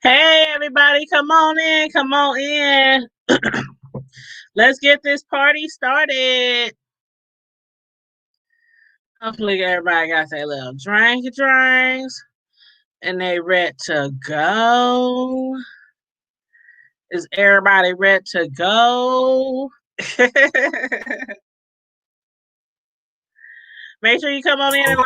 Hey, everybody, come on in, come on in. Let's get this party started. Hopefully, everybody got their little drinks and they ready to go. Is everybody ready to go? Make sure you come on in and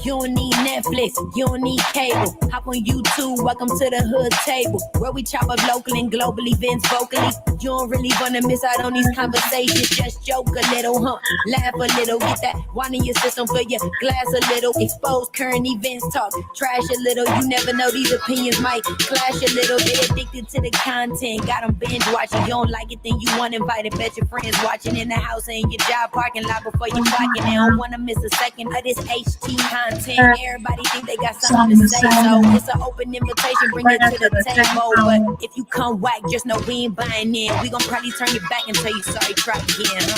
You don't need Netflix, you don't need cable. Hop on YouTube, welcome to the hood table. Where we chop up local and global events vocally. You don't really wanna miss out on these conversations. Just joke a little, laugh a little. Get that wine in your system, fill your glass a little. Expose current events, talk trash a little. You never know, these opinions might clash a little. Get addicted to the content, got them binge watching. You don't like it, then you want invited. Bet your friends watching in the house and your job parking lot before you clocking. They don't wanna miss a second of this HT content. Everybody think they got something to say, so it's an open invitation, bring it to the table. But if you come whack, just know we ain't buying in. We gon' probably turn your back and tell you sorry, try again.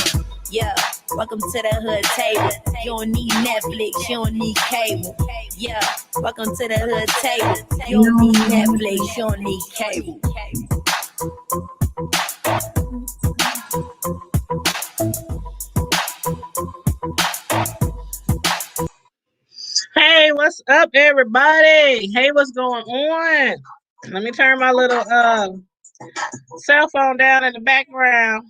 Yeah, welcome to the hood table. You don't need Netflix, you don't need cable. Yeah, welcome to the hood table. You don't need Netflix, you don't need cable. Hey, what's up, everybody? Hey, what's going on? Let me turn my little cell phone down in the background.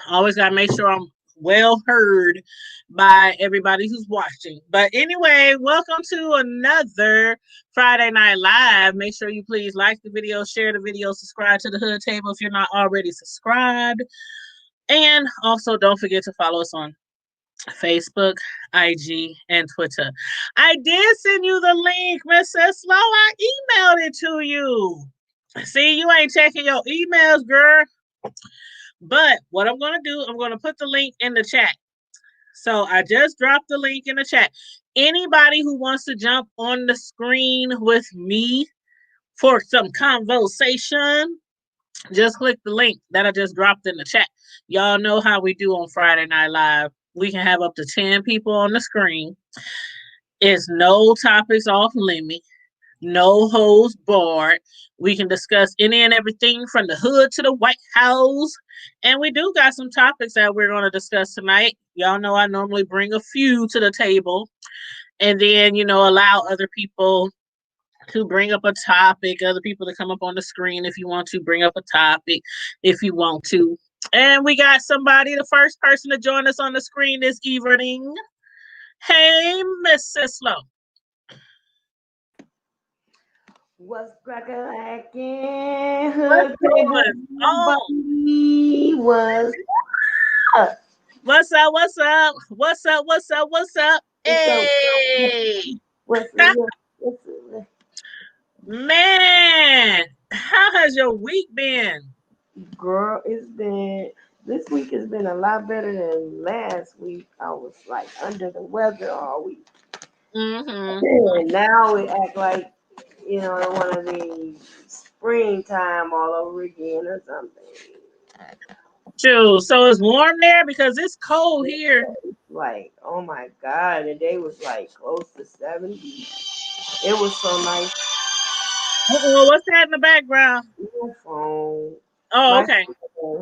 Always gotta make sure I'm well heard by everybody who's watching. But anyway, welcome to another Friday Night Live. Make sure you please like the video, share the video, subscribe to the Hood Table if you're not already subscribed. And also don't forget to follow us on Facebook, IG, and Twitter. I did send you the link, Mrs. Slow. I emailed it to you. See, you ain't checking your emails, girl. But what I'm going to do, I'm going to put the link in the chat. So I just dropped the link in the chat. Anybody who wants to jump on the screen with me for some conversation, just click the link that I just dropped in the chat. Y'all know how we do on Friday Night Live. We can have up to 10 people on the screen. It's no topics off limit, no holds barred. We can discuss any and everything from the hood to the White House. And we do got some topics that we're going to discuss tonight. Y'all know I normally bring a few to the table and then, allow other people to bring up a topic, other people to come up on the screen if you want to bring up a topic, if you want to. And we got somebody, the first person to join us on the screen this evening. Hey, Mrs. Slow. What's crackin'? What's going on? What's up? What's up? What's up? What's up? What's up? Hey. What's up? Man, how has your week been? Girl, this week has been a lot better than last week. I was like under the weather all week. And now we act like, in one of the springtime all over again or something. True. So it's warm there because it's cold here. Like, oh my God, the day was like close to 70. It was so nice. What's that in the background? Your phone. Oh, okay.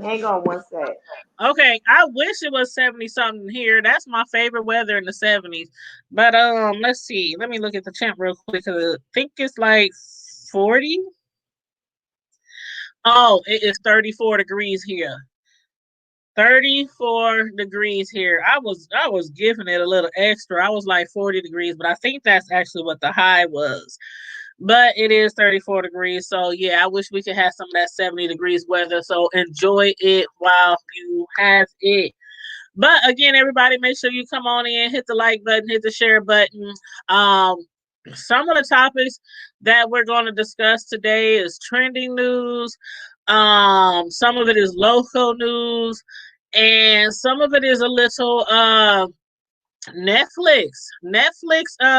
Hang on one sec. Okay, I wish it was 70 something here. That's my favorite weather in the 70s. But let's see. Let me look at the temp real quick because I think it's like 40. Oh, it is 34 degrees here. 34 degrees here. I was giving it a little extra. I was like 40 degrees, but I think that's actually what the high was. But it is 34 degrees. So yeah, I wish we could have some of that 70 degrees weather. So enjoy it while you have it. But again, everybody, make sure you come on in, hit the like button, hit the share button. Some of the topics that we're going to discuss today is trending news. Some of it is local news, and some of it is a little Netflix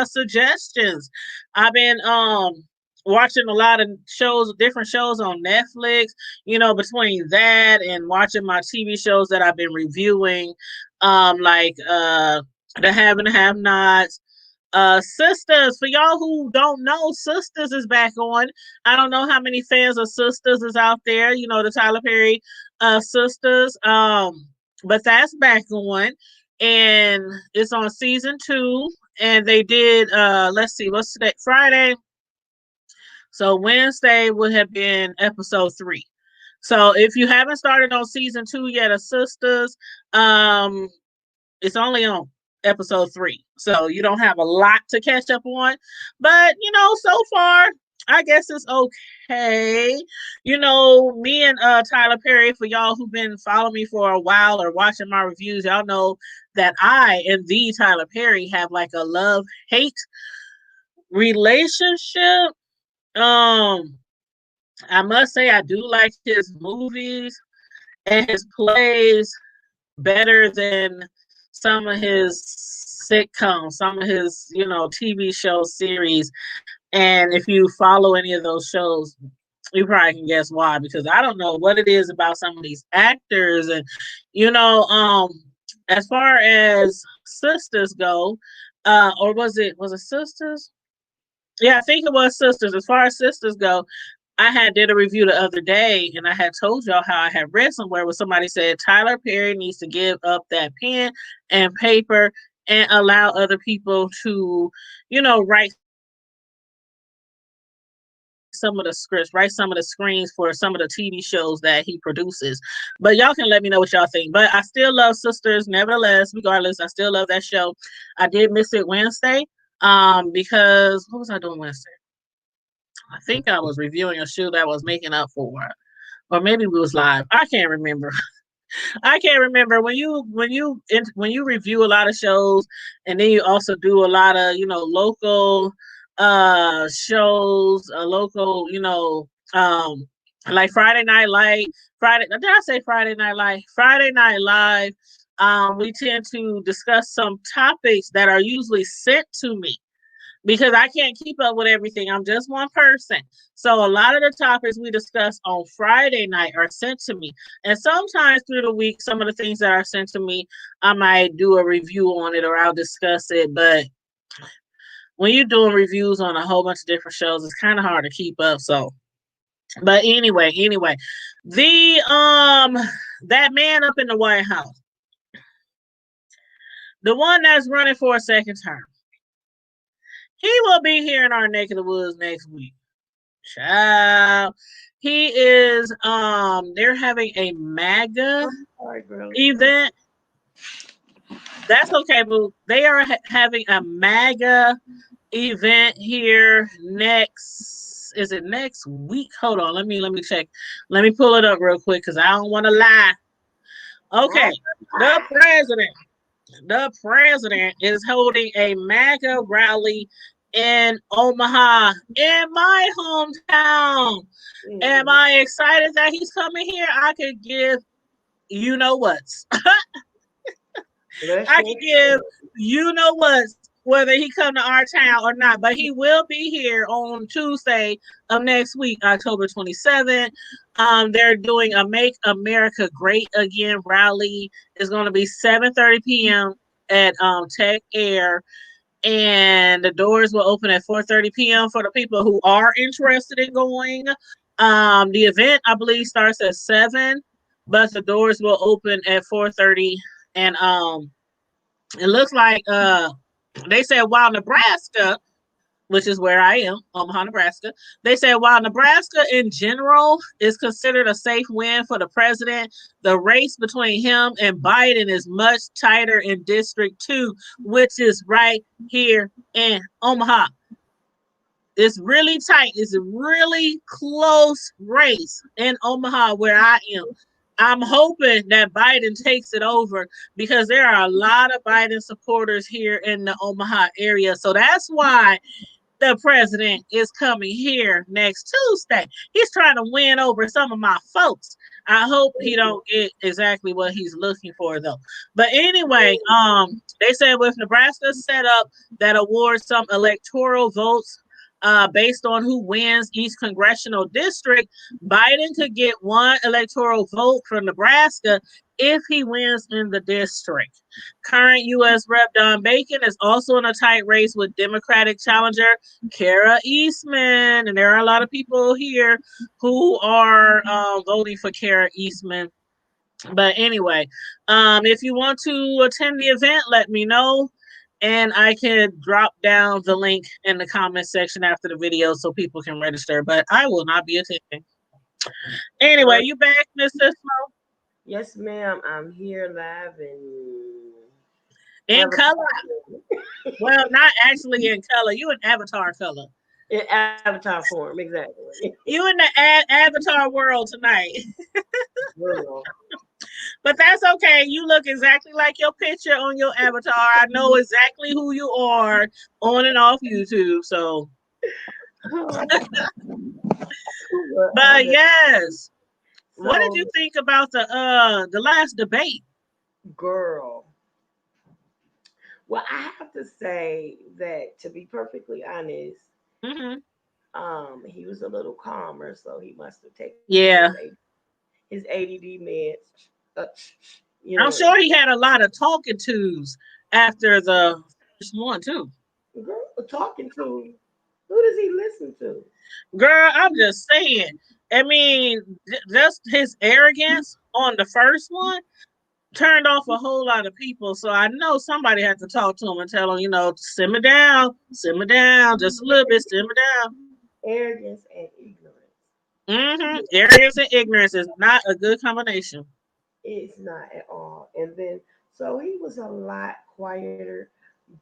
suggestions. I've been watching a lot of different shows on Netflix, between that and watching my TV shows that I've been reviewing, like The Have and Have Nots, Sisters, for y'all who don't know, Sisters is back on. I don't know how many fans of Sisters is out there, you know, the Tyler Perry Sisters. But that's back on, and it's on season 2. And they did let's see, what's today? Friday. So Wednesday would have been episode 3. So if you haven't started on season 2 yet of Sisters, it's only on episode 3. So you don't have a lot to catch up on. But, you know, so far, I guess it's okay. You know, me and Tyler Perry, for y'all who've been following me for a while or watching my reviews, y'all know that I and the Tyler Perry have like a love-hate relationship. I must say I do like his movies and his plays better than some of his sitcoms, some of his, you know, TV show series. And if you follow any of those shows, you probably can guess why, because I don't know what it is about some of these actors. And, you know, as far as Sisters go, or was it Sisters? Yeah, I think it was Sisters. As far as Sisters go, I had did a review the other day, and I had told y'all how I had read somewhere where somebody said Tyler Perry needs to give up that pen and paper and allow other people to, you know, write some of the scripts, write some of the screens for some of the TV shows that he produces. But y'all can let me know what y'all think. But I still love Sisters, nevertheless, regardless, I still love that show. I did miss it Wednesday, because what was I doing Wednesday? I think I was reviewing a show that was making up for it. Or maybe we was live. I can't remember. I can't remember when you review a lot of shows, and then you also do a lot of, you know, local shows, local, you know, like Friday Night Live. Did I say Friday Night Live? Friday Night Live. We tend to discuss some topics that are usually sent to me, because I can't keep up with everything. I'm just one person. So a lot of the topics we discuss on Friday night are sent to me. And sometimes through the week, some of the things that are sent to me, I might do a review on it or I'll discuss it. But when you're doing reviews on a whole bunch of different shows, it's kind of hard to keep up. So, but anyway, the that man up in the White House, the one that's running for a second term, he will be here in our neck of the woods next week. Child. He is they're having a MAGA event. That's okay, but they are having a MAGA event here next. Is it next week? Hold on, let me check. Let me pull it up real quick because I don't want to lie. Okay, the president is holding a MAGA rally in Omaha, in my hometown. Am I excited that he's coming here? I could give you know what's. I could give you know what's, whether he come to our town or not. But he will be here on Tuesday of next week, October 27th. They're doing a Make America Great Again rally. It's going to be 7:30 p.m. at Tech Air. And the doors will open at 4:30 p.m. for the people who are interested in going. The event, I believe, starts at 7, but the doors will open at 4:30. And it looks like they said while Nebraska, which is where I am, Omaha, Nebraska, they said while Nebraska in general is considered a safe win for the president, the race between him and Biden is much tighter in District 2, which is right here in Omaha. It's really tight. It's a really close race in Omaha where I am. I'm hoping that Biden takes it over because there are a lot of Biden supporters here in the Omaha area. So that's why the president is coming here next Tuesday. He's trying to win over some of my folks. I hope he don't get exactly what he's looking for though. But anyway, they said with Nebraska's setup that awards some electoral votes based on who wins each congressional district, Biden could get one electoral vote from Nebraska if he wins in the district. Current U.S. Rep. Don Bacon is also in a tight race with Democratic challenger Kara Eastman. And there are a lot of people here who are voting for Kara Eastman. But anyway, if you want to attend the event, let me know. And I can drop down the link in the comment section after the video so people can register. But I will not be attending. Anyway, you back, Mr. Snow? Yes, ma'am. I'm here live In color. Well, not actually in color. You in avatar color. In avatar form, exactly. You in the avatar world tonight. But that's okay. You look exactly like your picture on your avatar. I know exactly who you are on and off YouTube. So, but yes. So, what did you think about the last debate? Girl. Well, I have to say that, to be perfectly honest, he was a little calmer, so he must have taken his ADD meds. I'm sure he had a lot of talking tos after the first one too. Girl, talking to who does he listen to? Girl, I'm just saying. I mean, just his arrogance on the first one turned off a whole lot of people. So I know somebody had to talk to him and tell him, simmer down, just a little bit, simmer down. Arrogance and ignorance. Arrogance and ignorance is not a good combination. It's not at all. And then, so he was a lot quieter,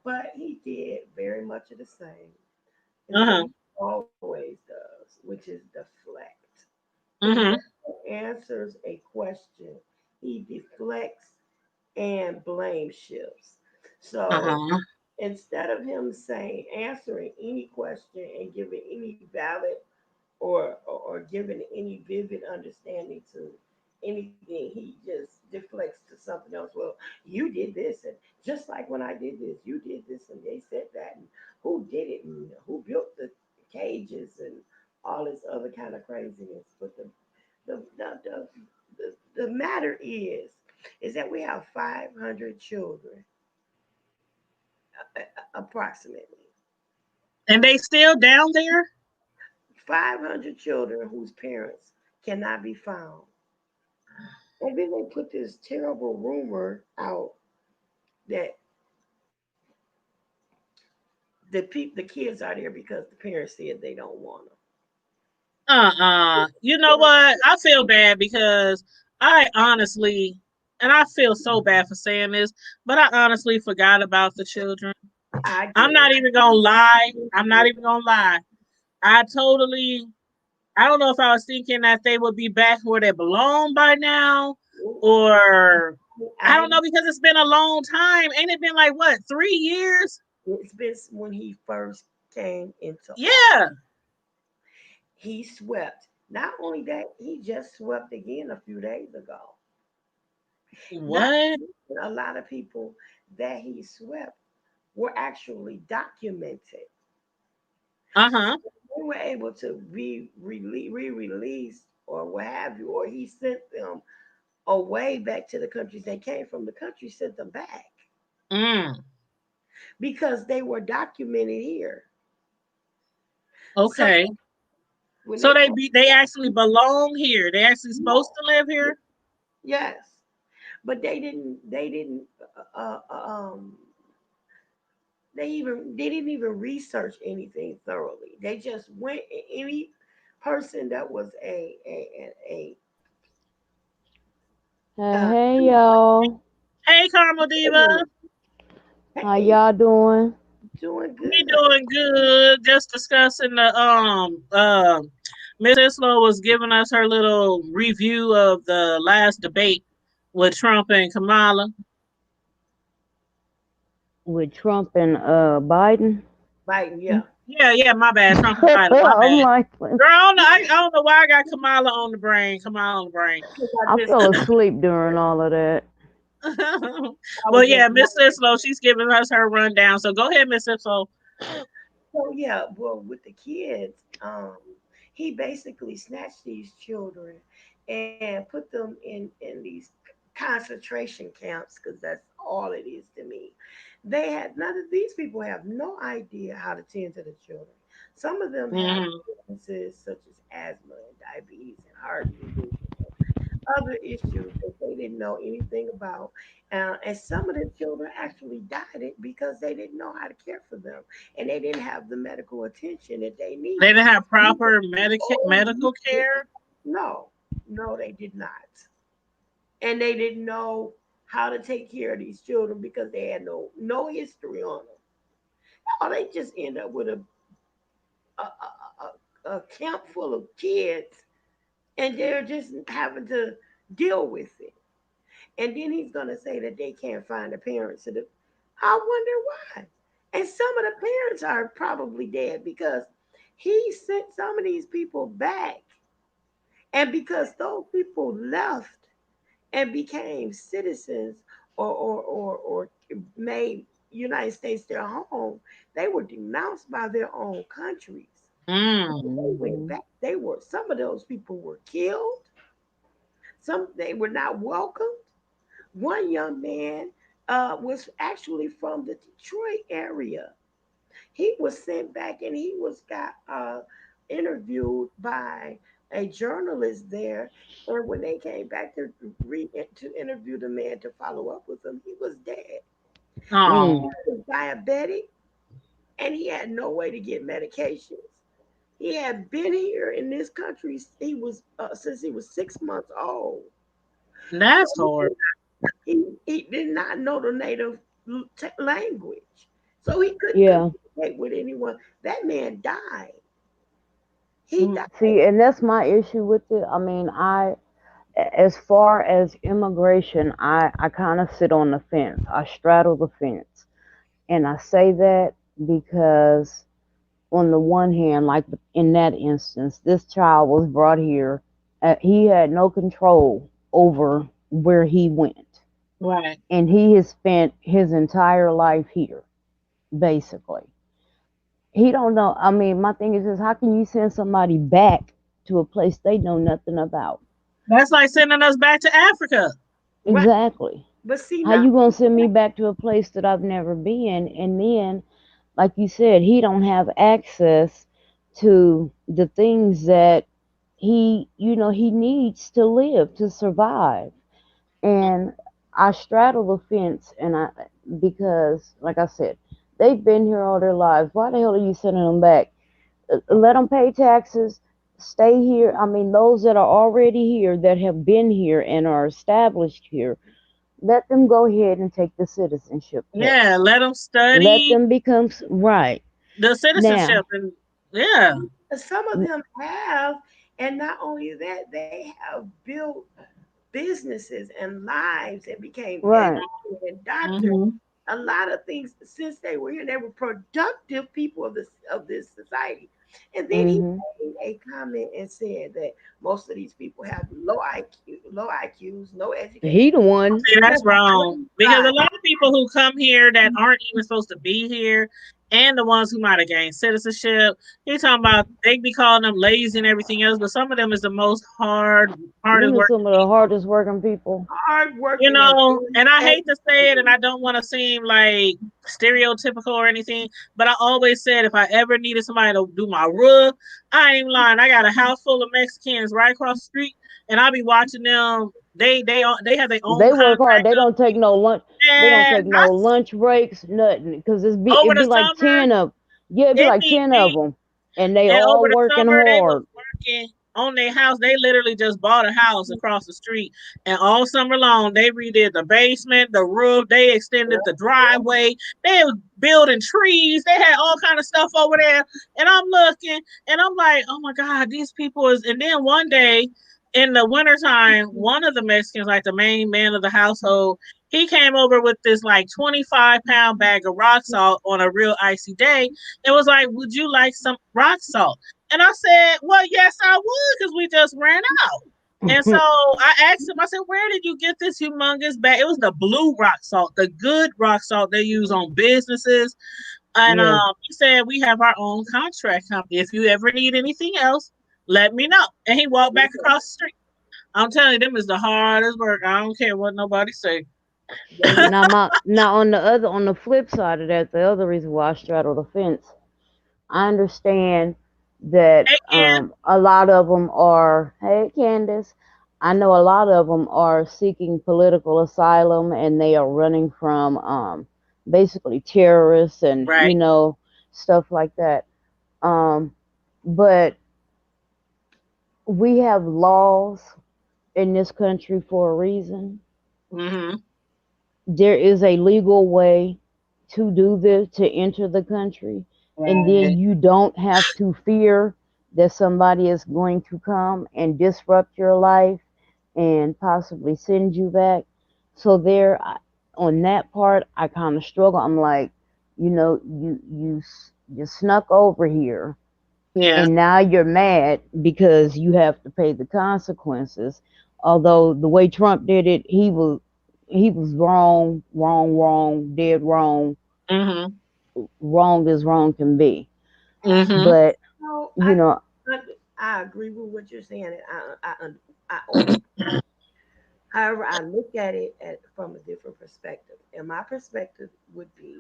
but he did very much of the same. And he always does, which is deflect. He answers a question, he deflects and blame shifts. So instead of him answering any question and giving any valid or giving any vivid understanding to anything, he just deflects to something else. Well, you did this, and just like when I did this, you did this, and they said that, and who did it, and who built the cages, and all this other kind of craziness. But the matter is that we have 500 children, approximately. And they still down there? 500 children whose parents cannot be found. And then they put this terrible rumor out that the kids are there because the parents said they don't want them. You know what? I feel bad because I honestly, and I feel so bad for saying this, but I honestly forgot about the children. I'm not even gonna lie. I don't know if I was thinking that they would be back where they belong by now, or I don't know, because it's been a long time. Ain't it been like, what, 3 years? It's been when he first came into office. He swept. Not only that, he just swept again a few days ago. What? A lot of people that he swept were actually documented. They were able to be re-released or what have you, or he sent them away back to the countries they came from. The country sent them back because they were documented here. Okay. So they actually belong here. They actually supposed to live here. Yes, but they didn't they didn't research anything thoroughly. They just went, any person that was hey y'all. Hey Carmel Diva. How y'all doing? Doing good. We doing good. Just discussing the Miss Islo was giving us her little review of the last debate with Trump and Kamala. With Trump and Biden? Biden, yeah. Yeah, my bad. Trump and Biden, my bad. Girl, I don't know why I got Kamala on the brain. I fell asleep during all of that. Well, yeah, Miss Islo, she's giving us her rundown. So go ahead, Miss Islo. So yeah, well, with the kids, he basically snatched these children and put them in these concentration camps, because that's all it is to me. They had none of these people have no idea how to tend to the children. Some of them have illnesses such as asthma and diabetes and heart disease, other issues that they didn't know anything about. And some of the children actually died it because they didn't know how to care for them and they didn't have the medical attention that they needed. They didn't have proper medical care? No, they did not. And they didn't know how to take care of these children because they had no history on them. No, they just end up with a camp full of kids and they're just having to deal with it. And then he's going to say that they can't find the parents. I wonder why. And some of the parents are probably dead because he sent some of these people back. And because those people left and became citizens or made United States their home, they were denounced by their own countries. They went back. Some of those people were killed. Some they were not welcomed. One young man was actually from the Detroit area. He was sent back and he got interviewed by a journalist there. And when they came back to interview the man to follow up with him, he was dead. Oh. He was diabetic and he had no way to get medications. He had been here in this country. He was since he was 6 months old. That's hard. He did not know the native language, so he couldn't communicate with anyone. That man died. He died. See, and that's my issue with it. I mean, as far as immigration, I kind of sit on the fence. I straddle the fence, and I say that because on the one hand, like in that instance, this child was brought here. He had no control over where he went. Right. And he has spent his entire life here, basically. He don't know. I mean, my thing is how can you send somebody back to a place they know nothing about? That's like sending us back to Africa. Exactly. But see, how you gonna send me back to a place that I've never been? And then, like you said, he don't have access to the things that he needs to live, to survive. And I straddle the fence, because, like I said, they've been here all their lives. Why the hell are you sending them back? Let them pay taxes, stay here. I mean, those that are already here, that have been here and are established here, let them go ahead and take the citizenship test. Yeah, let them study. Let them become the citizenship. Some of them have, and not only that, they have built businesses and lives and became educated and doctors. A lot of things since they were here, they were productive people of this society. And then he made a comment and said that most of these people have low IQs, no education. He the one. See, that's wrong. Because a lot of people who come here that aren't even supposed to be here, and the ones who might have gained citizenship, he's talking about they be calling them lazy and everything else, but some of them is the most hardest working. Some of the hardest working people. Hard working. And I hate to say it, and I don't want to seem like stereotypical or anything, but I always said if I ever needed somebody to do my roof, I ain't lying. I got a house full of Mexicans right across the street, and I'll be watching them. They have their own. They work hard. They don't take no lunch. They don't take no lunch breaks, nothing. Because it'd be like 10 of them, and they all working hard. On their house, they literally just bought a house across the street, and all summer long they redid the basement, the roof, they extended the driveway, they were building trees, they had all kind of stuff over there. And I'm looking, and I'm like, oh my God, these people is. And then one day in the wintertime, one of the Mexicans, like the main man of the household, he came over with this like 25-pound bag of rock salt on a real icy day and was like, would you like some rock salt? And I said, well, yes, I would, because we just ran out. And so I asked him, I said, where did you get this humongous bag? It was the blue rock salt, the good rock salt they use on businesses. And he said, we have our own contract company. If you ever need anything else, let me know. And he walked back across the street. I'm telling you, them is the hardest work. I don't care what nobody say. Now on the flip side of that, the other reason why I straddle the fence, I understand that Hey, Ken. a lot of them are. Hey, Candace, I know a lot of them are seeking political asylum and they are running from basically terrorists and Right. stuff like that. But we have laws in this country for a reason. Mm-hmm. There is a legal way to do this, to enter the country, and then Right. you don't have to fear that somebody is going to come and disrupt your life and possibly send you back. So on that part, I kind of struggle. I'm like, you snuck over here, Yeah. and now you're mad because you have to pay the consequences. Although the way Trump did it, he was wrong, wrong, wrong, dead wrong. Mm-hmm. Wrong as wrong can be. Mm-hmm. But No, you know, I agree with what you're saying, and I understand. However, I look at it from a different perspective, and my perspective would be,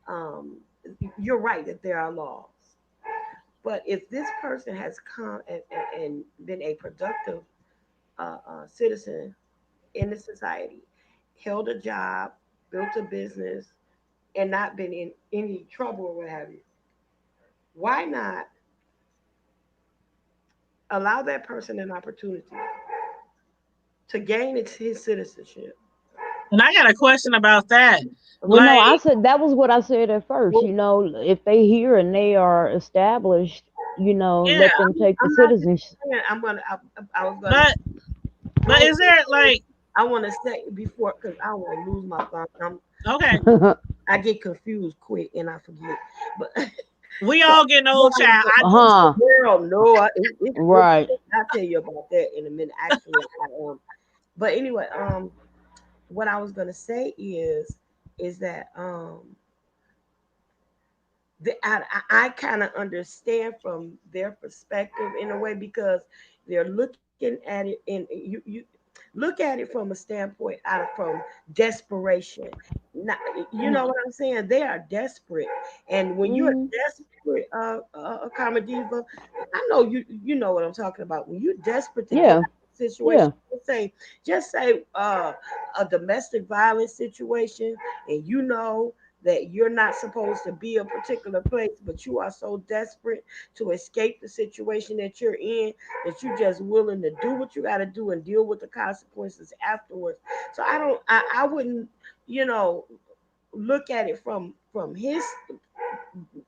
um, you're right that there are laws, but if this person has come and been a productive citizen in the society, held a job, built a business, and not been in any trouble or what have you, why not allow that person an opportunity to gain his citizenship? And I got a question about that. well, no, I Like, said that was what I said at first. Well, If they here and they are established, yeah, let them take the I'm not just citizenship. saying. I was gonna but go. is there like I want to say before because I don't want to lose my thought. okay, I get confused quick and I forget. But we so all getting what old, I was child. gonna I say, do too. Huh? girl, no, it's good. Right. I'll tell you about that in a minute. Actually, but anyway, what I was gonna say is that I kind of understand from their perspective in a way because they're looking at it and you look at it from a standpoint out of from desperation. Not, you know what I'm saying? They are desperate, and when you're Hmm. desperate, Karma Diva, I know you know what I'm talking about. When you're desperate to get Yeah. out of a situation, Yeah. just say a domestic violence situation, and you know that you're not supposed to be a particular place, but you are so desperate to escape the situation that you're in that you're just willing to do what you got to do and deal with the consequences afterwards. So I wouldn't, you know, look at it from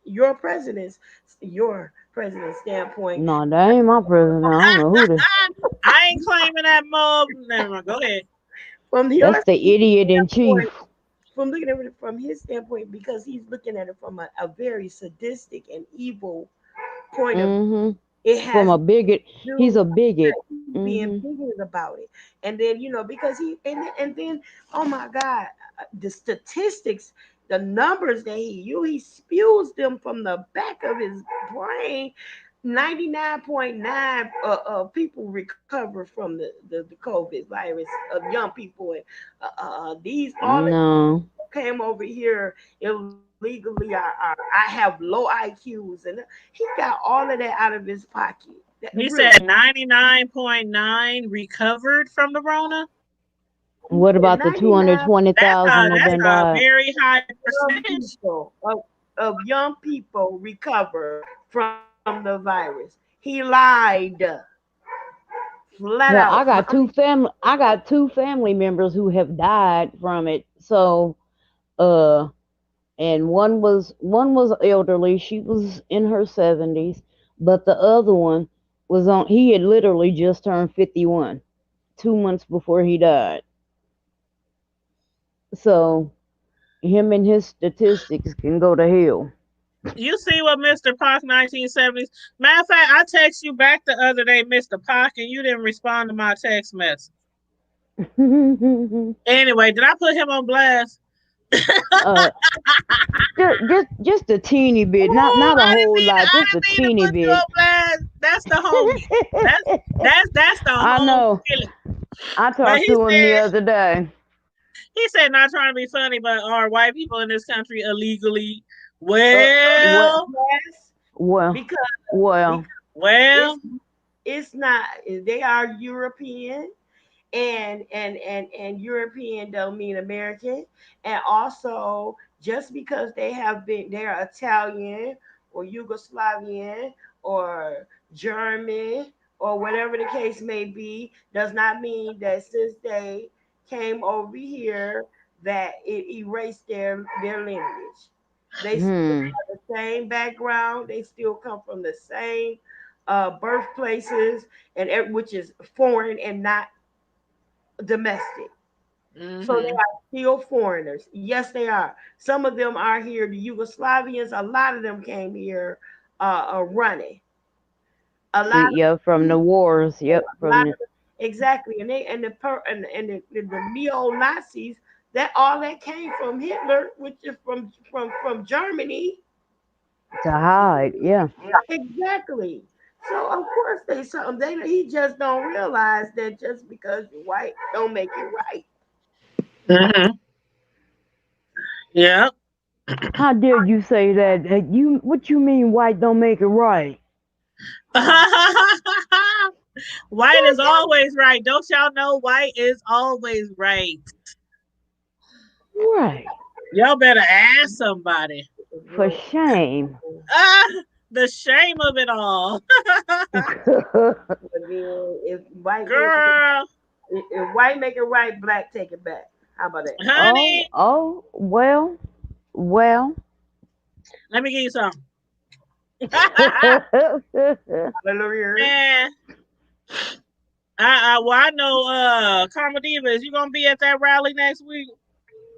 your president's your president's standpoint. No, that ain't my president. I don't know who the. I ain't claiming that mob. Never mind. Go ahead. From your That's the idiot in chief. standpoint, from looking at it from his standpoint, because he's looking at it from a very sadistic and evil point of view. Hmm. It From has a bigot. He's do a bigot. he's being Hmm. bigoted about it, and then because and then oh my God, the statistics, the numbers that he spews them from the back of his brain. 99.9 people recover from the COVID virus of young people, and these all of No. came over here illegally. I have low IQs, and he got all of that out of his pocket. That, He really, said 99.9 recovered from the Rona. he What said about the 99 220,000 that That's done a died? very high young percentage. people of young people recover from the virus. He lied flat Hell, out. I got two family members who have died from it. So, uh, and one was elderly. She was in her 70s, but the other one he had literally just turned 51 2 months before he died. So, him and his statistics can go to hell. You see what Mr. Park 1970s. Matter of fact, I text you back the other day, Mr. Park, and you didn't respond to my text message. Anyway, did I put him on blast? Uh, just a teeny bit, Oh, not a I didn't whole mean to, lot, I just a didn't mean to teeny put you bit. on blast. That's the homie. That's the I home know. Philly. I But talked to him the other day. he said not trying to be funny, but are white people in this country illegally? Well, Well, Yes, well, because well. because well. it's not. They are European, and European don't mean American. And also, just because they're Italian or Yugoslavian or German or whatever the case may be, does not mean that since they came over here that it erased their lineage. They still Hmm. have the same background. They still come from the same birthplaces, which is foreign and not domestic. So they Mm-hmm. are still foreigners. Yes, they are. Some of them are here. The Yugoslavians, a lot of them came here running. A lot of Yeah, from the wars. Yep, a lot from the. of exactly, and they and the neo Nazis. That all that came from Hitler, which is from Germany. To hide. Yeah. Exactly. So of course they something. He just don't realize that just because you're white don't make it right. Mm-hmm. Yeah. How dare you say that? You what you mean white don't make it right? White is always right. Don't y'all know white is always right? Right. Y'all better ask somebody. For shame. Ah, the shame of it all. Again, Girl, if white make it right, black take it back. How about that? Oh, honey, oh, well. let me give you some. Hallelujah. Man, well, I know Karma Diva, is you gonna be at that rally next week?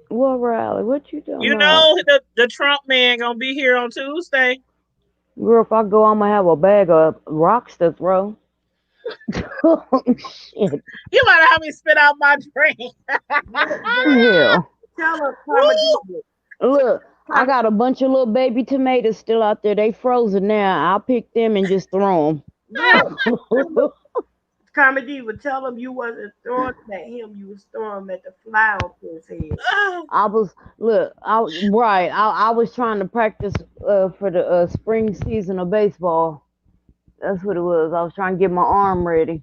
What rally? What you talking You about? know the Trump man gonna be here on Tuesday. Girl, if I go, I'm gonna have a bag of rocks to throw. Oh, shit. You might have me spit out my drink. Look, girl, Hell. tell her Karma Woo! Diva. Look, I Karma, got a bunch of little baby tomatoes still out there. They frozen now. I'll pick them and just throw look, them. Karma Diva, tell him you wasn't throwing them at him, you was throwing them at the fly on his head. I was look, right. I was trying to practice for the spring season of baseball. That's what it was. I was trying to get my arm ready.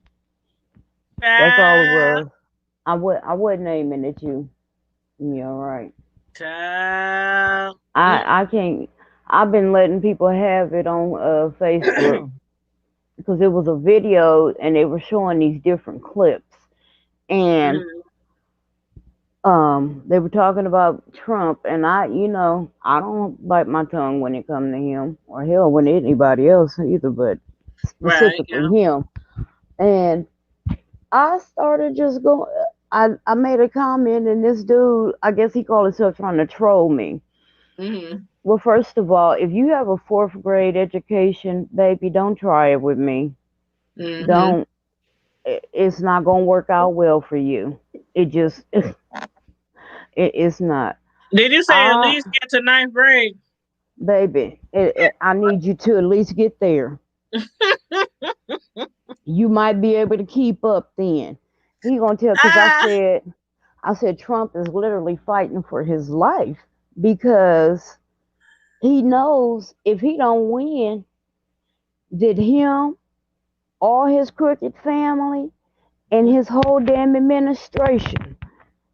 That's all it Child, was. I wasn't aiming at you. Yeah, right. child. I can't. I've been letting people have it on Facebook because it was a video and they were showing these different clips and Mhm. they were talking about Trump, and I don't bite my tongue when it comes to him, or hell, when anybody else either, but Right, yeah. specifically him. And I started just going. I made a comment, and this dude, I guess he called himself trying to troll me. Hmm. Well, first of all, if you have a fourth grade education, baby, don't try it with me. Hmm. Don't. It's not gonna work out well for you. It just, it's not. Did you say at I least get to ninth grade? Baby, I need you to at least get there. You might be able to keep up then. He gonna tell because Ah, I said Trump is literally fighting for his life because he knows if he don't win, that him, all his crooked family, and his whole damn administration,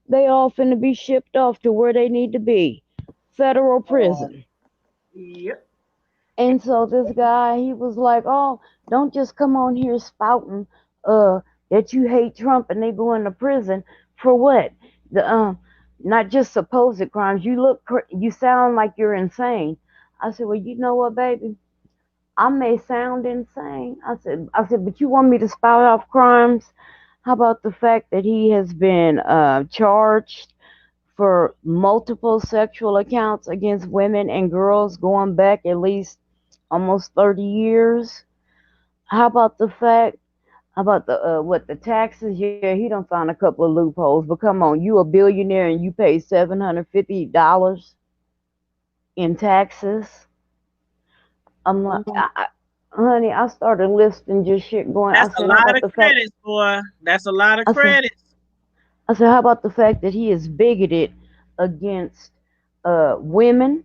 they all finna be shipped off to where they need to be, federal prison. Yep. And so this guy, he was like, "Oh, don't just come on here spouting that you hate Trump and they go into prison for what? The Not just supposed crimes. You sound like you're insane." I said, "Well, you know what, baby? I may sound insane." I said, "But you want me to spout off crimes? How about the fact that he has been charged for multiple sexual accounts against women and girls going back at least almost 30 years? How about the fact How about the taxes? Yeah, he done found a couple of loopholes. But come on, you a billionaire and you pay $750 in taxes. I'm like, honey, I started listing just shit going. That's I a said, how lot about of the fact? credits, boy. That's a lot of I said, credits. how about the fact that he is bigoted against women,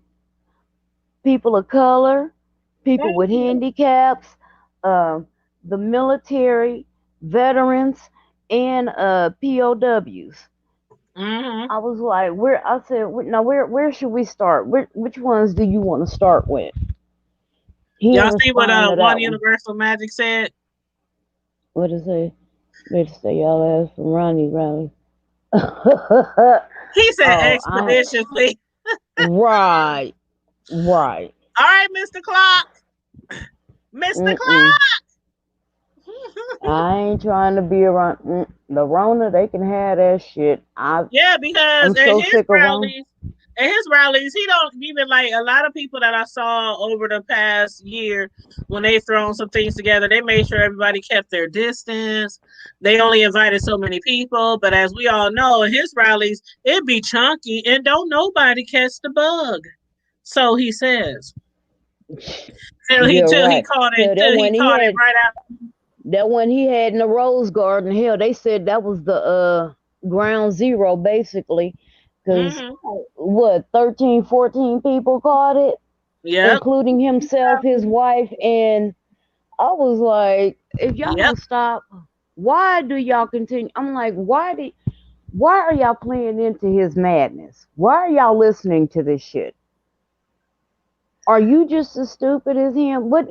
people of color, people Thank with you. handicaps, uh, the military, veterans, and POWs. Mm-hmm. I was like, where? I said, now where should we start? Which ones do you want to start with? He Y'all didn't see what respond to One that one. Universal Magic said? What is it? Better stay y'all ass from Ronnie. He said Oh, expeditiously. right. All right, Mr. Clock. Mr. Mm-mm. Clock. I ain't trying to be around the Rona. They can have that shit. Yeah, because I'm so sick of Rona. at his rallies, he don't even like a lot of people that I saw over the past year when they thrown some things together. They made sure everybody kept their distance. They only invited so many people, but as we all know, at his rallies, it'd be chunky and don't nobody catch the bug. So he says. You're Till he right. caught it. Hell, Till he caught it right out. that one he had in the Rose Garden. Hell, they said that was the ground zero basically, because what 13, 14 people caught it, including himself, his wife, and I was like, if y'all don't stop, why do y'all continue? I'm like, why are y'all playing into his madness? Why are y'all listening to this shit? Are you just as stupid as him? What?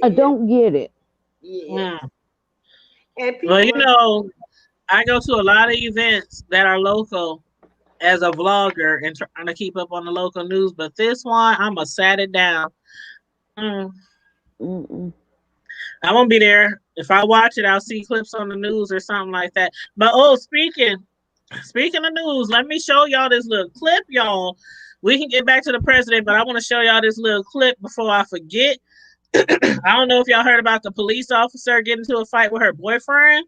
I don't get it. Yeah. Well, you know, I go to a lot of events that are local as a vlogger and trying to keep up on the local news, but this one, I'm going to sat it down. I won't be there. If I watch it, I'll see clips on the news or something like that. But speaking of news, let me show y'all this little clip, y'all. We can get back to the president, but I want to show y'all this little clip before I forget. I don't know if y'all heard about the police officer getting into a fight with her boyfriend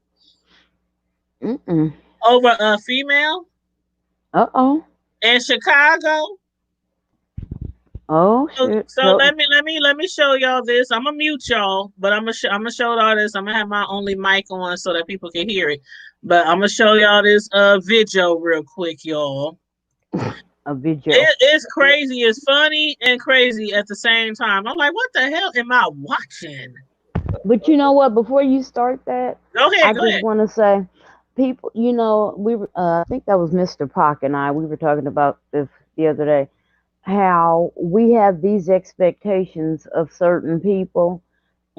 over a female. In Chicago. Oh shit! So let me show y'all this. I'm gonna mute y'all, but I'm gonna show y'all this. I'm gonna have my only mic on so that people can hear it. But I'm gonna show y'all this video real quick, y'all. A video. It's crazy. It's funny and crazy at the same time. I'm like, what the hell am I watching? But you know what? Before you start that, go ahead. I just want to say, people, you know, I think that was Mr. Pock and we were talking about this the other day, how we have these expectations of certain people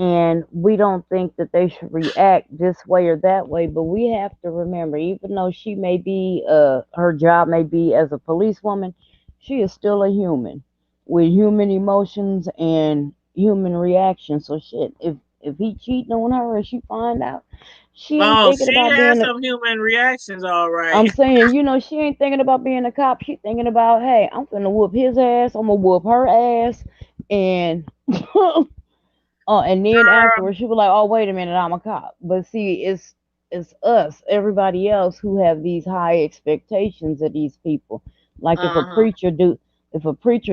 and we don't think that they should react this way or that way. But we have to remember, even though she may be, her job may be as a policewoman, she is still a human with human emotions and human reactions. So shit, if he cheating on her and she find out, she ain't thinking about being some human reactions, all right. I'm saying, you know, she ain't thinking about being a cop. She thinking about, hey, I'm gonna whoop his ass. I'm gonna whoop her ass, and and then afterwards she was like, oh wait a minute, I'm a cop. But see, it's us, everybody else, who have these high expectations of these people. Like if a preacher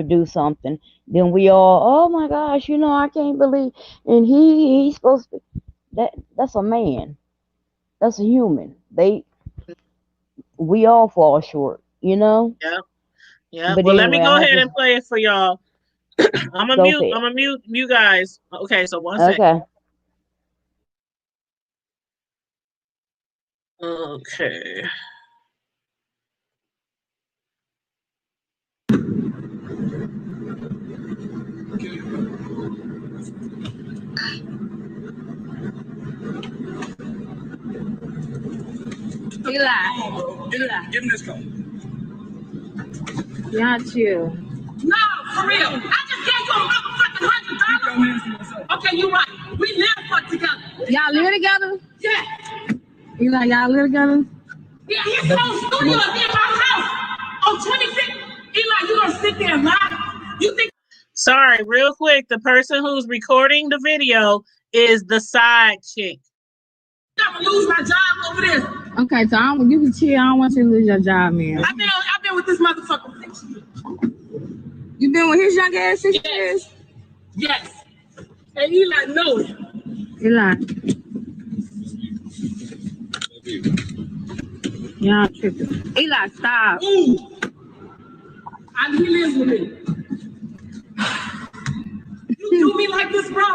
do something, then we all, oh my gosh, you know, I can't believe, and he's supposed to, that's a man, that's a human. We all fall short, you know. Yeah. But well, anyway, let me go ahead and play it for y'all. I'm gonna mute you guys. Okay, so one second. Okay. Eli. Give him this call. Y'all chill. No, for real. I just gave you a motherfucking $100. Okay, you're right. We live together. Y'all live together? Yeah. Eli, y'all live together? Yeah, his whole studio is in my house on 26. Eli, you gonna sit there and lie? You think? Sorry, real quick. The person who's recording the video is the side chick. I'm gonna lose my job over this. Okay, so you can chill. I don't want you to lose your job, man. I've been with this motherfucker for 6 years. You been with his young ass 6 years? Yes. And Eli knows it. Eli. Y'all tripping. Eli, stop. Ooh. He lives with me. You do me like this, bro.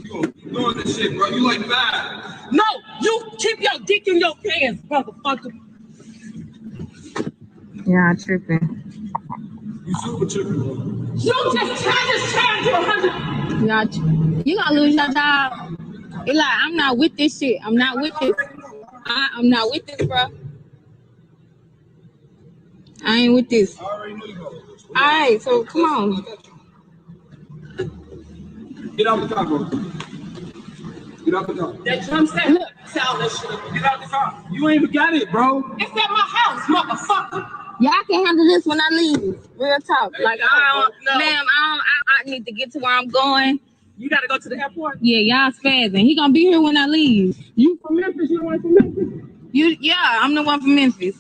You doing this shit, bro. You like bad. No, you keep your dick in your pants, motherfucker. Y'all tripping. You super tripping, bro. You just trying to 100. You gonna lose your job. Eli, I'm not with this shit. I'm not with this. I'm not with this, bro. I ain't with this. I already know you go. Alright, so come on. Get out the car, bro. Get out the car. That drum set. Look, sound that shit. Get out the car. You ain't even got it, bro. It's at my house, motherfucker. Y'all can handle this when I leave. Real talk. Like I need to get to where I'm going. You gotta go to the airport. Yeah, y'all spazzing. He gonna be here when I leave. You from Memphis? You the one from Memphis? I'm the one from Memphis.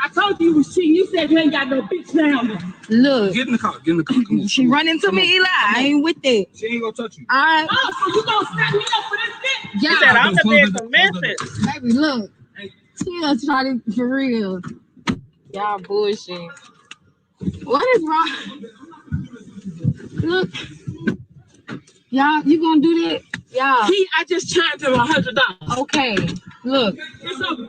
I told you you was cheating. You said you ain't got no bitch now. Look, Get in the car. Get in the car. Come on. she run into me, Eli. I ain't with that. She ain't gonna touch you. Alright. Oh, so you gonna set me up for this bitch? He said, Yeah, I'm the bitch from Memphis. baby, look. Chill, try to for real. Y'all bullshit. What is wrong? Look. Y'all, you gonna do that? Y'all. I just charged him $100. Okay. Look. It's over.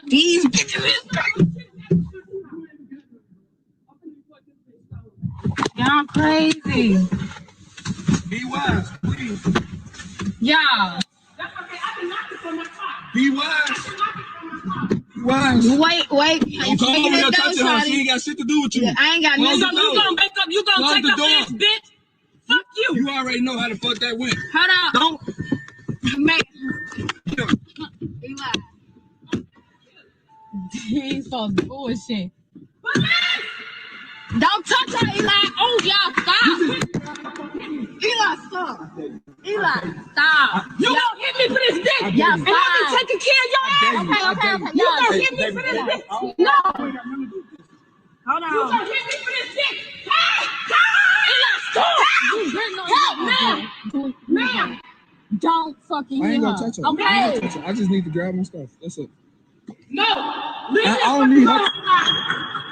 These bitches. Y'all crazy. Be wise, please. Y'all. That's okay. I can knock it from my car. Be wise. Be wise. Wait. Don't come over there touching her. She ain't got shit to do with you. I ain't got Close nothing. the You door. gonna make up? You gonna Close take the up door. this bitch? Fuck you. You already know how the fuck that went. Hold on. Don't. Make Yeah. Eli. He's so bullshit. Don't touch her, Eli. Oh, y'all, stop. Eli, stop. Eli, stop. You gonna hit me for this dick? Yeah, And I've been fine. taking care of your ass. Okay. You Y'all, gonna hit me for this dick? No. hold You on. gonna hit me for this dick? Hey, Eli, stop. Help, ma'am. Don't fucking I hit ain't her. gonna touch her. I Okay. ain't gonna touch her. I just need to grab my stuff. That's it. No. Leave I me don't need her.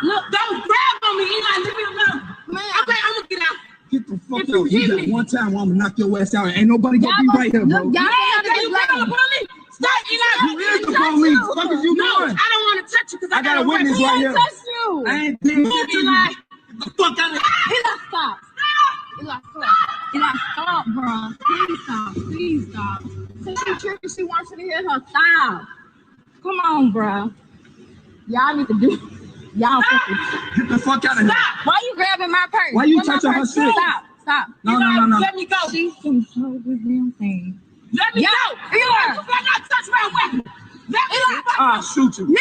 Look, don't grab on me, Eli. Leave me alone. Man. Okay, I'm gonna get out. Get the fuck If you out. You hit got me. one time where I'm gonna knock your ass out and ain't nobody gonna be right here, bro. Look, y'all Man, can can you just call the police? Stop, Eli. You is the police. What is you No, doing? I don't want to touch you because I got a witness right here. touch you. I ain't did shit to you. Eli. Get the fuck out of here. Eli, stop. Eli, stop, bro. Please stop. Since she tripping, she wants you to hit her. Stop. Come on, bro. Y'all need to do. Y'all fucking. Get the fuck out of here. Why you grabbing my purse? Why you Where my touching her purse? shit? Stop. No. Let me go. She's control this damn thing. Let me go. Eli. You better not touch my weapon. Let me go. I'll shoot you.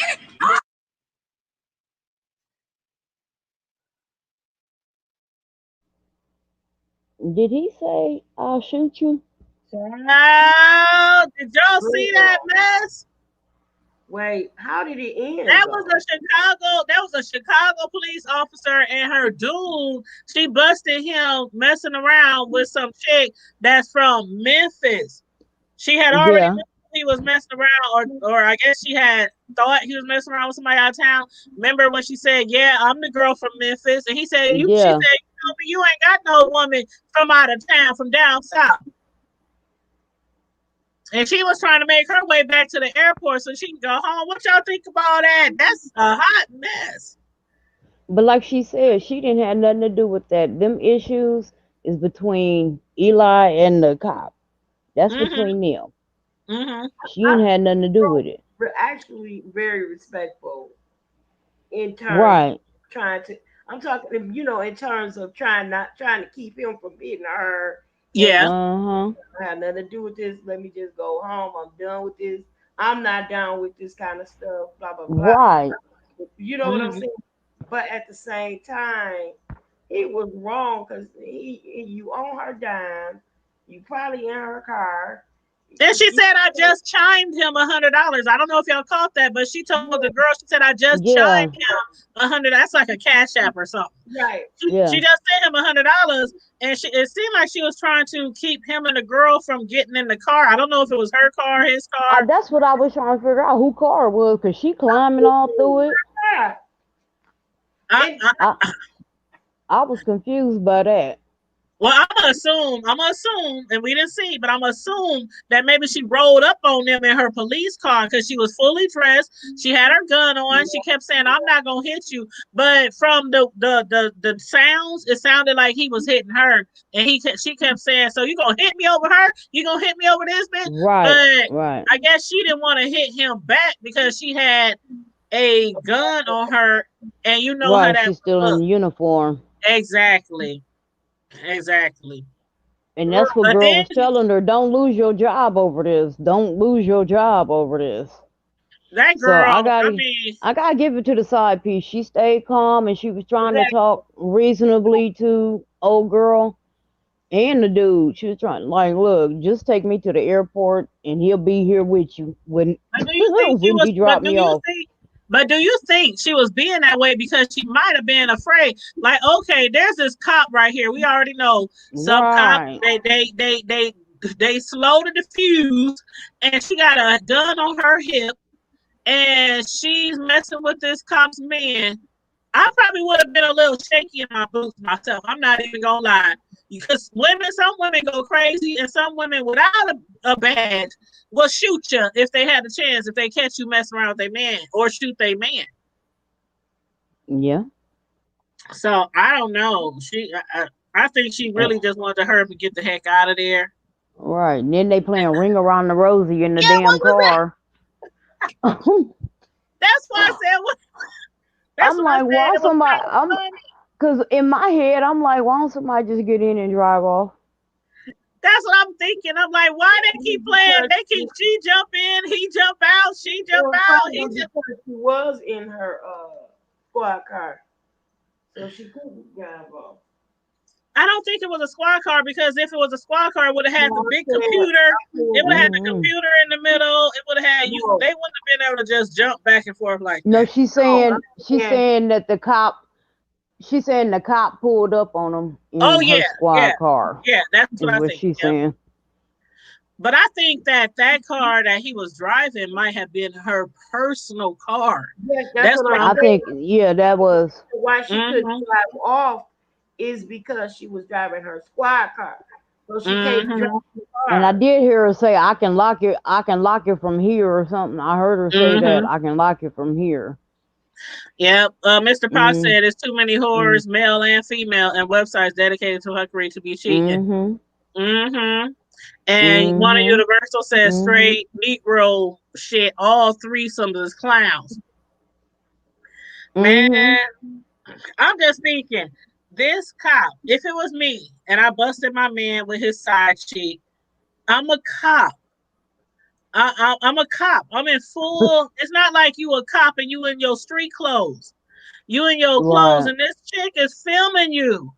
Did he say I'll shoot you? Wow, did y'all see that mess? Wait, how did it end? That was a Chicago police officer and her dude. She busted him messing around with some chick that's from Memphis. She had already Yeah. knew he was messing around, or I guess she had thought he was messing around with somebody out of town. Remember when she said, "Yeah, I'm the girl from Memphis," and he said, She Yeah. said, you ain't got no woman from out of town, from down south." And she was trying to make her way back to the airport so she can go home. What y'all think about that? That's a hot mess. But like she said, she didn't have nothing to do with that. Them issues is between Eli and the cop. That's Mhm. between them. Mhm. She ain't had nothing to do with it. We're actually very respectful in terms Right. of trying to. I'm talking, in terms of trying to keep him from hitting her. Yeah. Uh-huh. I have nothing to do with this. Let me just go home. I'm done with this. I'm not down with this kind of stuff. Blah blah blah. Right. You know what I'm saying? But at the same time, he was wrong because you on her dime, you probably in her car. And she said, I just chimed him $100. I don't know if y'all caught that, but she told the girl, she said, I just chimed him $100. That's like a Cash App or something. Right. She just sent him $100, and it seemed like she was trying to keep him and the girl from getting in the car. I don't know if it was her car, his car. That's what I was trying to figure out who car it was, because she climbing all through it. I was confused by that. Well, I'm gonna assume, and we didn't see, but I'm gonna assume that maybe she rolled up on them in her police car because she was fully dressed. She had her gun on. She kept saying, "I'm not gonna hit you," but from the sounds, it sounded like he was hitting her, and she kept saying, "So you gonna hit me over her? You gonna hit me over this bitch?" Right. But right. I guess she didn't want to hit him back because she had a gun on her, and you know how that she's still in uniform. Exactly. And that's what girls telling her, don't lose your job over this. Don't lose your job over this. That girl, I gotta give it to the side piece. She stayed calm and she was trying to talk reasonably to old girl and the dude. She was trying, like, look, just take me to the airport and he'll be here with you when he dropped me off. But do you think she was being that way because she might have been afraid? Like, okay, there's this cop right here. We already know some cops. They slow to defuse, and she got a gun on her hip, and she's messing with this cop's man. I probably would have been a little shaky in my boots myself. I'm not even gonna lie, because some women go crazy, and some women without a badge will shoot you if they had the chance, if they catch you messing around with their man or shoot their man. Yeah. So I don't know. I think she really just wanted to hurry up and get the heck out of there. Right. And then they playing Ring Around the Rosie in the damn car. That's why I said what. I'm like, why somebody? Because in my head, I'm like, why don't somebody just get in and drive off? That's what I'm thinking. I'm like, why they keep playing? She jump in, he jump out, she jump out. She was in her squad car, so she couldn't drive off. I don't think it was a squad car, because if it was a squad car, it would have had the big computer. It would have had the computer in the middle. It would have had you. They wouldn't have been able to just jump back and forth like that. No, she's saying that the cop. She's saying the cop pulled up on him in her squad car. Yeah, that's what I think. She's saying. But I think that car that he was driving might have been her personal car. Yes, that's what I think. Yeah, that was. Why she couldn't drive off is because she was driving her squad car, so she can't drive the car. And I did hear her say, "I can lock it from here" or something. I heard her say that I can lock it from here. Yep. Mr. Potts said there's too many whores, male and female, and websites dedicated to hookery to be cheating. And one of Universal says straight Negro shit, all threesomes is clowns. Man, I'm just thinking, this cop, if it was me and I busted my man with his side cheek, I'm a cop. I'm a cop. I'm in full. It's not like you a cop and you in your street clothes. You in your clothes, and this chick is filming you.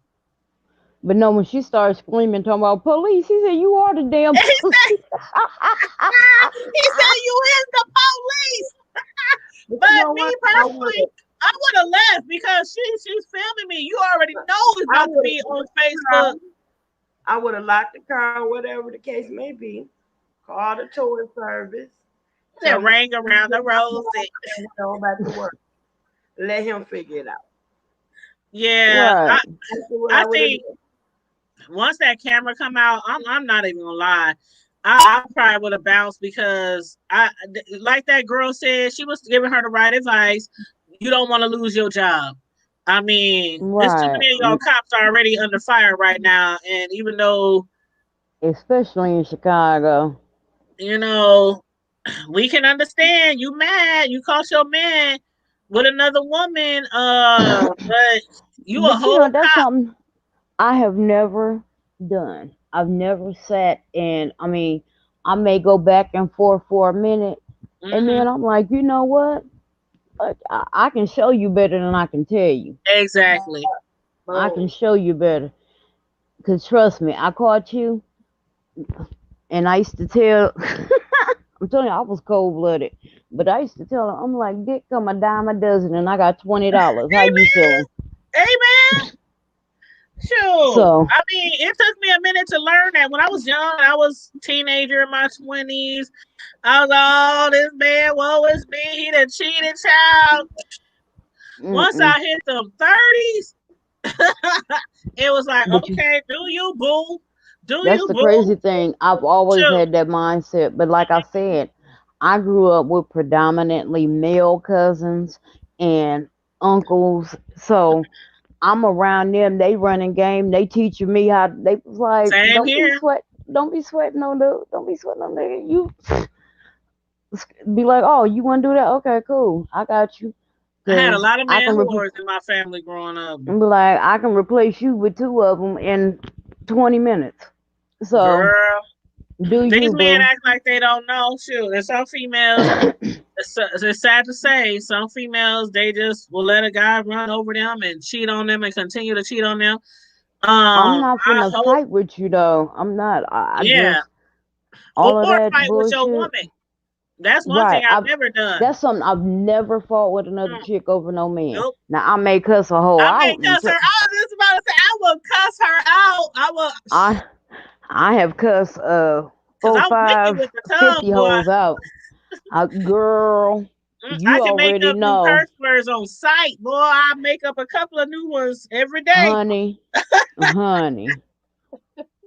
But no, when she started screaming, talking about police, he said, "You are the damn police." He said, "You is the police." But me personally, I would have left because she's filming me. You already know it's about to be on Facebook. I would have locked the car, whatever the case may be. Call the towing service. That Ring Around the Rosie. Go back to work. Let him figure it out. Yeah, I think once that camera come out, I'm not even gonna lie. I probably would have bounced, because like that girl said, she was giving her the right advice. You don't want to lose your job. I mean, there's too many of y'all cops already under fire right now, and even though, especially in Chicago, you know, we can understand you mad. You caught your man with another woman, but you a whole that's cop. Something I have never done. I've never sat and, I mean, I may go back and forth for a minute, and then I'm like, you know what? Like, I can show you better than I can tell you. Exactly. I can Oh, show you better. Cause trust me, I caught you, and I used to tell. I'm telling you, I was cold blooded, but I used to tell her, I'm like, Dick, come a dime a dozen, and I got $20. How you Amen. feeling? Amen. Sure. So, I mean, it took me a minute to learn that. When I was young, I was a teenager in my 20s. I was all, oh, this man, woe is me. He done cheated, child. Once mm-mm. I hit the 30s, it was like, But you, okay, do you, boo? Do that's you, the boo? crazy thing. I've always Sure. had that mindset, but like I said, I grew up with predominantly male cousins and uncles, so I'm around them. They running game. They teaching me how. They was like, Same here. don't be sweating on don't be sweating on the. You be like, oh, you want to do that? Okay, cool. I got you. I had a Cause lot of I man can whores in my family growing up. be like, I can replace you with two of them in 20 minutes. So Girl, do these you, men boo? act like they don't know. Shoot, and some females, it's sad to say, some females, they just will let a guy run over them and cheat on them and continue to cheat on them. I'm not I finna hope, fight with you though. I'm not. I yeah, just all of or that fight with your bullshit. woman. That's one thing Right. I've never done. That's something I've never fought with another Mm, chick over no man. nope. Now I may cuss a hoe I may out. cuss her. I was just about to say I will cuss her out. I will, I I have cussed cause 4, I'm wicked 5, with the tongue, 50 boy. hoes out. Girl, I you can make already up new know, curse words on sight, boy. I make up a couple of new ones every day. honey, honey.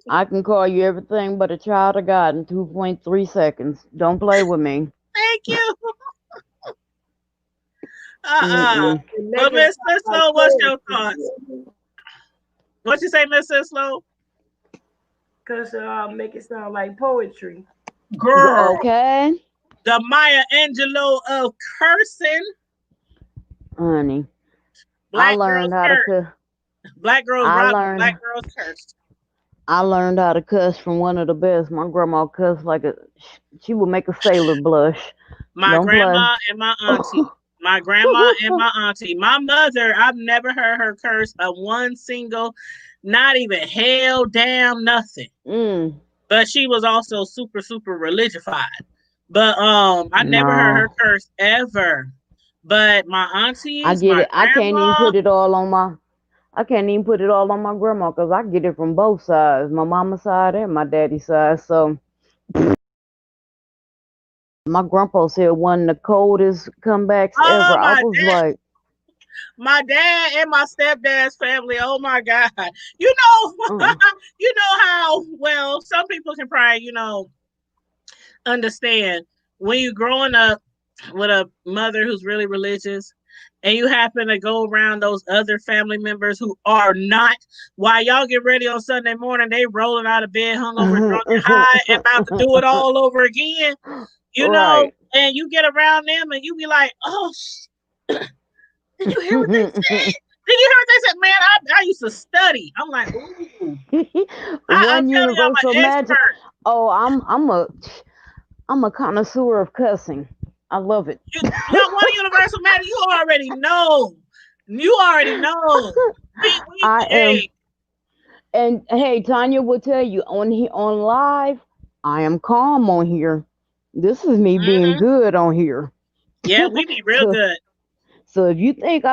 I can call you everything but a child of God in 2.3 seconds. Don't play with me. Thank you. Uh-uh. Mm-mm. and But make it Miss sound like Slow, what's your thoughts? poetry. What you say, Miss Slow? Cause make it sound like poetry. Girl, Okay, the Maya Angelou of cursing. honey. I Black girls learned how to curse. cuss. Black girls I rock, but black learned girls curse. I learned how to cuss from one of the best. My grandma cussed like she would make a sailor blush. My Don't play. grandma and my auntie. My grandma and my auntie. My mother, I've never heard her curse a one single, not even hell, damn, nothing. mm, But she was also super, super religified. But I never heard her no, curse ever. But my I aunties, get my it. I can't even grandma, put it all on my. I can't even put it all on my grandma because I get it from both sides, my mama's side and my daddy's side. So my grandpa said one of the coldest comebacks oh ever. I was like, my dad and my stepdad's family. Oh my God. You know, uh, you know how well some people can probably, understand when you're growing up with a mother who's really religious and you happen to go around those other family members who are not, while y'all get ready on Sunday morning, they rolling out of bed, hungover, drunk, and high, and about to do it all over again, right. and you get around them and you be like, oh, did you hear what they said? Did you hear what they said? Man, I used to study. I'm like, ooh. I'm One telling you, I'm universal an magic. expert. Oh, I'm a connoisseur of cussing. I love it. You know, one universal matter, you already know. You already know. I am, Hey, and hey, Tanya will tell you on live, I am calm on here. This is me being mm-hmm. good on here. Yeah, we be real So, good. so if you think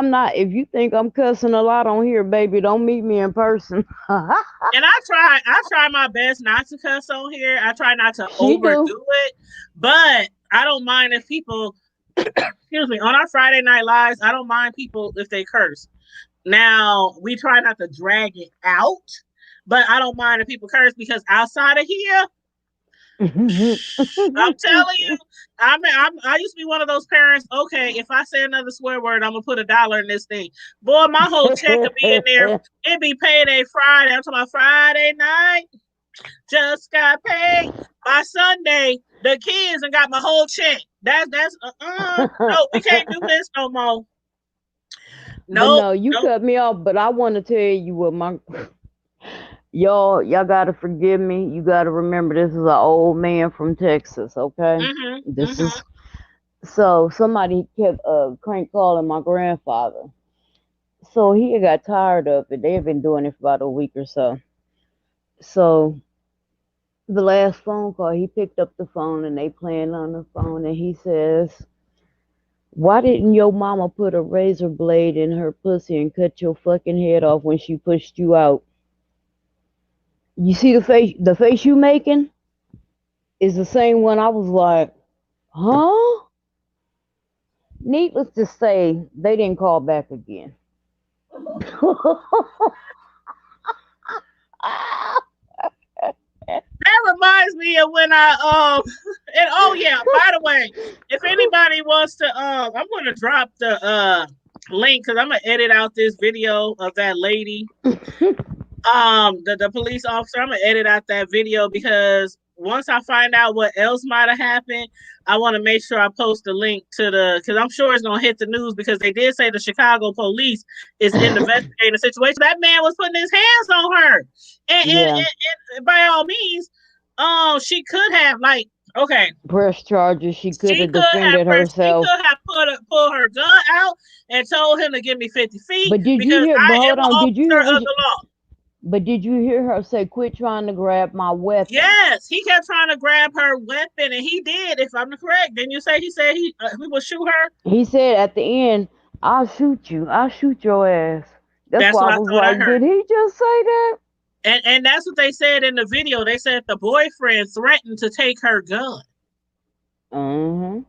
I'm cussing a lot on here, baby, don't meet me in person. And I try my best not to cuss on here. I try not to She do. overdo it, but I don't mind if people, excuse me, on our Friday night lives, I don't mind people if they curse. Now we try not to drag it out, but I don't mind if people curse because outside of here, I'm telling you, I used to be one of those parents. Okay, if I say another swear word, I'm gonna put $1 in this thing. Boy, my whole check could be in there. It'd be payday Friday. I'm talking about Friday night. Just got paid. By Sunday, the kids and got my whole check. That's no, we can't do this no more. But Nope, no, you nope. cut me off. But I want to tell you what my y'all gotta forgive me. You gotta remember this is an old man from Texas. Okay, this Mm-hmm. is so somebody kept crank calling my grandfather. So he got tired of it. They had been doing it for about a week or so. So the last phone call, he picked up the phone and they playing on the phone, and he says, "Why didn't your mama put a razor blade in her pussy and cut your fucking head off when she pushed you out? You see the face you making is the same one." I was like, huh? Needless to say, they didn't call back again. That reminds me of when I and oh yeah, by the way, if anybody wants to I'm gonna drop the link because I'm gonna edit out this video of that lady. The police officer, I'm gonna edit out that video because once I find out what else might have happened, I want to make sure I post a link to because I'm sure it's gonna hit the news because they did say the Chicago police is investigating the situation. That man was putting his hands on her, and, Yeah. and by all means, she could have okay, Press charges. She could have she defended herself. could have pulled her gun out and told him to give me 50 feet But did you because hear? But I am hold an on. Did you hear officer of what? the law. But did you hear her say, "Quit trying to grab my weapon"? Yes, he kept trying to grab her weapon, and he did. If I'm correct, didn't you say he said he would shoot her? He said at the end, "I'll shoot you. I'll shoot your ass." That's That's why what I I was thought I like, heard. did he just say that? And that's what they said in the video. They said the boyfriend threatened to take her gun. Mm-hmm.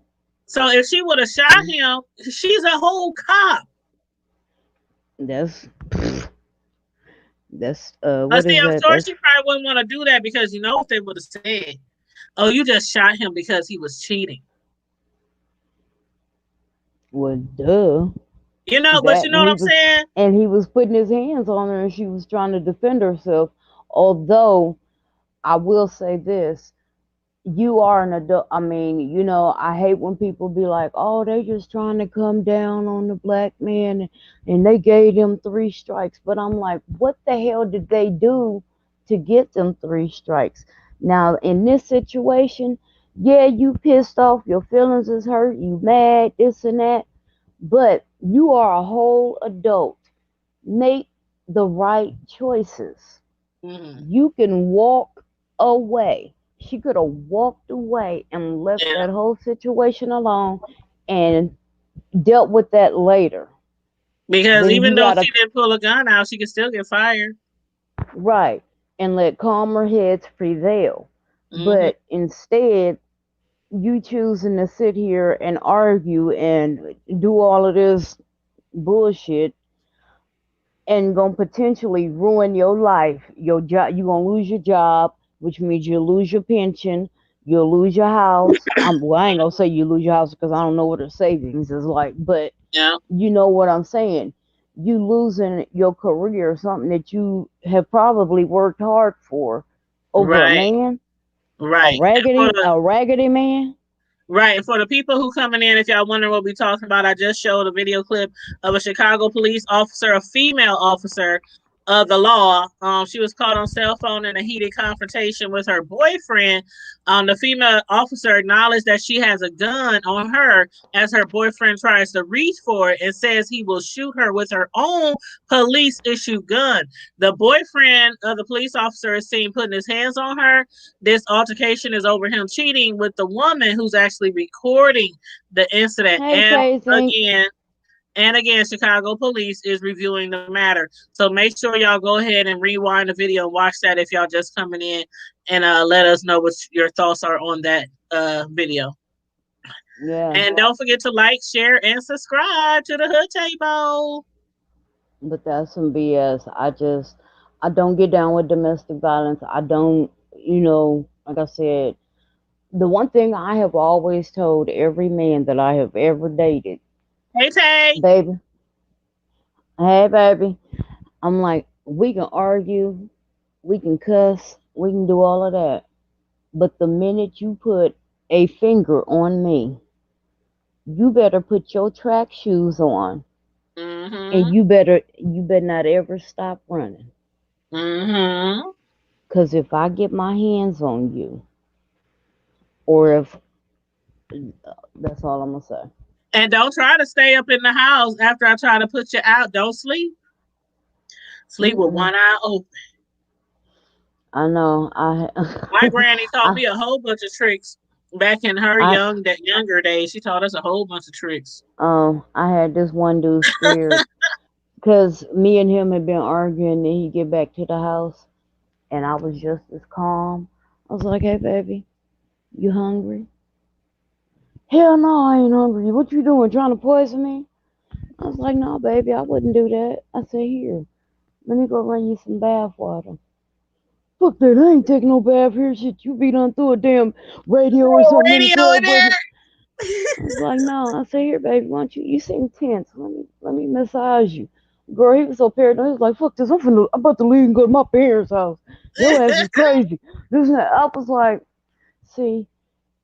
So if she would have shot him, she's a whole cop. That's But what see, is I'm that? sure That's she probably wouldn't want to do that because you know what they would have said. Oh, you just shot him because he was cheating. well, duh. You know, but That you know what I'm saying? and he was putting his hands on her, and she was trying to defend herself. Although I will say this, you are an adult. I mean, I hate when people be like, "Oh, they just trying to come down on the black man, and they gave him 3 strikes." But I'm like, what the hell did they do to get them 3 strikes? Now, in this situation, yeah, you pissed off, your feelings is hurt, you mad, this and that, but you are a whole adult. Make the right choices. Mm-hmm. You can walk away. She could have walked away and left Yeah. that whole situation alone and dealt with that later. Because Then even you though gotta she didn't pull a gun out, she could still get fired. right and let calmer heads prevail. Mm-hmm. But instead, you choosing to sit here and argue and do all of this bullshit and gonna potentially ruin your life. Your job, you're gonna lose your job, which means you'll lose your pension, you'll lose your house. Well, I ain't gonna say you lose your house because I don't know what her savings is like, but Yeah. you know what I'm saying. You losing your career, something that you have probably worked hard for, over a Right. man, Right. And a raggedy man. right. And for the people who coming in, if y'all wondering what we talking about, I just showed a video clip of a Chicago police officer, a female officer of the law. She was caught on cell phone in a heated confrontation with her boyfriend. The female officer acknowledged that she has a gun on her as her boyfriend tries to reach for it and says he will shoot her with her own police issued gun. The boyfriend of the police officer is seen putting his hands on her. This altercation is over him cheating with the woman who's actually recording the incident. Hey, Casey. And again, Chicago police is reviewing the matter. So make sure y'all go ahead and rewind the video and watch that if y'all just coming in, and let us know what your thoughts are on that video. Yeah. And don't forget to like, share, and subscribe to the Hood Table. But that's some BS. I don't get down with domestic violence. I don't, like I said, the one thing I have always told every man that I have ever dated, Hey, Tay. baby, hey, baby, I'm like, we can argue, we can cuss, we can do all of that. But the minute you put a finger on me, you better put your track shoes on. Mm-hmm. And you better not ever stop running. Mm-hmm. Because if I get my hands on you, or if, that's all I'm going to say. And don't try to stay up in the house after I try to put you out. Don't sleep. Sleep with one eye open. I know. My granny taught me a whole bunch of tricks back in her younger days. She taught us a whole bunch of tricks. I had this one dude scared because me and him had been arguing, and he get back to the house, and I was just as calm. I was like, "Hey, baby, you hungry?" "Hell no, I ain't hungry. What you doing? Trying to poison me?" I was like, "No, baby, I wouldn't do that." I said, "Here, let me go run you some bath water." "Fuck that, I ain't taking no bath here. Shit, you be done through a damn radio or something in the Radio tub in with me." there. I was like, "No." I said, "Here, baby, why don't you seem tense. Let me massage you." Girl, he was so paranoid. He was like, "Fuck this, I'm about to leave and go to my parents' house. Your ass is crazy." This and that. I was like, see,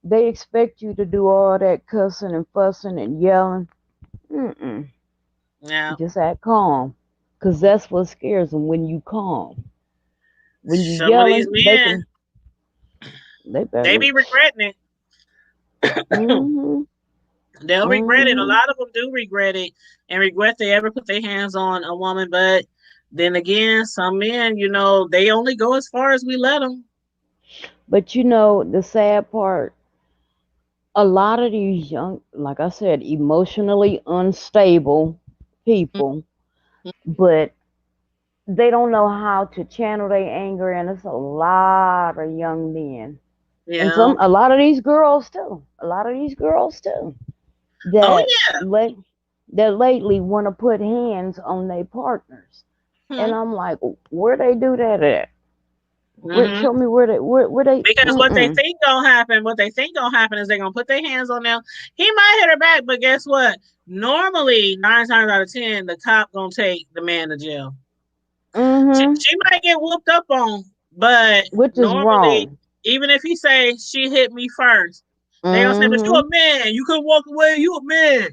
they expect you to do all that cussing and fussing and yelling. Yeah. Just act calm. Because that's what scares them, when you calm. When you Some of these yelling, men, they they better. be regretting it. Mm-hmm. They'll regret it. A Mm-hmm. lot of them do regret it and regret they ever put their hands on a woman. But then again, some men, they only go as far as we let them. But the sad part, a lot of these young, like I said, emotionally unstable people, but they don't know how to channel their anger, and it's a lot of young men, and Yeah. a lot of these girls too. A lot of these girls too Oh that yeah. that lately want to put hands on their partners, and I'm like, where they do that at? Mm-hmm. Show me where they. Because what they think gonna happen is they're gonna put their hands on them. He might hit her back, but guess what? Normally, 9 times out of 10, the cop gonna take the man to jail. She might get whooped up on, but Which is normally, wrong. even if he say she hit me first, they gonna say, "But you a Mm-hmm. man. You couldn't walk away. You a man."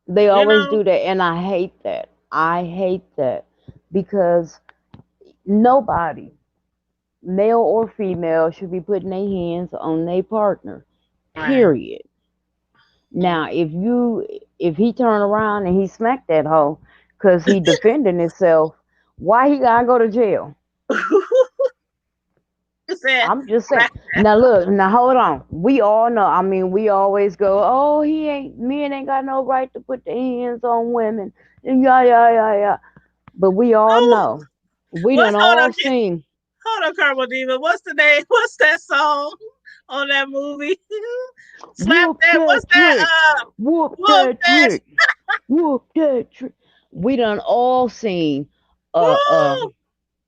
They You always know. do that, and I hate that. I hate that because nobody, male or female, should be putting their hands on their partner. Right. Period. Now, if he turn around and he smacked that hoe because he defending himself, why he gotta go to jail? You said, I'm just saying. Now look, now hold on. We all know. I mean, we always go, "Oh, men ain't got no right to put their hands on women." And yeah, yeah, yeah, yeah. But we all "Oh, know. We done what's hold on, all seen. hold on, Carbo Diva. What's the name? What's that song on that movie? Slap Whoop that. What's that that? trick. Whoop Whoop that that. trick. Whoop that trick. We done all seen uh uh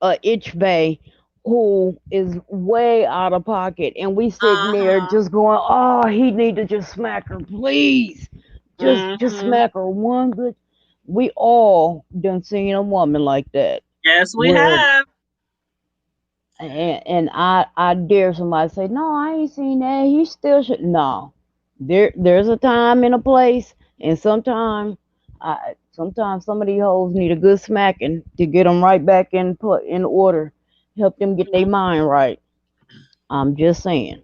Woo. Itch Bay who is way out of pocket, and we sitting there Uh-huh. just going, "Oh, he need to just smack her, please. Just Mm-hmm. smack her one good." We all done seen a woman like that. Yes, we Where have. and I dare somebody say, "No, I ain't seen that. He still should." No. There's a time and a place, and sometimes some of these hoes need a good smacking to get them right back in order, help them get their mind right. I'm just saying.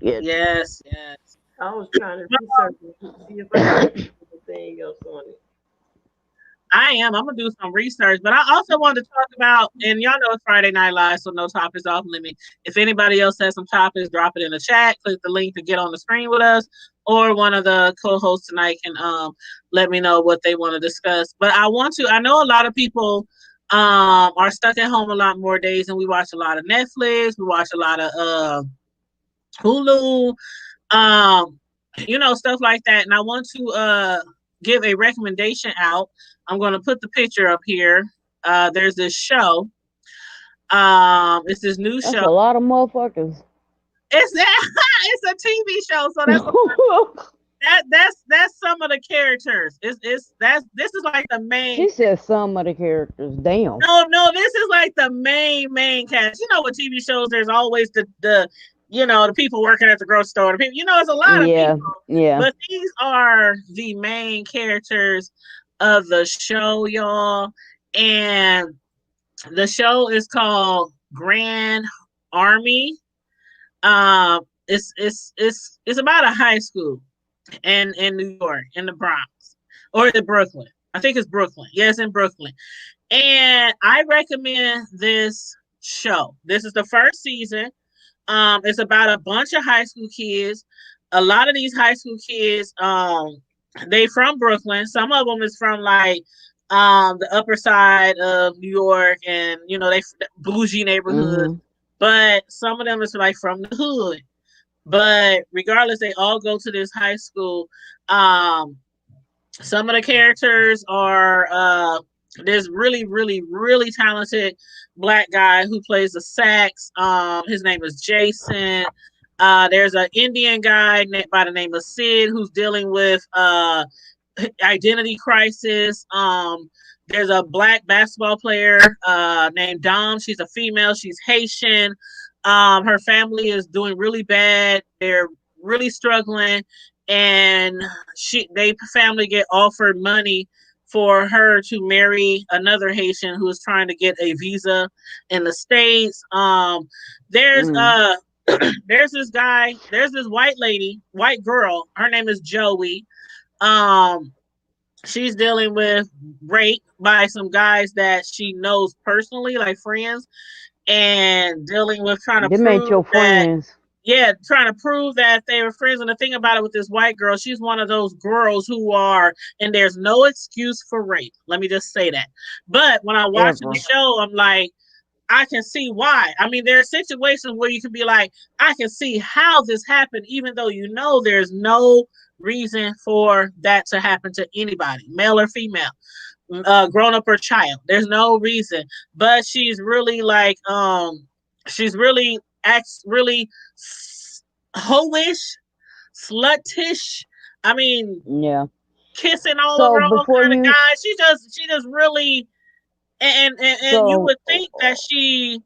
Shit. Yes, yes. I was trying to research it to see if I could find anything else on it. I am. I'm gonna do some research, but I also wanted to talk about, and y'all know it's Friday Night Live, so no topics off limit. If anybody else has some topics, drop it in the chat. Click the link to get on the screen with us, or one of the co-hosts tonight can let me know what they want to discuss. But I know a lot of people are stuck at home a lot more days, and we watch a lot of Netflix, we watch a lot of Hulu, um, stuff like that. And I want to give a recommendation out. I'm going to put the picture up here. There's this show. It's this new That's show. a lot of motherfuckers. It's it's a TV show, so that's some of the characters. This is like the main. She said some of the characters. Damn. No, this is like the main cast. You know, with TV shows, there's always the people working at the grocery store. The people, it's a lot of Yeah, people, yeah. but these are the main characters of the show, y'all. And the show is called Grand Army. It's about a high school. in New York, in the Bronx, or is it Brooklyn? I think it's Brooklyn. Yeah, it's in Brooklyn. And I recommend this show. This is the first season. It's about a bunch of high school kids. A lot of these high school kids, they from Brooklyn. Some of them is from like the upper side of New York, and you know they bougie neighborhood. Mm-hmm. But some of them is like from the hood. But regardless, they all go to this high school. Some of the characters are this really, really, really talented black guy who plays the sax. His name is Jason. There's an Indian guy by the name of Sid who's dealing with identity crisis. There's a black basketball player named Dom. She's a female. She's Haitian. Her family is doing really bad. They're really struggling, and they family get offered money for her to marry another Haitian who is trying to get a visa in the States. There's there's this guy, there's this white girl. Her name is Joey. She's dealing with rape by some guys that she knows personally, like friends, and dealing with trying to They made prove your that, friends. yeah, trying to prove that they were friends. And the thing about it with this white girl, she's one of those girls who are, and there's no excuse for rape. Let me just say that. But when I'm watching the Ever. show, I'm like, I can see why. I mean, there are situations where you can be like, I can see how this happened, even though you know there's no reason for that to happen to anybody, male or female, grown up or child. There's no reason. But she's really like, she's really acts really hoish, sluttish. I mean, Yeah. kissing all So over all before kind of you, guys. She just really, and you so would think that she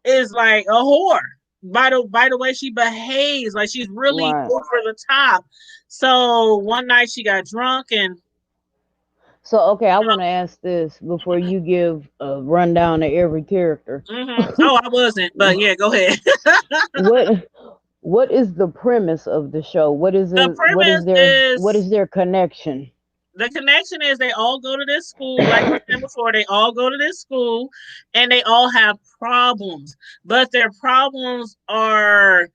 is like a whore by the way she behaves, like she's really right. over the top. So one night she got drunk and So okay, I want to ask this before you give a rundown of every character. oh, I wasn't, but yeah, go ahead. what what is the premise of the show? What is The it? premise What is is their connection? the connection is they all go to this school, like I said before, they all go to this school and they all have problems, but their problems are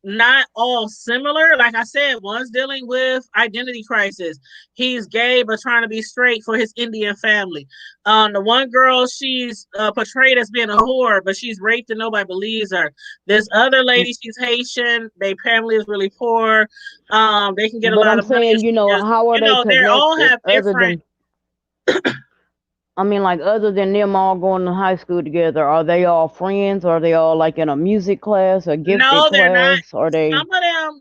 not all similar. Like I said, one's dealing with identity crisis. He's gay but trying to be straight for his Indian family. The one girl, she's portrayed as being a whore, but she's raped and nobody believes her. This other lady, she's Haitian. Their family is really poor. They can get a But lot I'm of money. saying, how are they They all connected have other different. than I mean, like other than them all going to high school together, are they all friends? Are they all like in a music class, a gifted No, they're not. class? Are they?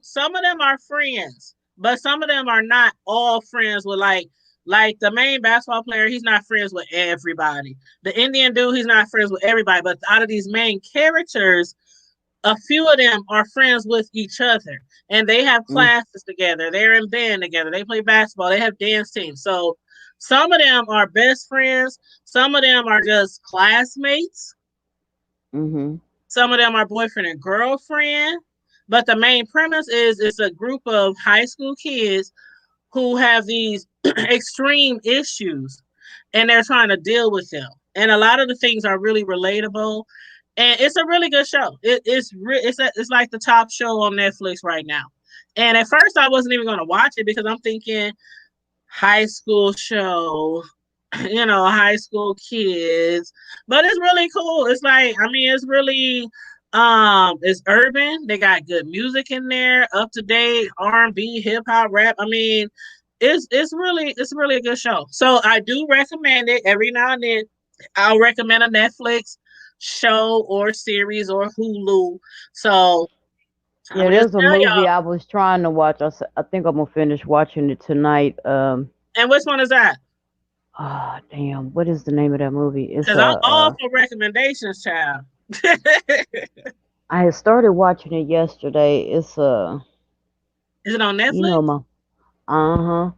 Some of them are friends, but some of them are not all friends with like the main basketball player. He's not friends with everybody. The Indian dude, he's not friends with everybody. But out of these main characters, a few of them are friends with each other, and they have Mm, classes together. They're in band together. They play basketball. They have dance teams. So some of them are best friends. Some of them are just classmates. mm-hmm. Some of them are boyfriend and girlfriend. But the main premise is it's a group of high school kids who have these extreme issues and they're trying to deal with them. And a lot of the things are really relatable. And it's a really good show. It's like the top show on Netflix right now. And at first I wasn't even going to watch it because I'm thinking high school show, high school kids. But it's really cool. It's like, I mean, it's really it's urban. They got good music in there, up to date R&B, hip hop, rap. I mean, it's really a good show. So I do recommend it. Every now and then I'll recommend a Netflix show or series or Hulu. So I'm Yeah, gonna just there's a tell movie y'all. I was trying to watch. I think I'm gonna finish watching it tonight. And which one is that? Ah, damn, what is the name of that movie? It's Because I'm all for recommendations, child. I had started watching it yesterday. It's Is it on you Netflix? know my uh-huh.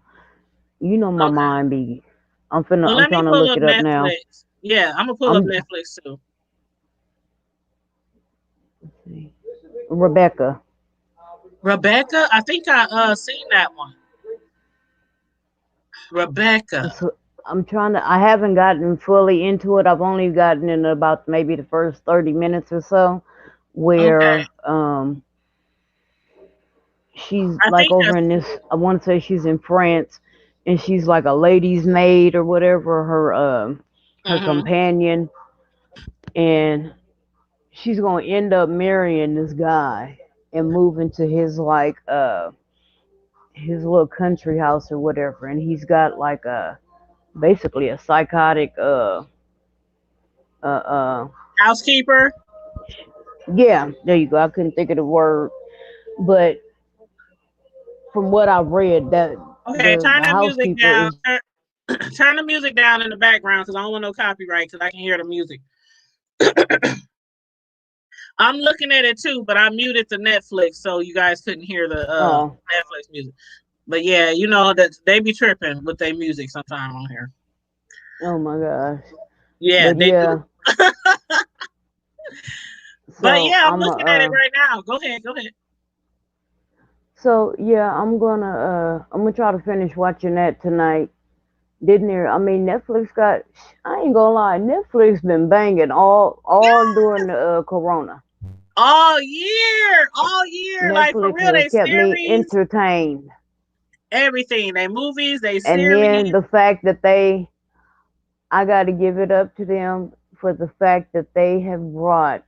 My Okay. mind be. Well, I'm let me trying to pull look up it up now. Netflix. Yeah, I'm gonna pull up I'm Netflix too. let's see. Rebecca. Rebecca, I think I seen that one. Rebecca. So I'm trying to. I haven't gotten fully into it. I've only gotten in about maybe the first 30 minutes or so, Okay. where she's I like think over that's in this. I want to say she's in France, and she's like a lady's maid or whatever. Her mm-hmm. companion, and she's gonna end up marrying this guy and moving to his little country house or whatever, and he's got like a basically a psychotic uh uh Housekeeper. yeah, there you go. I couldn't think of the word, but from what I've read, that Okay, turn the that music housekeeper down. is Turn the music down in the background because I don't want no copyright because I can hear the music. I'm looking at it too, but I muted the Netflix so you guys couldn't hear the Netflix music. But yeah, you know that they be tripping with their music sometime on here. oh my gosh. Yeah, But they do. yeah, But so yeah, I'm looking at it right now. Go ahead. so yeah, I'm gonna try to finish watching that tonight. Didn't there? I mean, Netflix got. I ain't gonna lie, Netflix been banging all during the Corona. All year, like for Netflix real, has they kept me series, entertained. everything, they movies, they And series. then the fact that I got to give it up to them for the fact that they have brought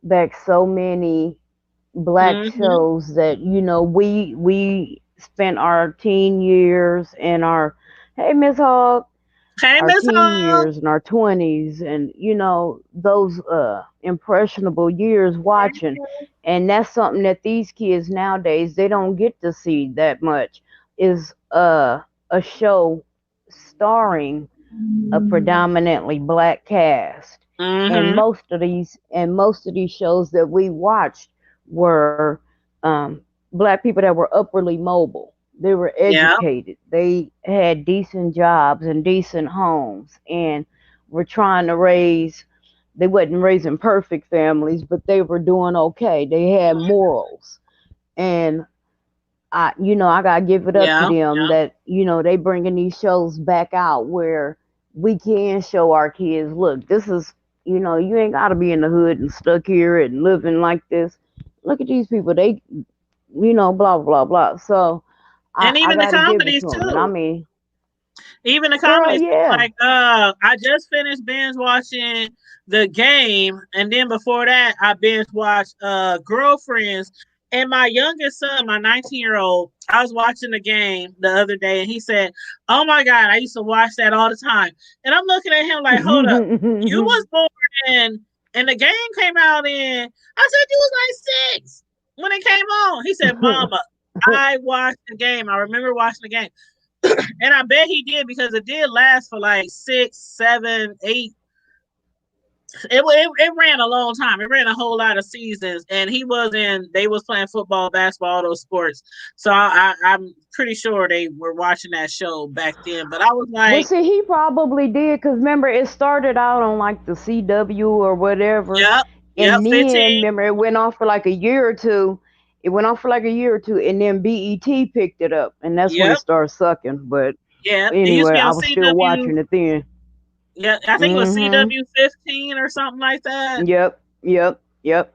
back so many black Mm-hmm. shows that we spent our teen years and our hey Miss Hogg, Hey, our Miss teen Hall. years and our 20s and those impressionable years watching, and that's something that these kids nowadays they don't get to see that much is a show starring a predominantly black cast. And Mm-hmm. most of these shows that we watched were black people that were upwardly mobile. They were Yeah. educated. They had decent jobs and decent homes, and were trying to raise. They wasn't raising perfect families, but they were doing okay. They had morals, and I gotta give it up to Yeah. them that they bringing these shows back out where we can show our kids, look, this is, you ain't gotta be in the hood and stuck here and living like this. Look at these people, they, blah blah blah. So And I even the gotta give it comedies to them, and I too. mean, Even the girl, comedies too. yeah. Like I just finished binge watching The Game, and then before that I binge watched Girlfriends. And my youngest son, my 19-year-old, I was watching The Game the other day and he said, "Oh my God, I used to watch that all the time." And I'm looking at him like, "Hold up. You was born in and The Game came out in," I said, "You was like 6 when it came on." He said, "Mama, I watched The Game. I remember watching The Game." And I bet he did because it did last for like 6, 7, 8. It ran a long time. It ran a whole lot of seasons, and they was playing football, basketball, all those sports. So I'm pretty sure they were watching that show back then. But I was Well, like, see, he probably did because remember it started out on like the CW or whatever, yep, and then 15. remember it went on for like a year or two. It went on for like a year or two, and then BET picked it up, and that's when it Yep, started sucking. But yeah. It used to anyway, be I on was still CW. watching it then. Yeah, I think it was Mhm. CW 15 or something like that. Yep. Yep. Yep.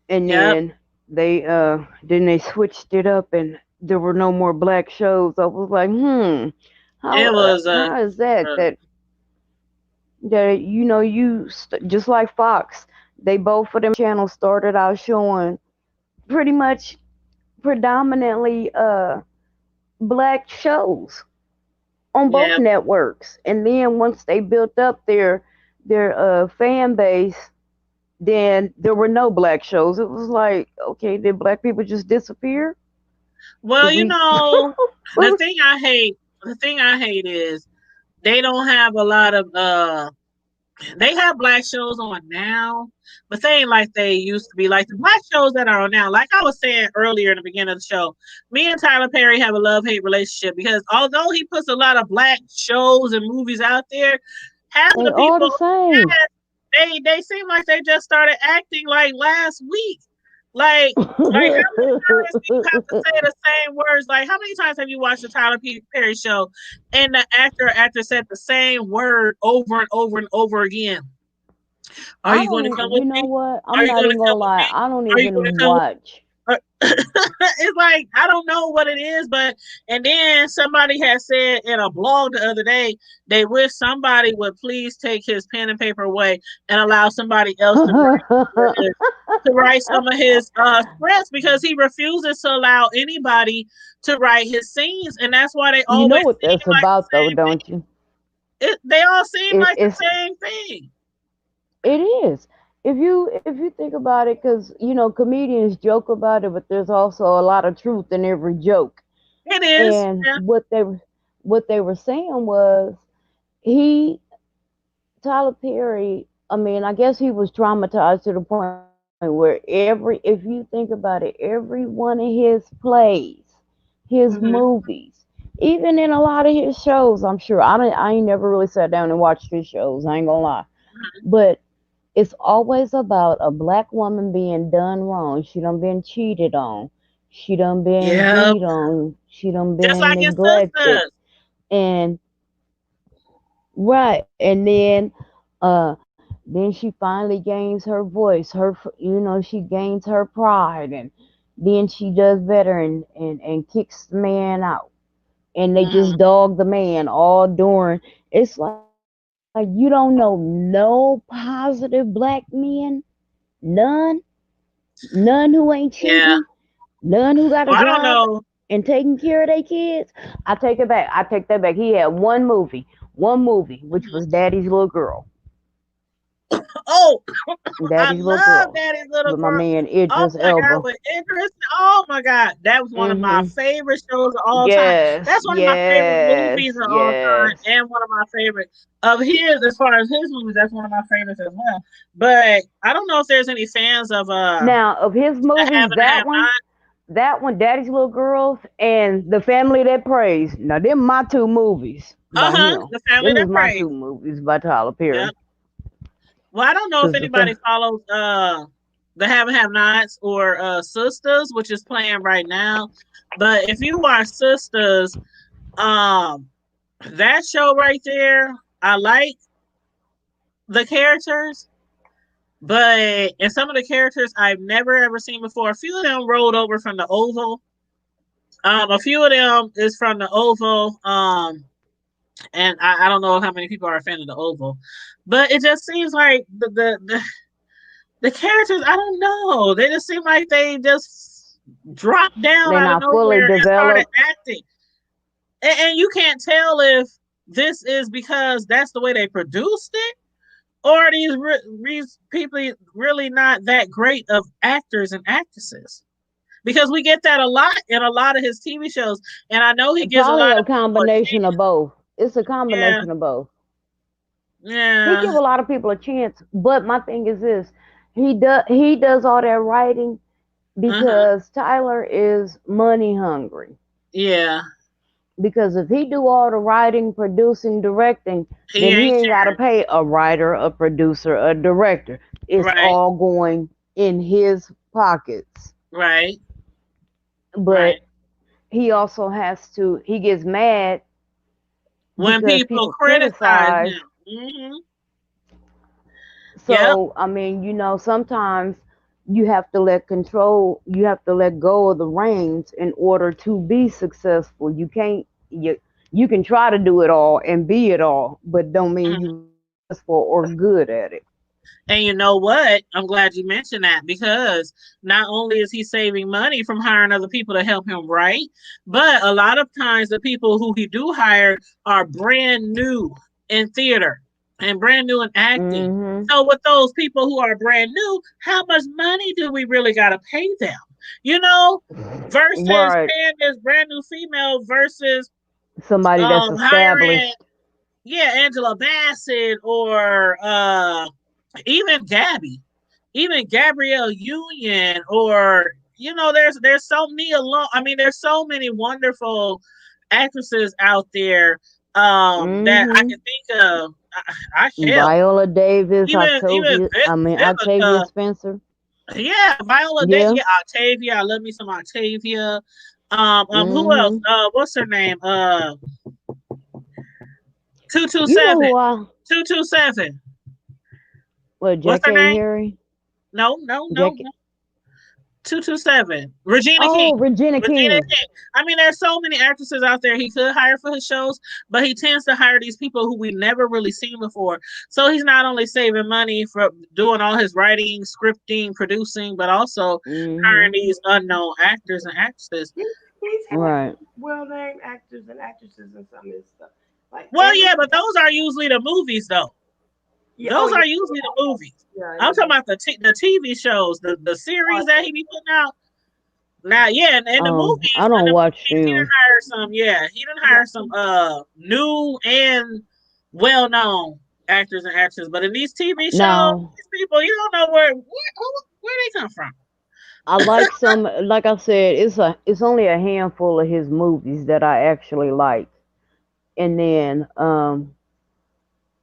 And Yep. then they switched it up, and there were no more black shows. I was like, It was how is that uh that just like Fox, they both of them channels started out showing pretty much predominantly black shows on both yeah. networks, and then once they built up their fan base, then there were no black shows. It was like, okay, did black people just disappear? Did Well, we? the thing I hate is they don't have a lot of they have black shows on now, but they ain't like they used to be. Like the black shows that are on now, like I was saying earlier in the beginning of the show, me and Tyler Perry have a love-hate relationship because although he puts a lot of black shows and movies out there, half of They the all people the same. they seem like they just started acting like last week. Like how many times do you have to say the same words? Like, how many times have you watched the Tyler Perry show and the actor said the same word over and over and over again? Are I you going don't to come even, with you know me? what? Are I'm you not going to even come gonna with lie. me? I don't Are you going to even come with watch. it's like I don't know what it is, but and then somebody had said in a blog the other day they wish somebody would please take his pen and paper away and allow somebody else to write some of his scripts because he refuses to allow anybody to write his scenes, and that's why they You know always what seem that's like the about, though, same thing. don't you? They all seem like the It's same thing. it is. If you think about it, because comedians joke about it, but there's also a lot of truth in every joke. It is. And Yeah. what they were saying was he Tyler Perry. I mean, I guess he was traumatized to the point where if you think about it, every one of his plays, his Mm-hmm. movies, even in a lot of his shows, I'm sure I ain't never really sat down and watched his shows. I ain't gonna lie, but it's always about a black woman being done wrong. She done been cheated on. She done been Yep. beat on. She done Just been like his neglected. sisters. And right, and then she finally gains her voice. She gains her pride, and then she does better and kicks the man out. And they Mm-hmm. just dog the man all during. It's like you don't know no positive black men, none, none who ain't Yeah. cheating, none who got a Well, I don't job know. and taking care of their kids. I take it back. I take that back. He had one movie, which was Daddy's Little Girl. Oh, I Daddy's Little love Girl Daddy's Little with my Girl. man Oh Idris my God, Elba. with Idris. Oh my God, that was one of my Hmm. favorite shows of all time. Yes, That's one of my favorite yes, movies of all time, yes. and one of my favorite of his. As far as his movies, that's one of my favorites as well. But I don't know if there's any fans of Now, of his the movies, Have and Have that one, Daddy's Little Girls, and The Family That Prays. Now, them my two movies Not. by him. The Family Them is That my Prays. two movies by Tyler Yep. Perry. Well, I don't know if Cause anybody follows the Have and Have Nots or Sisters, which is playing right now. But if you watch Sisters, um, that show right there, I like the characters, but and some of the characters I've never ever seen before. A few of them rolled over from the Oval. A few of them is from the Oval. And I don't know how many people are a fan of the Oval, but it just seems like the characters, I don't know. They just seem like they just dropped down they're out of not fully nowhere and started developed. acting. And you can't tell if this is because that's the way they produced it, or these people really not that great of actors and actresses. Because we get that a lot in a lot of his TV shows, and I know he gives a Probably lot a of people a combination of chance. both. It's a Yeah, combination of both. He yeah, give a lot of people a chance, but my thing is this: he does all that writing uh-huh, because Tyler is money hungry. yeah. Because if he do all the writing, producing, directing, He then he ain't ain't got to caring. pay a writer, a producer, a director. It's Right, all going in his pockets. right, But right. he also has to. He gets mad When because people people criticize criticize. him, yep, So I mean, sometimes you have to let go of the reins in order to be successful. You can try to do it all and be it all, but don't mean mhm. you successful or good at it. And you know what? I'm glad you mentioned that because not only is he saving money from hiring other people to help him write, but a lot of times the people who he do hire are brand new in theater and brand new in acting. Hmm. So with those people who are brand new, how much money do we really got to pay them? You know, versus Right. paying this brand new female versus Somebody that's hiring, established. yeah, Angela Bassett or even Gabby, even Gabrielle Union, or there's so many I mean, there's so many wonderful actresses out there that I Hmm. can think of. I hell, Viola Davis, even Octavia Vivica. Spencer. Yeah, Viola Davis. Yeah. Yeah, Octavia. I love me some Octavia. Who else? Hmm. What's her name? 227. You know who I 227. what What's her Jackie name? Harry? No, no, no, Jackie. no. 227. Regina King. Oh, Regina Regina King. King. I mean, there's so many actresses out there he could hire for his shows, but he tends to hire these people who we never really seen before. So he's not only saving money for doing all his writing, scripting, producing, but also hiring Hmm. these unknown actors and actresses. He's had Right. well-named actors and actresses in some of his stuff. Like Well, every yeah, but those are usually the movies, though. yeah, oh Those yeah, are usually the movies. yeah, I'm yeah. talking about the TV shows, the series that he be putting out. Now, yeah, and the Oh, I movies, don't watch he done them. hire some, yeah, he done hire some new and well known actors and actresses. But in these TV shows, Now, these people, you don't know where they come from. I like some. Like I said, it's only a handful of his movies that I actually like, and then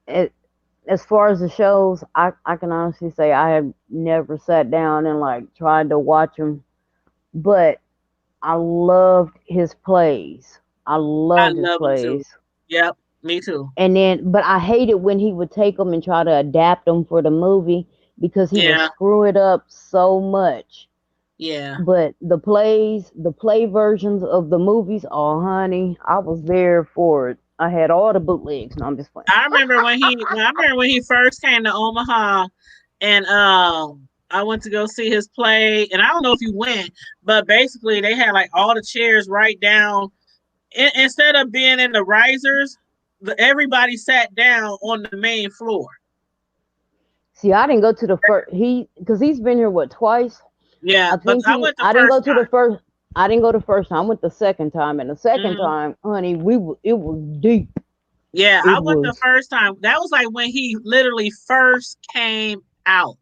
it, as far as the shows, I can honestly say I have never sat down and like tried to watch them, but I loved his plays. I I loved his love them too. plays. Yep, me too. And then, but I hated when he would take them and try to adapt them for the movie because he would Yeah, screw it up so much. yeah. But the play versions of the movies, oh honey, I was there for it. I had all the bootlegs. No, I'm just playing. I remember when he first came to Omaha, and I went to go see his play, and I don't know if you went, but basically they had like all the chairs right down. Instead of being in the risers, everybody sat down on the main floor. See, I didn't go to the first because he's been here what twice. Yeah, I but think I went the I didn't go first to the time. first. I didn't go the first time. I went the second time, and the second Mhm. time, honey, it was deep. Yeah, I It went the was first time. That was like when he literally first came out.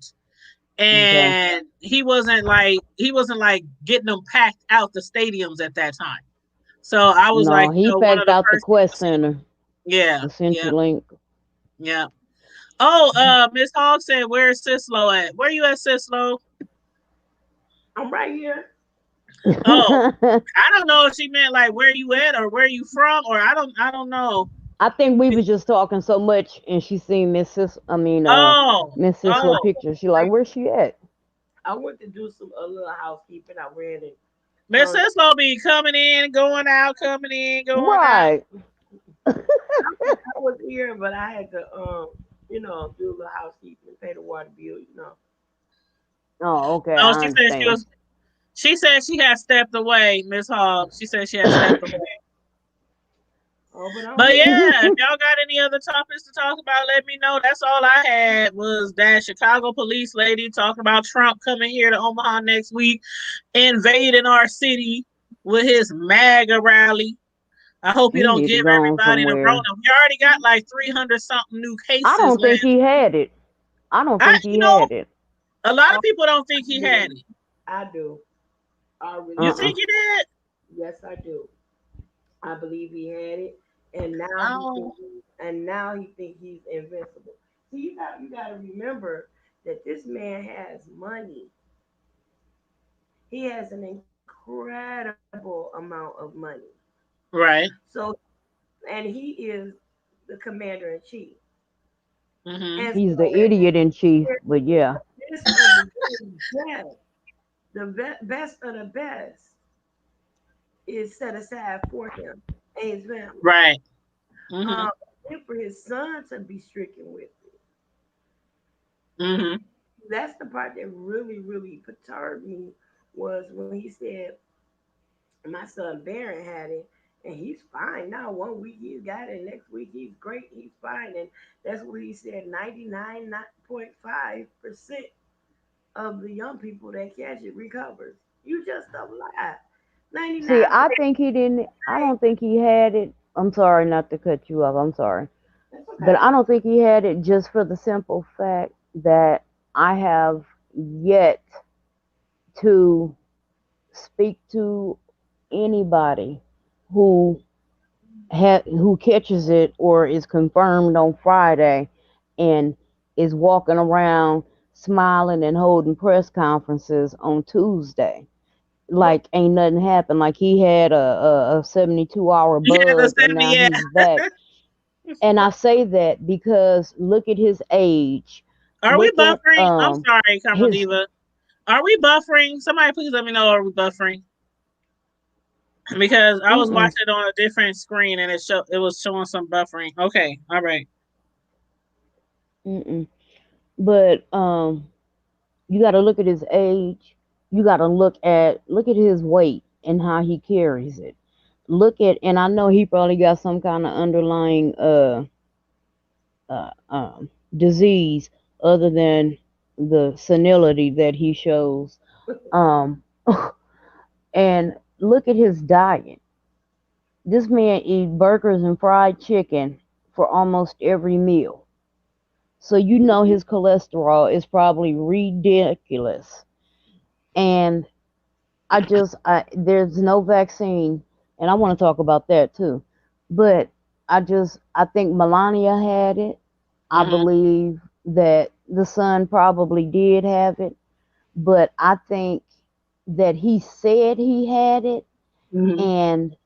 okay. And he wasn't like getting them packed out the stadiums at that time. So I was No, like, he one of packed the out the first people to Quest see him. Center, Yeah, the yeah, CenturyLink. yeah. Oh, Miss Hogg said, "Where's Sislo at? Where you at, Sislo?" I'm right here. Oh, I don't know if she meant like where you at or where you from, or I don't know. I think we was just talking so much, and she seen Oh, Miss Cislo oh, picture. She like, where's she at? I went to do a little housekeeping. I read it. Miss Sislo be coming in, going out, coming in, going out. Right. I was here, but I had to do a little housekeeping, pay the water bill. Oh, okay. No, I she said she understand. was. She said she had stepped away, Miss Hogg. She said she had stepped away. Oh, but I'm But here. yeah, if y'all got any other topics to talk about, let me know. That's all I had was that Chicago police lady talking about Trump coming here to Omaha next week, invading our city with his MAGA rally. I hope he He don't need to give go on everybody the Rona. somewhere. We already got like 300 something new I cases don't think last. he had it. I don't think he had it. A lot Oh, of people don't think I he do. had it. I do. I really You do. Uh-uh. think he did? Yes, I do. I believe he had it, and now he Oh, think, and now he think he's invincible. See, you got to remember that this man has money. He has an incredible amount of money. right. So, and he is the commander in chief. Mm-hmm. And He's the so, idiot in chief, but yeah. this of the very best, best of the best, is set aside for him and his family. Right. Mm-hmm. Um, and for his son to be stricken with it. Mm-hmm. That's the part that really, really perturbed me was when he said my son Baron had it and he's fine now. One week he's got it, next week he's great, he's fine. And that's what he said 99.5% of the young people that catch it recovers. You just don't lie. See, 99%. I think he didn't. I don't think he had it. I'm sorry not to cut you off. I'm sorry. That's But okay. I don't think he had it just for the simple fact that I have yet to speak to anybody who who catches it or is confirmed on Friday and is walking around smiling and holding press conferences on Tuesday. Like ain't nothing happened. Like he had a 72-hour Yeah, the bug and 70, now yeah. he's back. And I say that because look at his age. Are we Look at buffering? I'm sorry, Kamala his Diva. Are we buffering? Somebody please let me know, are we buffering? Because I was watching it on a different screen and it was showing some buffering. Okay, all right. But you got to look at his age. You got to look at his weight and how he carries it. Look at, and I know he probably got some kind of underlying disease other than the senility that he shows. And look at his diet. This man eats burgers and fried chicken for almost every meal. So you know his cholesterol is probably ridiculous. And there's no vaccine, and I want to talk about that too. But I think Melania had it. I believe that the son probably did have it, but I think that he said he had it and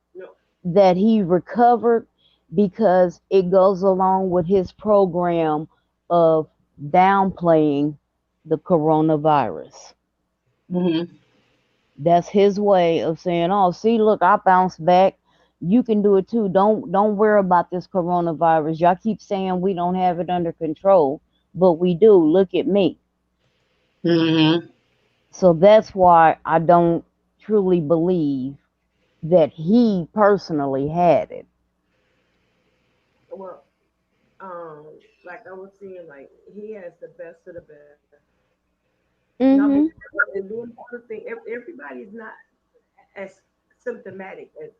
that he recovered because it goes along with his program of downplaying the coronavirus. That's his way of saying, "Oh, see, look, I bounced back. You can do it too. Don't worry about this coronavirus. Y'all keep saying we don't have it under control, but we do. Look at me." So that's why I don't truly believe that he personally had it. Well, like I was saying, like he has the best of the best. Number Mhm. one, and then other thing, everybody's not as symptomatic as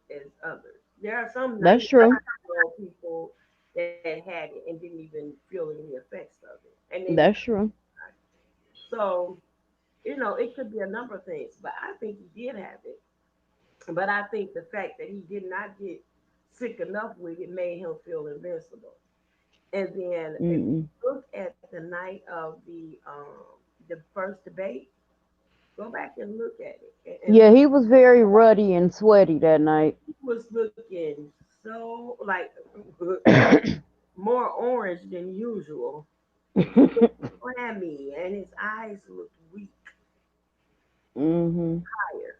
others. There are some That's true. 95-year-old people that had it and didn't even feel any effects of it, and they That's true. so it could be a number of things. But I think he did have it. But I think the fact that he did not get sick enough with it made him feel invincible. And then if you Mm-mm. look at the night of the first debate, go back and look at it. And Yeah, he was very ruddy and sweaty that night. he was looking so like more orange than usual. He looked clammy and his eyes looked weak, Mhm. tired,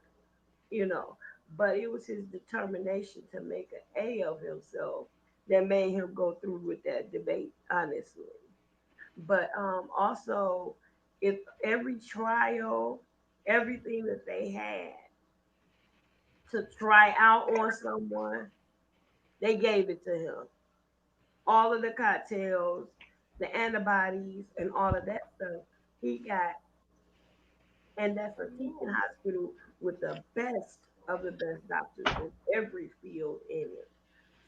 you know. But it was his determination to make an A of himself that made him go through with that debate, honestly. But also, if every trial, everything that they had to try out on someone, they gave it to him. All of the cocktails, the antibodies, and all of that stuff he got. And that's a teaching hospital with the best of the best doctors in every field in it.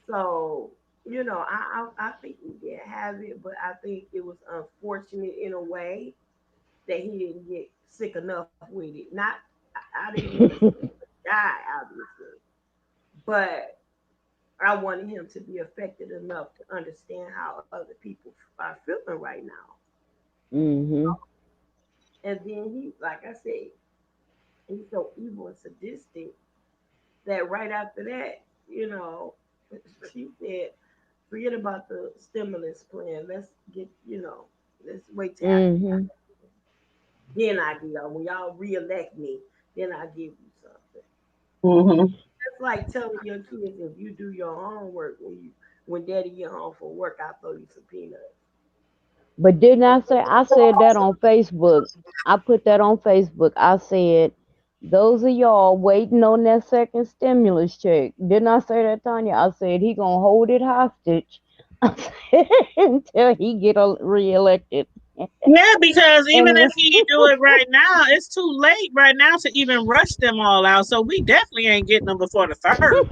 So, I think he did have it, but I think it was unfortunate in a way that he didn't get sick enough with it. Not, I didn't want to see him die, obviously, but I wanted him to be affected enough to understand how other people are feeling right now. Mhm. And then he, like I said, he's so evil and sadistic that right after that, she said, forget about the stimulus plan. Let's let's wait till after. Mhm. Then I get on. When y'all reelect me, then I give you something. Mm-hmm. That's like telling your kids if you do your homework when daddy get home from work, I'll throw you some peanuts. But didn't I said that on Facebook. I put that on Facebook. I said those of y'all waiting on that second stimulus check. Didn't I say that, Tanya? I said he gonna hold it hostage until he get reelected. Yeah, because even And if he do it right now, it's too late right now to even rush them all out. So we definitely ain't getting them before the third.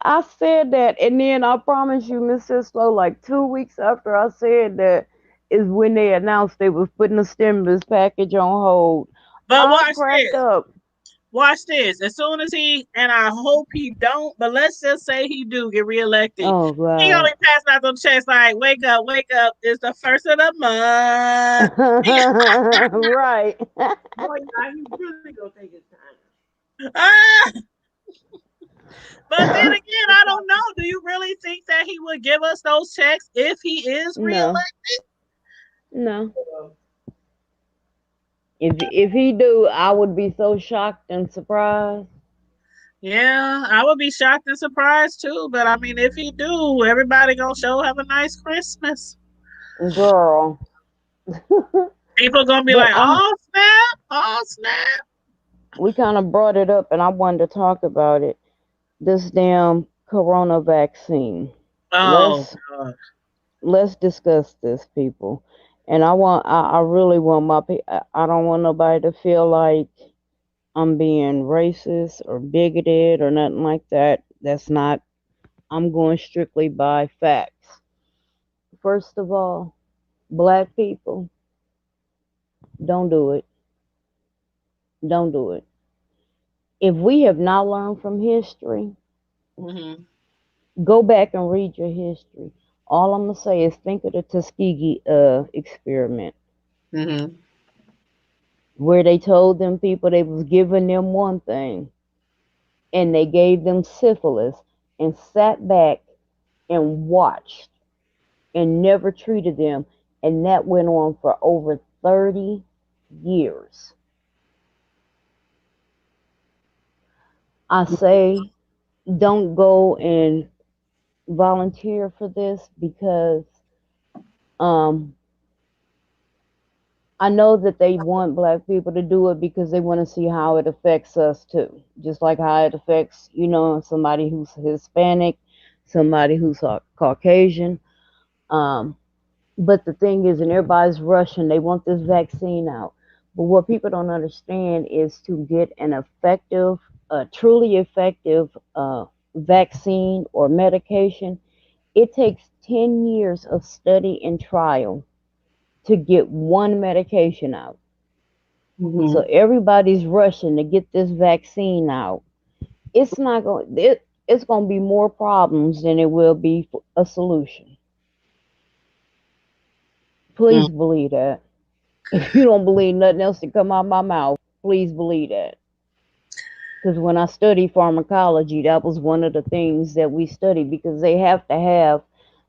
I said that, and then I promise you, Miss Cislo, like 2 weeks after I said that is when they announced they was putting the stimulus package on hold. But I watch cracked this. up. watch this. As soon as he, and I hope he don't, but let's just say he do get reelected. Oh He only God. passing out those checks like, wake up. It's the first of the month. Right. Boy, now he's really gonna take his time. Ah! But then again, I don't know. Do you really think that he would give us those checks if he is No. reelected? No. If he do, I would be so shocked and surprised. Yeah, I would be shocked and surprised too. But I mean, if he do, everybody gonna show have a nice Christmas. Girl. People gonna be But like, oh snap, oh snap. we kind of brought it up and I wanted to talk about it. This damn corona vaccine. Oh God. Let's discuss this, people. And I really want I don't want nobody to feel like I'm being racist or bigoted or nothing like that. That's not, I'm going strictly by facts. First of all, black people, don't do it. Don't do it. If we have not learned from history, go back and read your history. All I'm going to say is think of the Tuskegee experiment. Where they told them people they was giving them one thing and they gave them syphilis and sat back and watched and never treated them, and that went on for over 30 years. I say don't go and volunteer for this because I know that they want black people to do it because they want to see how it affects us too. Just like how it affects, somebody who's Hispanic, somebody who's Caucasian. But the thing is, and everybody's rushing, they want this vaccine out. But what people don't understand is to get an effective, truly effective vaccine or medication, it takes 10 years of study and trial to get one medication out. So everybody's rushing to get this vaccine out. It's not going. It's going to be more problems than it will be a solution. Please believe that. If you don't believe nothing else to come out my mouth, please believe that. Because when I studied pharmacology, that was one of the things that we studied because they have to have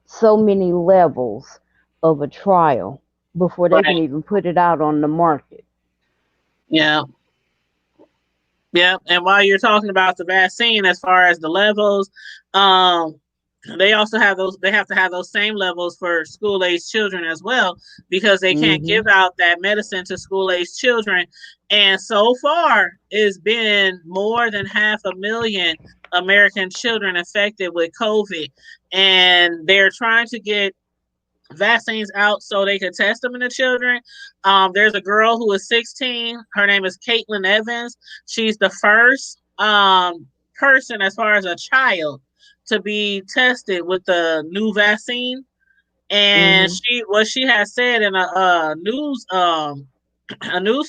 so many levels of a trial before they can even put it out on the market. Yeah. Yeah. And while you're talking about the vaccine, as far as the levels, they also have they have to have those same levels for school age children as well, because they can't give out that medicine to school age children. And so far, it's been more than 500,000 American children affected with COVID. And they're trying to get vaccines out so they can test them in the children. There's a girl who is 16. Her name is Caitlin Evans. She's the first person, as far as a child, to be tested with the new vaccine. And what she has said in a news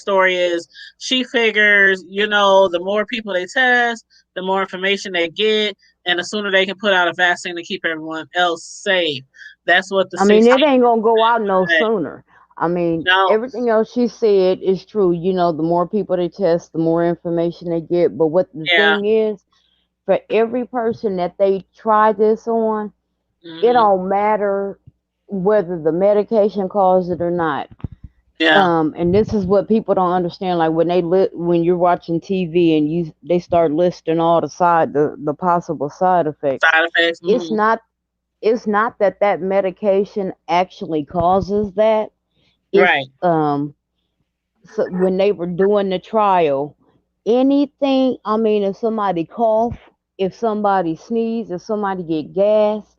story is she figures, the more people they test, the more information they get, and the sooner they can put out a vaccine to keep everyone else safe. That's what it ain't gonna go out no sooner. Everything else she said is true. The more people they test, the more information they get. But what the thing is, for every person that they try this on, it don't matter whether the medication caused it or not. Yeah. And this is what people don't understand. Like when you're watching TV and they start listing all the possible side effects. It's not that medication actually causes that. Right. So when they were doing the trial, anything, if somebody cough, if somebody sneeze, if somebody get gas,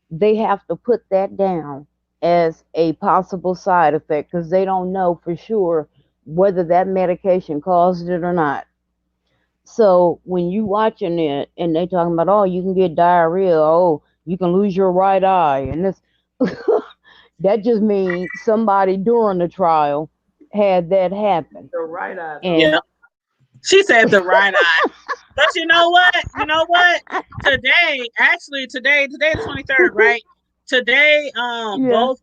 they have to put that down as a possible side effect because they don't know for sure whether that medication caused it or not. So when you watching it and they talking about, oh, you can get diarrhea, oh, you can lose your right eye, and this that just means somebody during the trial had that happen. The right eye. Yeah. She said the right eye. But you know what? Today, the 23rd, right? Today, both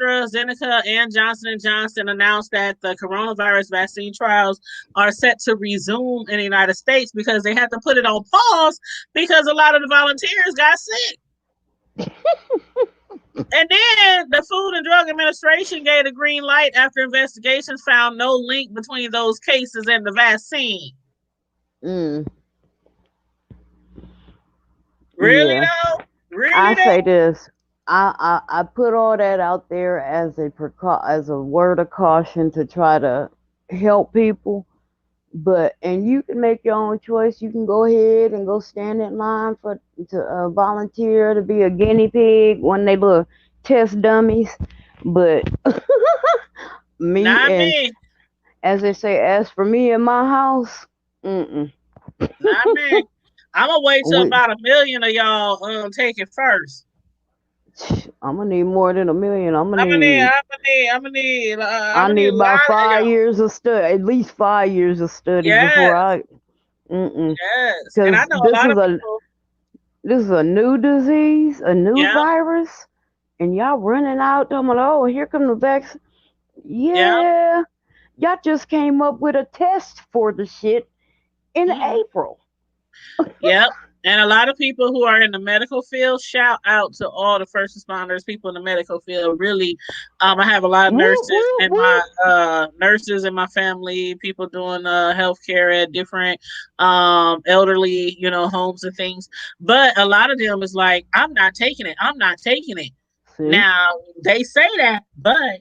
AstraZeneca and Johnson & Johnson announced that the coronavirus vaccine trials are set to resume in the United States because they had to put it on pause because a lot of the volunteers got sick. And then the Food and Drug Administration gave a green light after investigations found no link between those cases and the vaccine. Really though? Really? I say this. I put all that out there as a word of caution to try to help people. And you can make your own choice. You can go ahead and go stand in line to volunteer to be a guinea pig, one of they little test dummies. But me. As they say, as for me in my house, not me. I'm gonna wait till about 1 million of y'all take it first. I'm gonna need more than 1 million. I need about 5 years of study, at least 5 years of study before I. Yes, and I know a lot of people. This is a new disease, a new virus, and y'all running out talking about, oh, here come the vaccine. Yeah, y'all just came up with a test for the shit in April. Yep. And a lot of people who are in the medical field, shout out to all the first responders, people in the medical field. Really, I have a lot of nurses in my nurses in my family, people doing healthcare at different elderly, homes and things. But a lot of them is like, I'm not taking it. See? Now they say that, but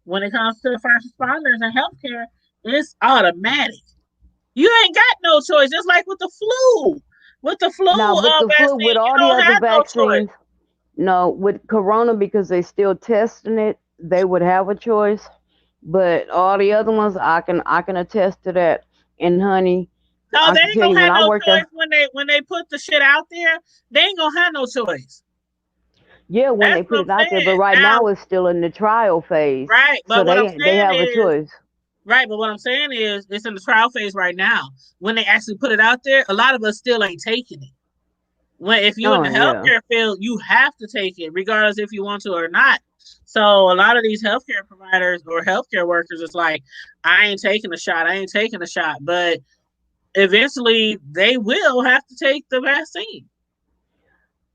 when it comes to the first responders and healthcare, it's automatic. You ain't got no choice. Just like with the flu. With the flu, vaccine, with all the other vaccines, with corona, because they still testing it, they would have a choice. But all the other ones, I can attest to that. And honey, no, they ain't gonna have no choice when they put the shit out there. They ain't gonna have no choice. Yeah, when they put it out there, but right now it's still in the trial phase. Right, but so they have a choice. Right, but what I'm saying is it's in the trial phase right now. When they actually put it out there, a lot of us still ain't taking it. If you're in the healthcare field, you have to take it, regardless if you want to or not. So a lot of these healthcare providers or healthcare workers is like, I ain't taking a shot. But eventually they will have to take the vaccine.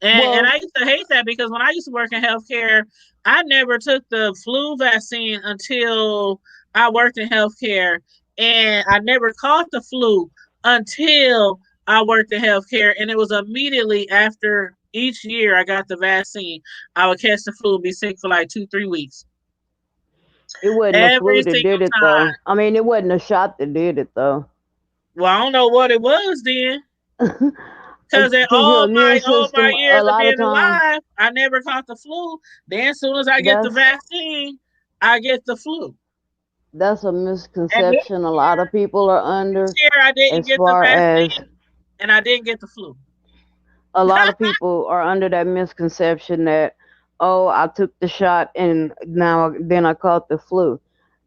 And I used to hate that because when I used to work in healthcare, I never took the flu vaccine until I worked in healthcare, and I never caught the flu until I worked in healthcare. And it was immediately after each year I got the vaccine, I would catch the flu and be sick for like 2-3 weeks. It wasn't a flu that did it, though. I mean, it wasn't a shot that did it, though. Well, I don't know what it was then. Because in all my years of being alive, I never caught the flu. Then as soon as I get the vaccine, I get the flu. That's a misconception a lot of people are under. This year I didn't get the vaccine, and I didn't get the flu. A lot of people are under that misconception that, oh, I took the shot and then I caught the flu.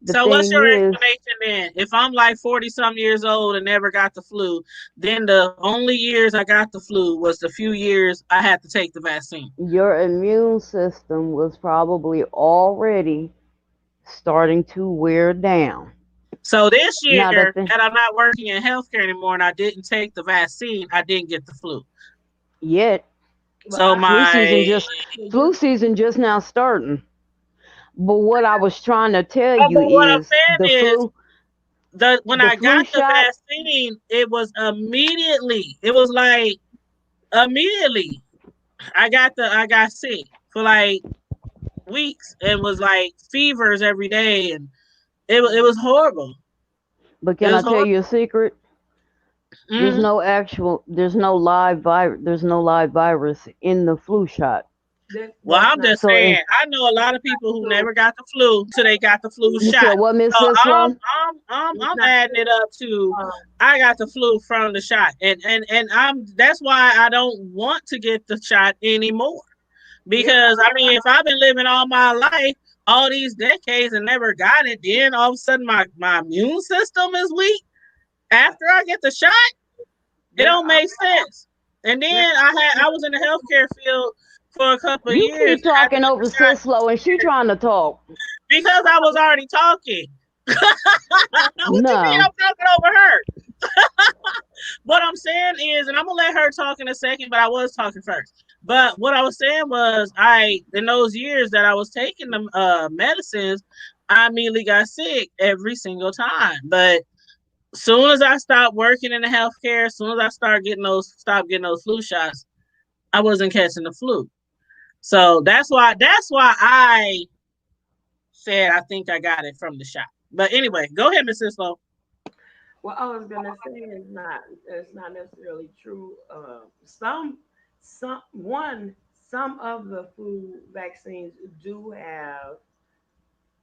So what's your explanation then? If I'm like 40-some years old and never got the flu, then the only years I got the flu was the few years I had to take the vaccine. Your immune system was probably already starting to wear down. So this year that I'm not working in healthcare anymore and I didn't take the vaccine, I didn't get the flu. Yet. So flu season just now starting. But what I was trying to tell you is when I got the vaccine, it was immediately. It was like immediately. I got sick for like weeks and was like fevers every day, and it was horrible. But can I tell you a secret? Mm-hmm. There's no live virus in the flu shot. Well, I'm just saying, I know a lot of people who never got the flu till they got the flu shot. What, Miss so I'm adding it up to I got the flu from the shot, and that's why I don't want to get the shot anymore. Because I mean, if I've been living all my life, all these decades and never got it, then all of a sudden my immune system is weak. After I get the shot, it don't make sense. And then I was in the healthcare field for a couple of You years. keep talking over Sislo, and she trying to talk. Because I was already talking. What you mean I'm talking over her? What I'm saying is, and I'm gonna let her talk in a second, but I was talking first. But what I was saying was, in those years that I was taking the medicines, I immediately got sick every single time. But as soon as I stopped working in the healthcare, as soon as I stopped getting those flu shots, I wasn't catching the flu. So that's why I said I think I got it from the shot. But anyway, go ahead, Miss Sislo. Well, I was gonna say it's not necessarily true. Some of the flu vaccines do have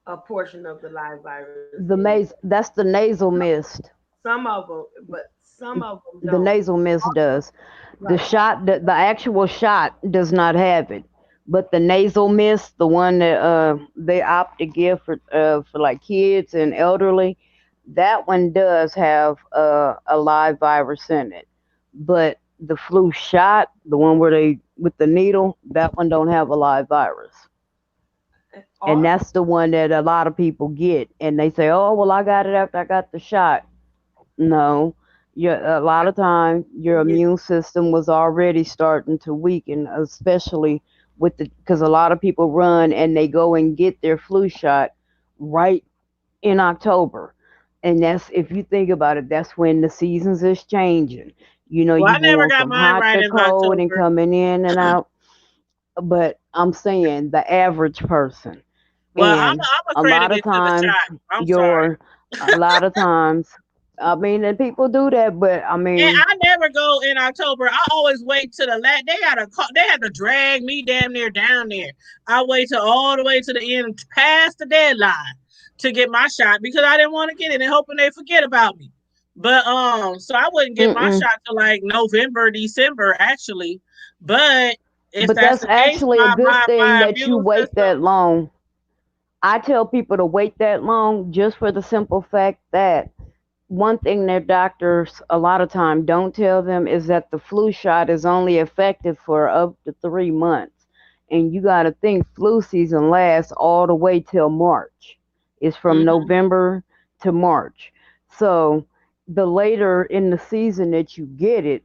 a portion of the live virus. That's the nasal mist. Some of them, but some of them don't. The nasal mist does. The shot, the actual shot does not have it, but the nasal mist, the one that they opt to give for like kids and elderly, that one does have a live virus in it. But the flu shot, the one where they with the needle, that one don't have a live virus. And that's the one that a lot of people get, and they say, "Oh, well, I got it after I got the shot." No, a lot of time your immune system was already starting to weaken, especially because a lot of people run and they go and get their flu shot right in October, and that's, if you think about it, that's when the seasons is changing. You know, Well, you I never going got from mine hot right to in cold and October. coming in and out. But I'm saying the average person. Well, And I'm a lot accredited of to the times shot. I'm sorry. a lot of times, I mean, and people do that, but I And mean, I never go in October. I always wait to the last. They had to drag me damn near down there. I wait till all the way to the end, past the deadline, to get my shot because I didn't want to get it and hoping they forget about me. But so I wouldn't get my shot till like November, December, actually. But if but that's that's the case, actually a good thing my that you immune wait system. that long. I tell people to wait that long just for the simple fact that one thing that doctors a lot of time don't tell them is that the flu shot is only effective for up to 3 months. And you got to think flu season lasts all the way till March. It's from November to March. So the later in the season that you get it,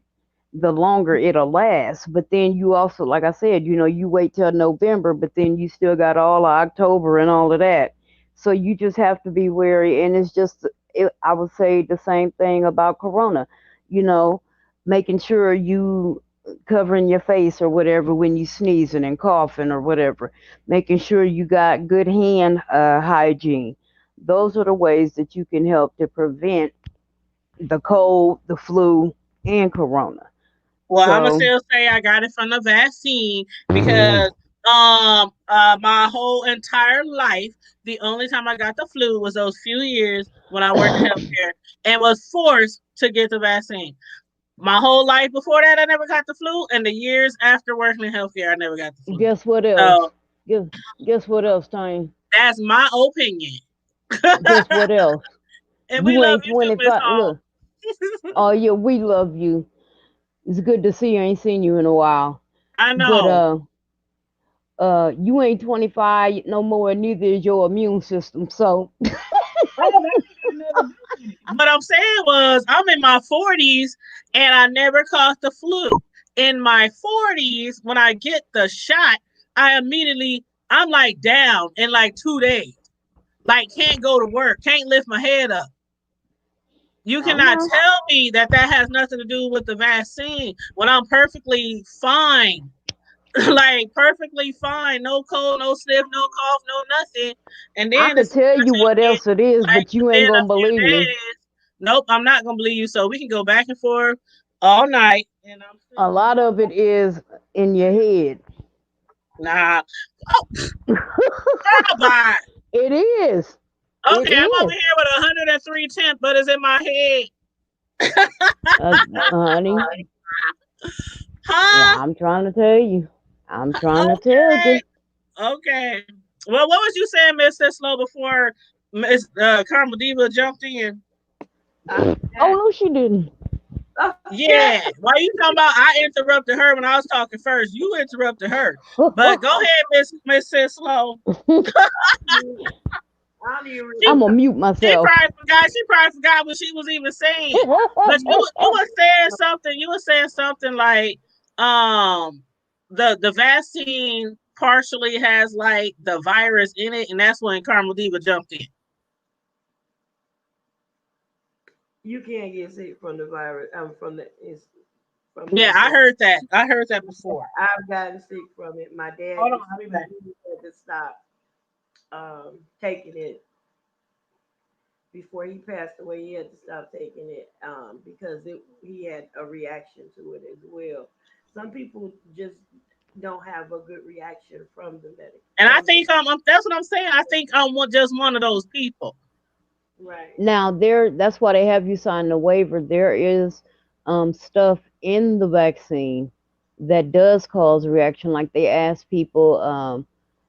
the longer it'll last. But then you also, like I said, you wait till November, but then you still got all of October and all of that. So you just have to be wary. And it's just, I would say the same thing about Corona, making sure you covering your face or whatever when you sneezing and coughing or whatever, making sure you got good hand hygiene. Those are the ways that you can help to prevent the cold, the flu, and Corona. Well, I'm gonna So, still say I got it from the vaccine because my whole entire life, the only time I got the flu was those few years when I worked in healthcare and was forced to get the vaccine. My whole life before that, I never got the flu, and the years after working in healthcare, I never got the flu. guess what else? Guess what else, Tony? That's my opinion. Guess what else? And we love you too, Miss Hall. Look. Oh yeah, we love you. It's good to see you. I ain't seen you in a while. I know. But you ain't 25 no more, and neither is your immune system. So what I'm saying was I'm in my 40s and I never caught the flu. In my 40s, when I get the shot, I'm like down in like 2 days. Like can't go to work, can't lift my head up. You cannot tell me that has nothing to do with the vaccine when I'm perfectly fine. Like perfectly fine, no cold, no sniff, no cough, no nothing. And then I could tell you what else it is, but you ain't gonna believe me. Nope, I'm not gonna believe you. So we can go back and forth all night. And a lot of it is in your head. Nah. Oh. Bye. It is. Okay, I'm over here with 103 temp, but it's in my head. Honey. Huh? Yeah, I'm trying to tell you. Okay. Well, what was you saying, Miss Sislo, before Miss Carmel Diva jumped in? Oh no, she didn't. Yeah. Why you talking about? I interrupted her when I was talking first. You interrupted her. But go ahead, Miss Slow. I'm gonna mute She myself. probably forgot. She probably forgot what she was even saying. But you were saying something. You were saying something like, the vaccine partially has like the virus in it, and that's when Carmel Diva jumped in. You can't get sick from the virus. Yeah, I heard that. I heard that before. I've gotten sick from it. My dad Hold on, I'll be back. had to stop taking it before he passed away. He had to stop taking it because he had a reaction to it as well. Some people just don't have a good reaction from the medication. And I think that's what I'm saying. I think I'm just one of those people. Right. Now that's why they have you sign the waiver. There is stuff in the vaccine that does cause a reaction. Like they ask people,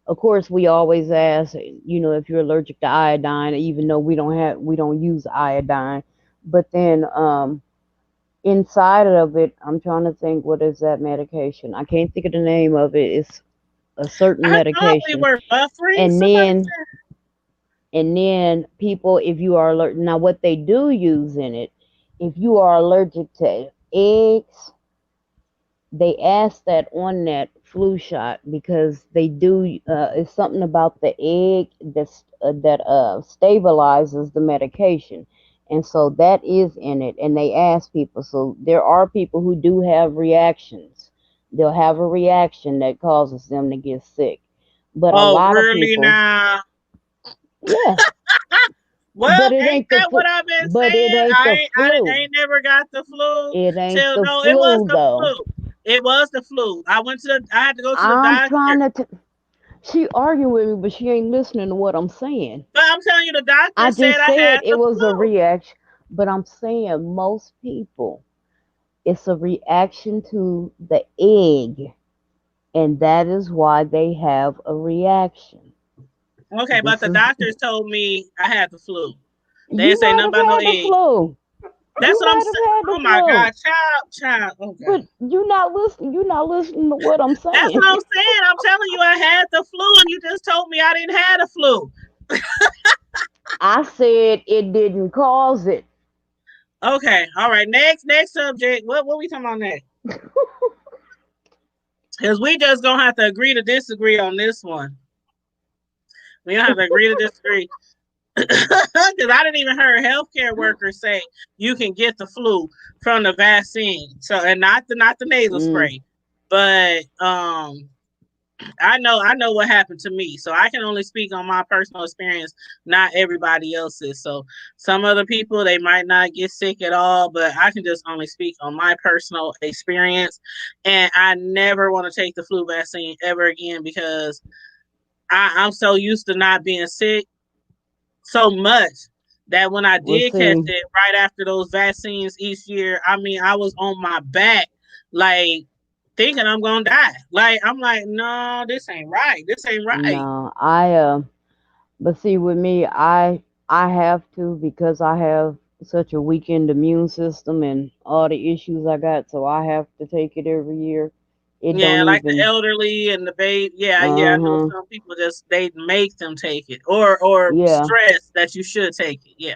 of course we always ask, if you're allergic to iodine, even though we don't use iodine. But then inside of it, I'm trying to think, what is that medication? I can't think of the name of it. It's a certain I thought we medication. were buffering. And Somebody then said. And then people, if you are allergic, now what they do use in it, if you are allergic to eggs, they ask that on that flu shot because they do. It's something about the egg that stabilizes the medication, and so that is in it. And they ask people. So there are people who do have reactions. They'll have a reaction that causes them to get sick, but a lot of Really people, now? yeah. Well, But it ain't ain't the that what I've been but it saying? ain't the I flu. ain't never got the flu It ain't till the no, it was flu the though. flu. It was the flu. I had to go to the I'm doctor. trying to. She arguing with me, but she ain't listening to what I'm saying. But I'm telling you, the doctor I said just I said had it the was a flu. reaction, but I'm saying most people, it's a reaction to the egg, and that is why they have a reaction. Okay, but This the is doctors told me I had the flu. They You didn't say might nothing have about no had the egg. flu. That's You what I'm might saying. have had Oh the my flu, God, child. Okay. but you're not listening. You're not listening to what I'm That's saying. what I'm saying. I'm telling you, I had the flu, and you just told me I didn't have the flu. I said it didn't cause it. Okay, all right. Next subject. What we talking about next? Because we just gonna have to agree to disagree on this one. We don't have to agree to disagree. Because I didn't even hear healthcare workers say you can get the flu from the vaccine. So, and not the nasal spray, but I know what happened to me, so I can only speak on my personal experience, not everybody else's. So some other people, they might not get sick at all, but I can just only speak on my personal experience. And I never want to take the flu vaccine ever again because I'm so used to not being sick so much that when I We'll did catch see. it right after those vaccines each year, I mean, I was on my back, like thinking I'm gonna die. Like I'm like, no, this ain't right. This ain't right. No, but see, with me, I have to because I have such a weakened immune system and all the issues I got, so I have to take it every year. It Yeah, don't like the even. elderly and the baby. Yeah, I know Uh-huh. some people just they make them take it or Yeah. stress that you should take it. Yeah.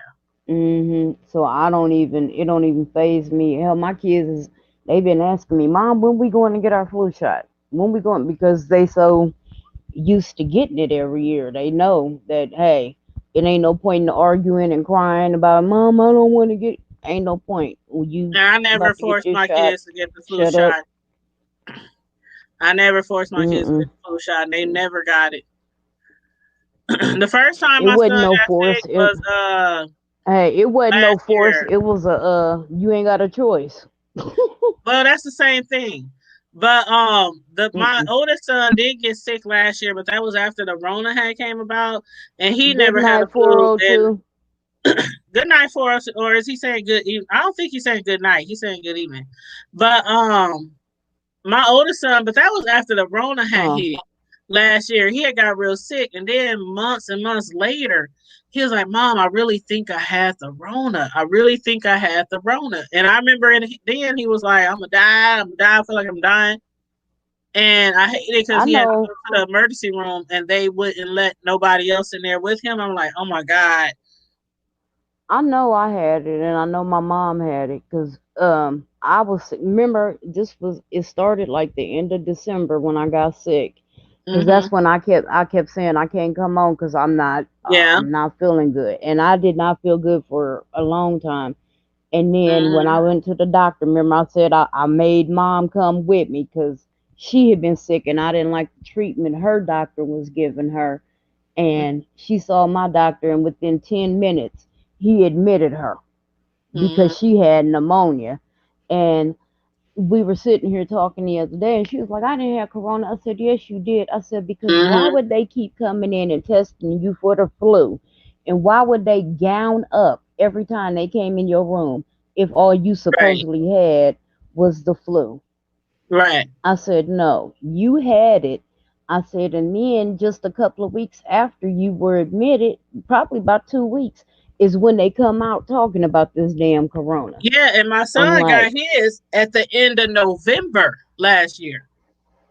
So I don't even. It don't even phase me. Hell, my kids, they've been asking me, Mom, when we going to get our flu shot? When we going? Because they so used to getting it every year. They know that, hey, it ain't no point in arguing and crying about, Mom, I don't want to get. Ain't no point. When you And I never about to get forced your my shot, kids to get the flu shut up. shot. I never forced my kids to get Mm-mm. the flu shot. And they never got it. The first time It my wasn't son no got force. sick was Hey, it wasn't no last force. year. It was you ain't got a choice. Well, that's the same thing. But my Mm-mm. oldest son did get sick last year, but that was after the Rona had came about, and he Good never had a night, flu. And 402. good night for us, or is he saying good evening? I don't think he's saying good night. He's saying good evening. But my oldest son, but that was after the Rona had Huh. hit. last year. He had got real sick, and then months and months later, he was like, "Mom, I really think I had the Rona. I really think I had the Rona." And I remember, then he was like, "I'm gonna die. I'm gonna die. I feel like I'm dying." And I hated it because I he had to go know, to the emergency room, and they wouldn't let nobody else in there with him. I'm like, "Oh my God." I know I had it, and I know my mom had it because I was remember it started like the end of December when I got sick because Mm-hmm. that's when I kept saying I can't come on because Yeah. I'm not feeling good, and I did not feel good for a long time. And then when Mm-hmm. I went to the doctor, remember I said I made mom come with me because she had been sick and I didn't like the treatment her doctor was giving her. And she saw my doctor, and within 10 minutes, he admitted her Mm-hmm. because she had pneumonia. And we were sitting here talking the other day, and she was like, I didn't have corona. I said, yes, you did. I said, because why Mm-hmm. would they keep coming in and testing you for the flu? And why would they gown up every time they came in your room if all you Right. supposedly had was the flu? Right. I said, no, you had it. I said, and then just a couple of weeks after you were admitted, probably about 2 weeks, is when they come out talking about this damn corona. Yeah, and my I'm son got like, his at the end of November last year.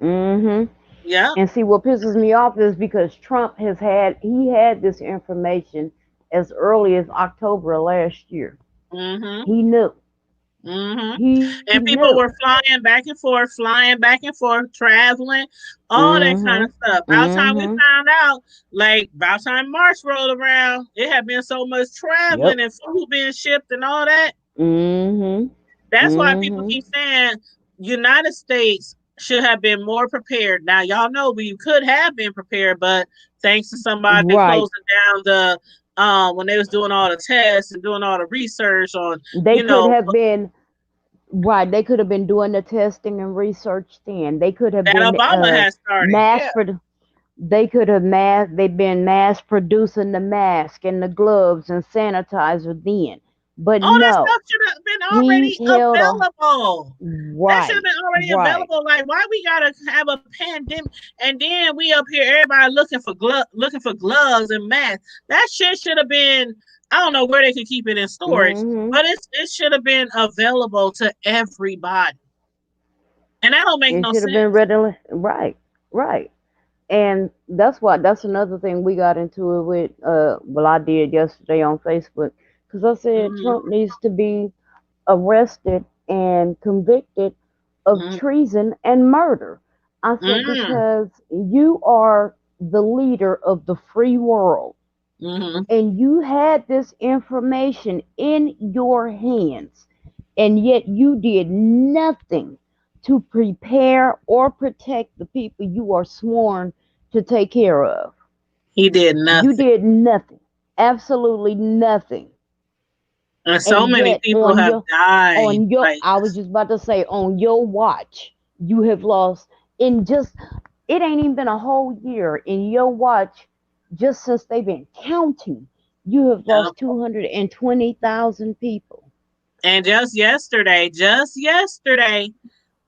mm-hmm. Yeah. And see, what pisses me off is because Trump he had this information as early as October of last year. Mm-hmm. He knew. Mm-hmm. He And knew. people were flying back and forth, traveling, all that kind Mm-hmm. of stuff. By the time we Mm-hmm. found out, like by the time March rolled around, it had been so much traveling Yep. and food being shipped and all that. Mm-hmm. That's why people Mm-hmm. keep saying United States should have been more prepared. Now, y'all know we could have been prepared, but thanks to somebody Right. closing down the when they was doing all the tests and doing all the research on, They you could know, have been right. They could have been doing the testing and research then. They could have that been Obama has started. mass Yeah. produ- They could have they've been mass producing the mask and the gloves and sanitizer then. But All that no, stuff should have been he already held on. available. That should have Right, been already right. available. Like, why we gotta have a pandemic and then we up here, everybody looking for gloves and masks. That shit should have been. I don't know where they could keep it in storage, Hmm. but it should have been available to everybody, and that don't make It no should have been sense. readily right, right. And that's another thing we got into it with. Well, I did yesterday on Facebook because I said Mm-hmm. Trump needs to be arrested and convicted of Mm-hmm. treason and murder. I said, because you are the leader of the free world Mm-hmm. and you had this information in your hands, and yet you did nothing to prepare or protect the people you are sworn to take care of. He did You nothing, did nothing, absolutely nothing. and so And many yet people have died. Like, I was just about to say, on your watch, you have lost in just, it ain't even been a whole year. In your watch, just since they've been counting, you have yeah. lost 220,000 people. And just yesterday,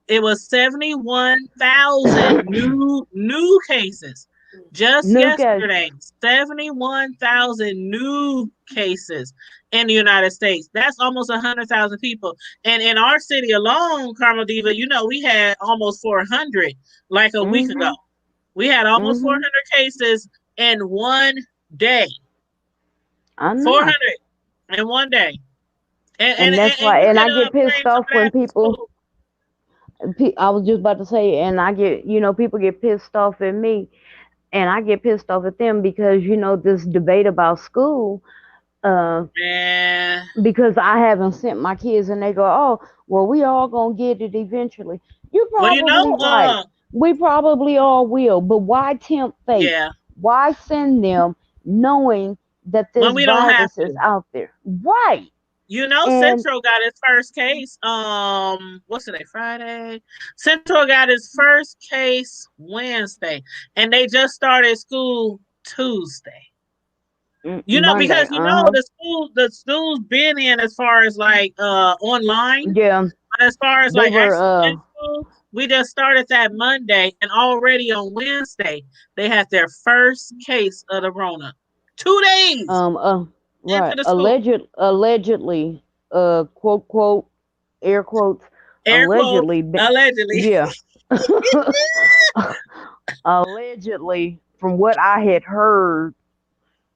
it was 71,000 new cases. Just New cases. yesterday, 71,000 new cases in the United States. That's almost 100,000 people. And in our city alone, Carmel Diva, we had almost 400 like a week ago. Mm-hmm. We had almost Mm-hmm. 400 cases in one day. I know. 400 in one day. And that's And why, you and could I get blame pissed some off of when that to people, school. I was just about to say, and I get, people get pissed off at me, and I get pissed off at them because, this debate about school, uh, Man. because I haven't sent my kids and they go, oh, well, we all gonna get it eventually. You're Well, probably right. We probably all will, but why tempt fate? yeah, Why send them knowing that when this we don't have virus is to. out there? Right. And Central got his first case. What's today? Friday. Central got his first case Wednesday, and they just started school Tuesday. Monday, Because uh-huh. the school's been in as far as like online, Yeah, but as far as they like were actually in school, We just started that Monday, and already on Wednesday they had their first case of the Rona. 2 days Um, uh, into right. the school. Allegedly, quote, quote, air quotes, Air quotes, allegedly, allegedly. yeah. Allegedly, from what I had heard,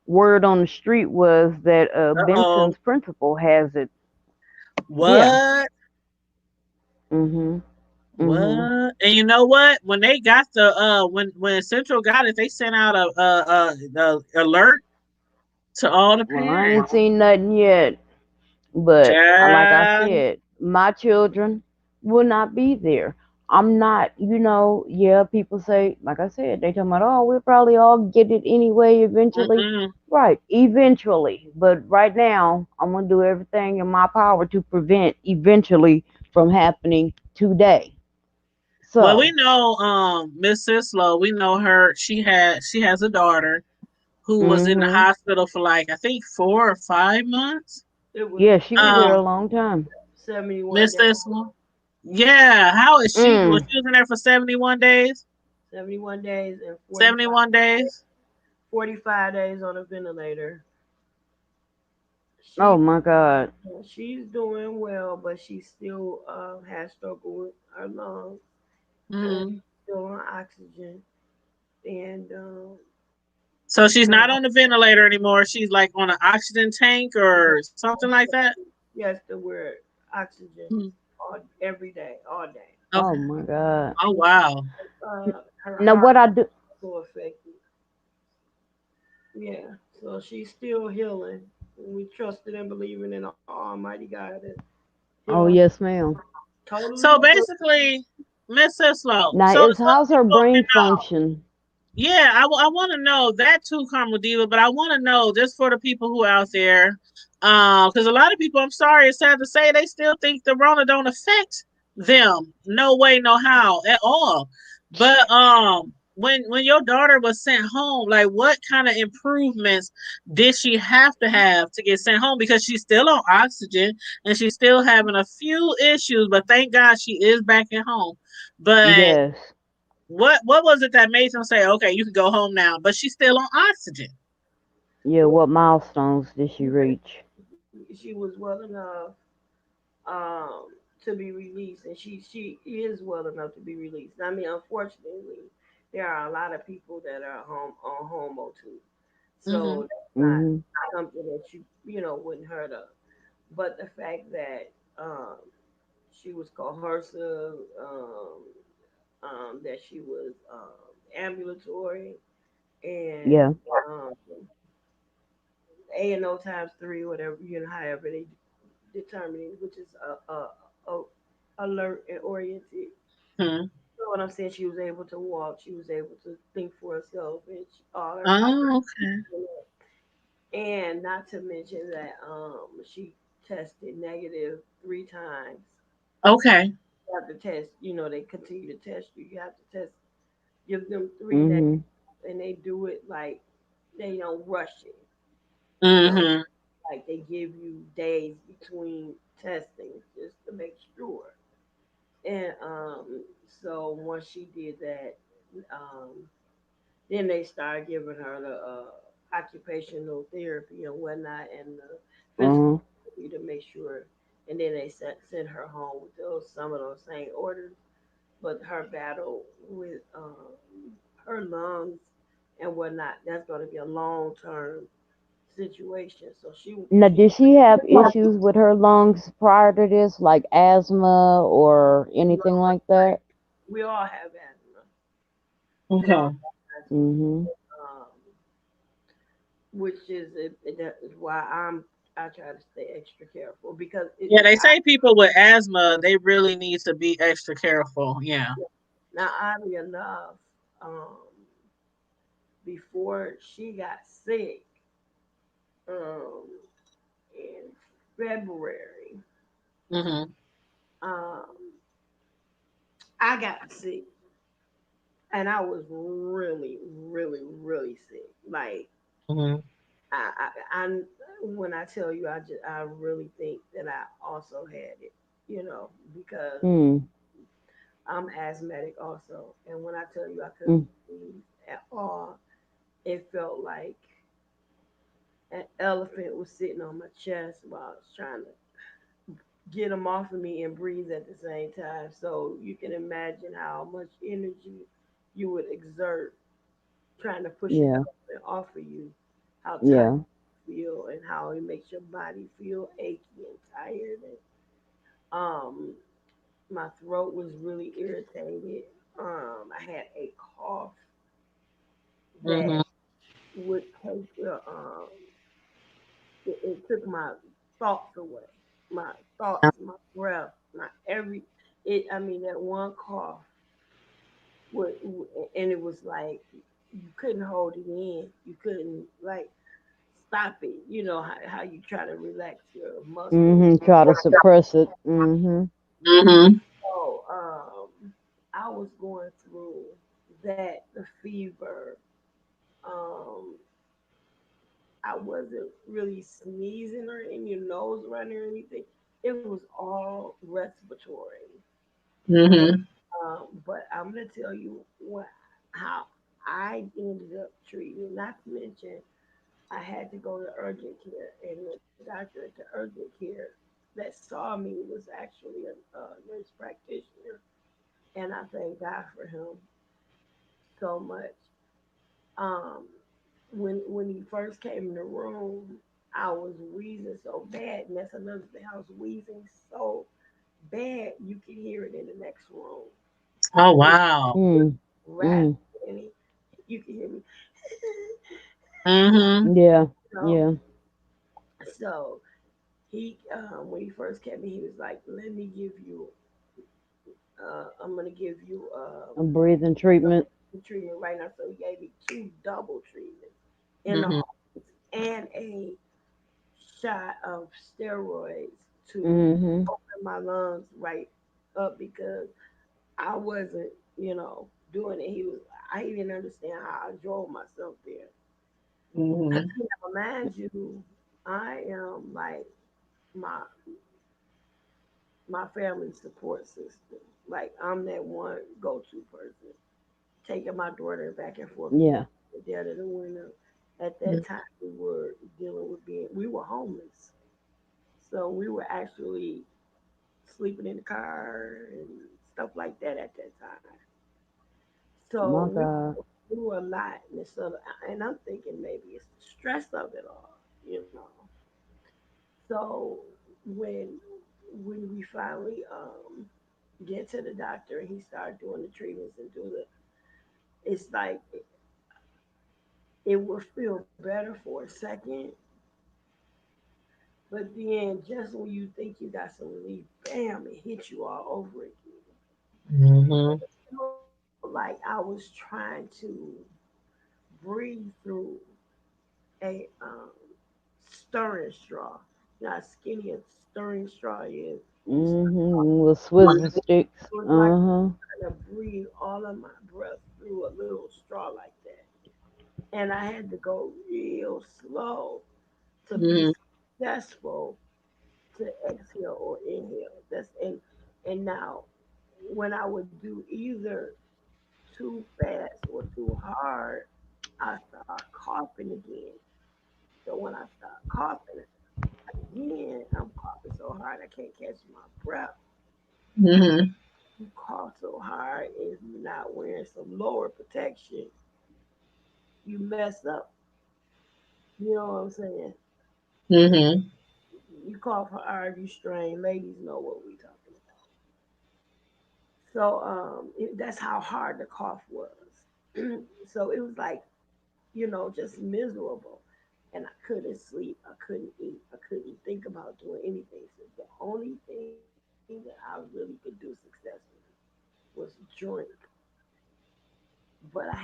word on the street was that Uh-oh. Benson's principal has it. Yeah. What? Mhm. Mhm. What? And you know what? When they got the when Central got it, they sent out a alert to all the Well, I ain't parents. seen nothing yet, but like I Child. said, my children will not be there. I'm not, yeah, people say, like I said, they talking about, oh, we'll probably all get it anyway eventually. Mm-mm. Right, eventually. But right now, I'm going to do everything in my power to prevent eventually from happening today. Well, we So, know Miss Sislo, we know her. She has a daughter who was in the hmm, hospital for like I think 4 or 5 months. It was yeah, she was there a Um, long time. 71 Miss days. Sislo. Yeah, how is she doing? Mm. She was in there for 71 days. 71 days and 71 days. 45 days on a ventilator. Oh She my God. she's doing well, but she still has struggle with her lungs and Hmm. still on oxygen. And So she's her not on the ventilator anymore. She's like on an oxygen tank or something like that. she has to wear oxygen Hmm. every day, all day. Oh Okay. my God. Oh wow. Her Now, heart what I do, is so affected. Yeah, so she's still healing. We trusted and believing in Almighty God to heal oh, her yes, ma'am. totally. So basically, Miss Sislo. Now, So is some how's her people want brain to know. function? Yeah, I want to know that too, Karma Diva. But I want to know just for the people who out there, because a lot of people, I'm sorry, it's sad to say, they still think the Rona don't affect them. No way, no how at all. But when your daughter was sent home, like what kind of improvements did she have to get sent home? Because she's still on oxygen and she's still having a few issues, but thank God she is back at home. But Yes. what was it that made them say, okay, you can go home now, but she's still on oxygen? Yeah, what milestones did she reach? She was well enough um, to be released, and she is well enough to be released. I mean, unfortunately, there are a lot of people that are home on homo too, Mm-hmm. so that's not Hmm. something that you wouldn't hurt of. But the fact that she was coercive, that she was ambulatory, and Yeah. um, A&O times three, whatever however they determine it, which is a alert and oriented. Hmm. So what I'm saying, she was able to walk, she was able to think for herself, and all her Oh, okay. and not to mention that she tested negative 3 times. Okay. You have to test, they continue to test you. You have to test, give them three negative, Hmm. and they do it like they don't rush it. Mm-hmm. Like they give you days between testing just to make sure. And so once she did that, then they started giving her the occupational therapy and whatnot, and the physical Uh-huh. therapy to make sure. And then they sent her home with some of those same orders. But her battle with her lungs and whatnot, that's going to be a long term situation. So Now, she did she have issues with her lungs prior to this, like asthma or anything like that? we all have asthma. We all Okay. have asthma, Hmm. which that is why I try to stay extra careful because Yeah, they say people with asthma, they really need to be extra careful. Yeah. now oddly enough, um, before she got sick, um, in February, Mm-hmm. um, I got sick and I was really, really, really sick. Like Mm-hmm. I when I tell you, I really think that I also had it, because Hmm. I'm asthmatic also, and when I tell you I couldn't Mm. breathe at all, it felt like an elephant was sitting on my chest while I was trying to get them off of me and breathe at the same time. So you can imagine how much energy you would exert trying to push an Yeah. elephant off of you, how tired Yeah. you feel, and how it makes your body feel achy and tired. And my throat was really irritated. I had a cough that Mm-hmm. would take it took my thoughts away, my thoughts, my breath, my every. It. I mean, that one cough would, and it was like you couldn't hold it in. You couldn't like stop it. You know how you try to relax your muscles. Try to suppress it. Mm-hmm. So I was going through that, the fever. Um, I wasn't really sneezing or in your nose running or anything. It was all respiratory. Mm-hmm. But I'm gonna tell you what how I ended up treating. Not to mention, I had to go to urgent care, and the doctor at the urgent care that saw me was actually a nurse practitioner, and I thank God for him so much. Um, when he first came in the room, I was wheezing so bad, and that's another thing. I was wheezing so bad you could hear it in the next room. Oh It wow. Mm. raspy, Mm. and you could hear me. Mm-hmm. Yeah. So, Yeah. so he when he first came in, he was like, "Let me give you, I'm gonna give you A breathing treatment. treatment right now." So he gave me two double treatments in the Mm-hmm. heart and a shot of steroids to Mm-hmm. open my lungs right up because I wasn't, doing it. I didn't understand how I drove myself there. Mm-hmm. Now, mind you, I am like my my family support system. Like I'm that one go-to person, taking my daughter back and forth to Yeah. the dead of the winter. At that time, we were dealing with we were homeless, so we were actually sleeping in the car and stuff like that at that time. So My we God. do a lot, and I'm thinking maybe it's the stress of it all, you know. So when when we finally get to the doctor and he started doing the treatments and it's like it will feel better for a second, but then just when you think you got some relief, bam, it hits you all over again. Mm-hmm. It felt like I was trying to breathe through a stirring straw. You know how skinny a stirring straw is. You With Swizzle sticks. it was like Uh-huh. trying to breathe all of my breath through a little straw like that. And I had to go real slow to be Mm-hmm. successful to exhale or inhale. And now when I would do either too fast or too hard, I start coughing again. So when I start coughing again, I'm coughing so hard I can't catch my breath. Mm-hmm. You cough so hard if you're not wearing some lower protection, you mess up. You know what I'm saying? Mm-hmm. You cough hard, you strain. Ladies know what we talking about. So that's how hard the cough was. So it was like, just miserable. And I couldn't sleep. I couldn't eat. I couldn't think about doing anything. So the only thing that I really could do successfully was drink. But I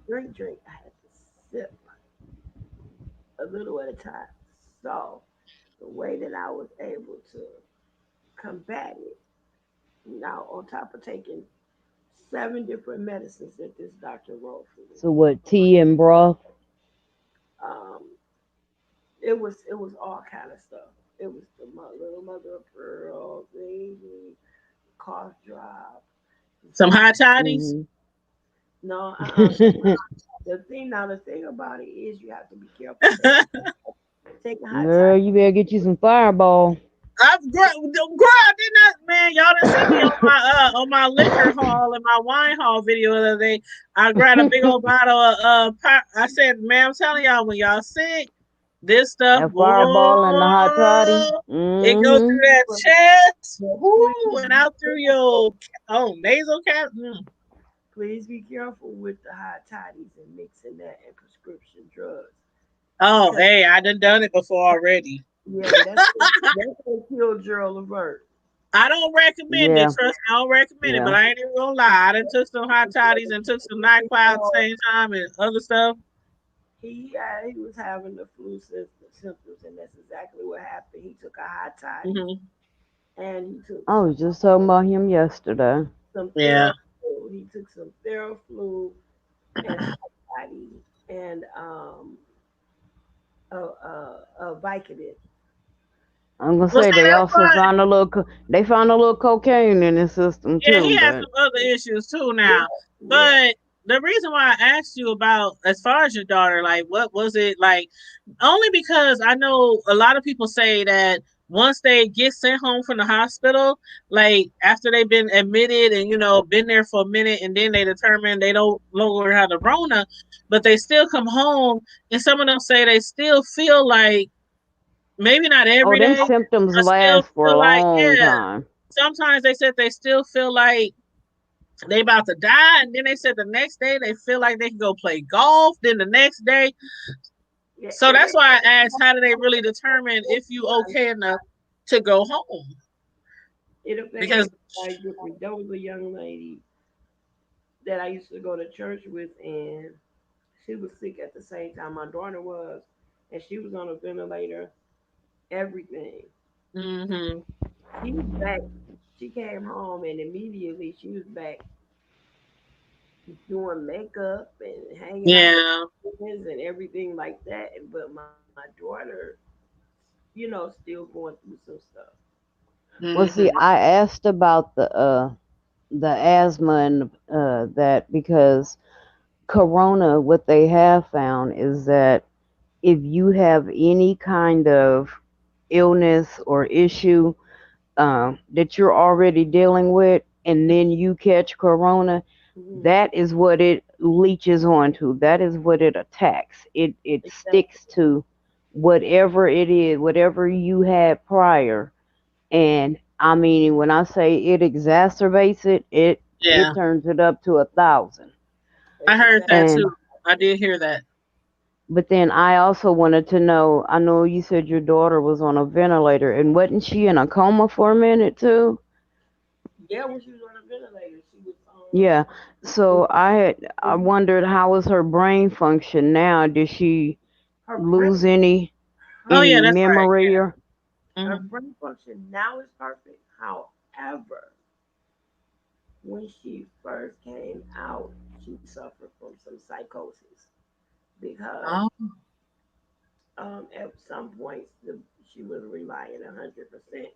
couldn't drink. I had to sip a little at a time. So the way that I was able to combat it, now on top of taking 7 different medicines that this doctor wrote for me, So what, tea and broth? um, it was all kind of stuff. It was the little mother of pearl, baby, cough drop. Some hot toddies. Mhm. No, the thing about it is you have to be careful. Take a hot Girl, toddy. you better get you some Fireball. I did not, man. Y'all didn't see me on my liquor haul and my wine haul video the other day. I grabbed a big old bottle of I said, man, I'm telling y'all, when y'all sick, this stuff, That Fireball and the hot toddy. boy, it goes Mhm. through that But chest, whoo, and please, out through your nasal cap. please be careful with the hot toddies and mixing that and prescription drugs Oh, because hey, I done it before already. yeah, that's gonna kill Gerald Levert. I don't recommend it. Yeah, Trust me, I don't recommend it. But yeah. I ain't even gonna lie. I done took some hot toddies and took some NyQuil at the same time and other stuff. He was having the symptoms, and that's exactly what happened. He took a hot toddy Hmm. and he took I was just talking about him yesterday. some Yeah. Theraflu. He took some Theraflu and hot toddy and a Vicodin. I'm gonna Well, say see, they that's also why. found a little they found a little cocaine in his system Yeah, he too, has but some other issues too Yeah, now. yeah. But the reason why I asked you about, as far as your daughter, like, what was it like? Only because I know a lot of people say that once they get sent home from the hospital, like after they've been admitted and been there for a minute, and then they determine they don't no longer have the Rona, but they still come home, and some of them say they still feel like, maybe not oh, every them day, symptoms but still last for a feel like, long yeah. time. Sometimes they said they still feel like they about to die, and then they said the next day they feel like they can go play golf. Then the next day, Yeah, so that's why I asked, how do they really determine if you okay enough to go home? it affects Because everybody different. There was a young lady that I used to go to church with, and she was sick at the same time my daughter was, and she was on a ventilator, everything. hmm She's back. She came home, and immediately she was back doing makeup and hanging out with yeah, friends and everything like that. But my daughter, still going through some stuff. Well, see, hmm I asked about the asthma and that because corona, what they have found is that if you have any kind of illness or issue that you're already dealing with, and then you catch corona, Hmm. that is what it leeches onto. That is what it attacks. It Exactly. sticks to whatever it is, whatever you had prior. And I mean, when I say it exacerbates it, it yeah, turns it up to 1,000. I heard Exactly. that And too. I did hear that. but then I also wanted to know. I know you said your daughter was on a ventilator, and wasn't she in a coma for a minute too? Yeah, when she was on a ventilator, she was Yeah. it So I was wondered how is her brain function now? Did she her lose brain Oh her yeah, any that's right. memory or? her Yeah. brain function now is perfect. However, when she first came out, she suffered from some psychosis because Oh, at some points she was relying 100%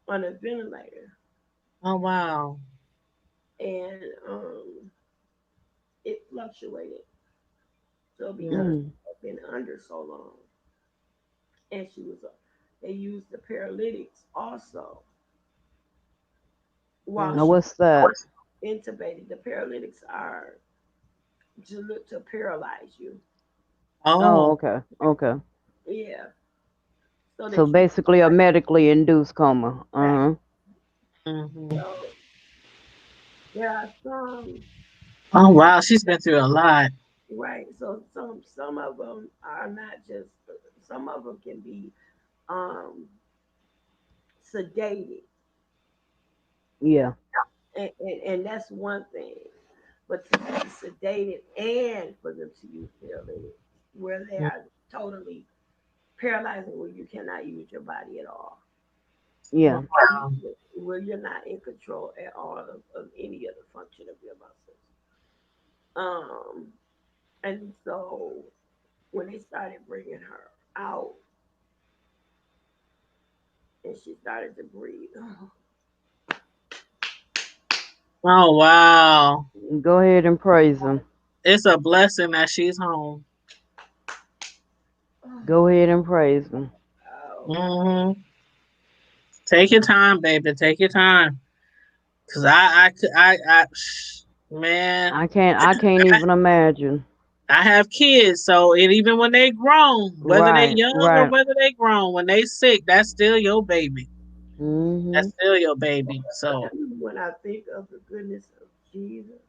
on a ventilator, oh wow. and it fluctuated. So because Mm. Mm. she had been under so long, and they used the paralytics also while Now she Mm. what's that? was intubated. The paralytics are to paralyze you. Oh, Oh. okay, okay. Yeah, so So that you basically a medically induced coma. back. Uh huh. hmm So there are some Oh wow, she's been through a lot. right. So some of them are not just. Some of them can be um sedated, Yeah. and that's one thing. But to be sedated and for them to use paralytics, where they Mm. are totally paralyzing, where you cannot use your body at all, Oh Yeah. wow. where you're not in control at all of any of the function of your muscles. Um, and so when they started bringing her out and she started to breathe, Oh wow. Go ahead and praise him. It's a blessing that she's home. Go ahead and praise him. Hmm. Take your time, baby. Take your time. Cause man, I can't even imagine. I have kids, so and even when they grown, whether they Right, young or right. whether they grown, when they sick, that's still your baby. That's Mhm. still your baby. So, When I think of the goodness of Jesus,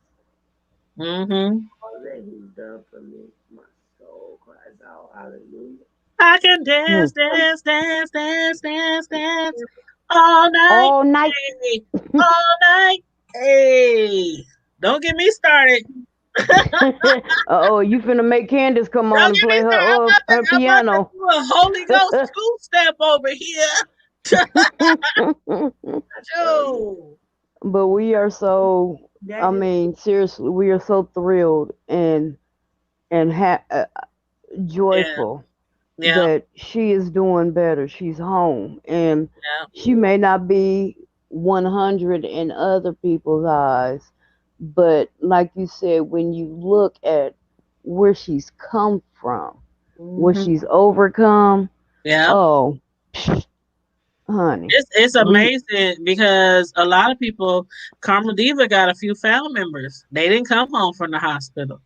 hmm, all that He's done for me, my soul cries out, Hallelujah. I can Hmm. dance, dance, dance, dance, dance, dance all night, All night. hey, all night, hey. Don't get me started. Oh, you finna make Candace come on Don't and get me play started. her I'm about to piano. do a Holy Ghost two step over here. Joe. But we are so, I That is, mean, seriously, we are so thrilled and Yeah, joyful yeah, that she is doing better. She's home, and yeah. she may not be 100 in other people's eyes, but like you said, when you look at where she's come from, what Hmm. she's overcome, Yeah. oh, honey, It's we amazing because a lot of people, Karma Diva got a few family members. They didn't come home from the hospital.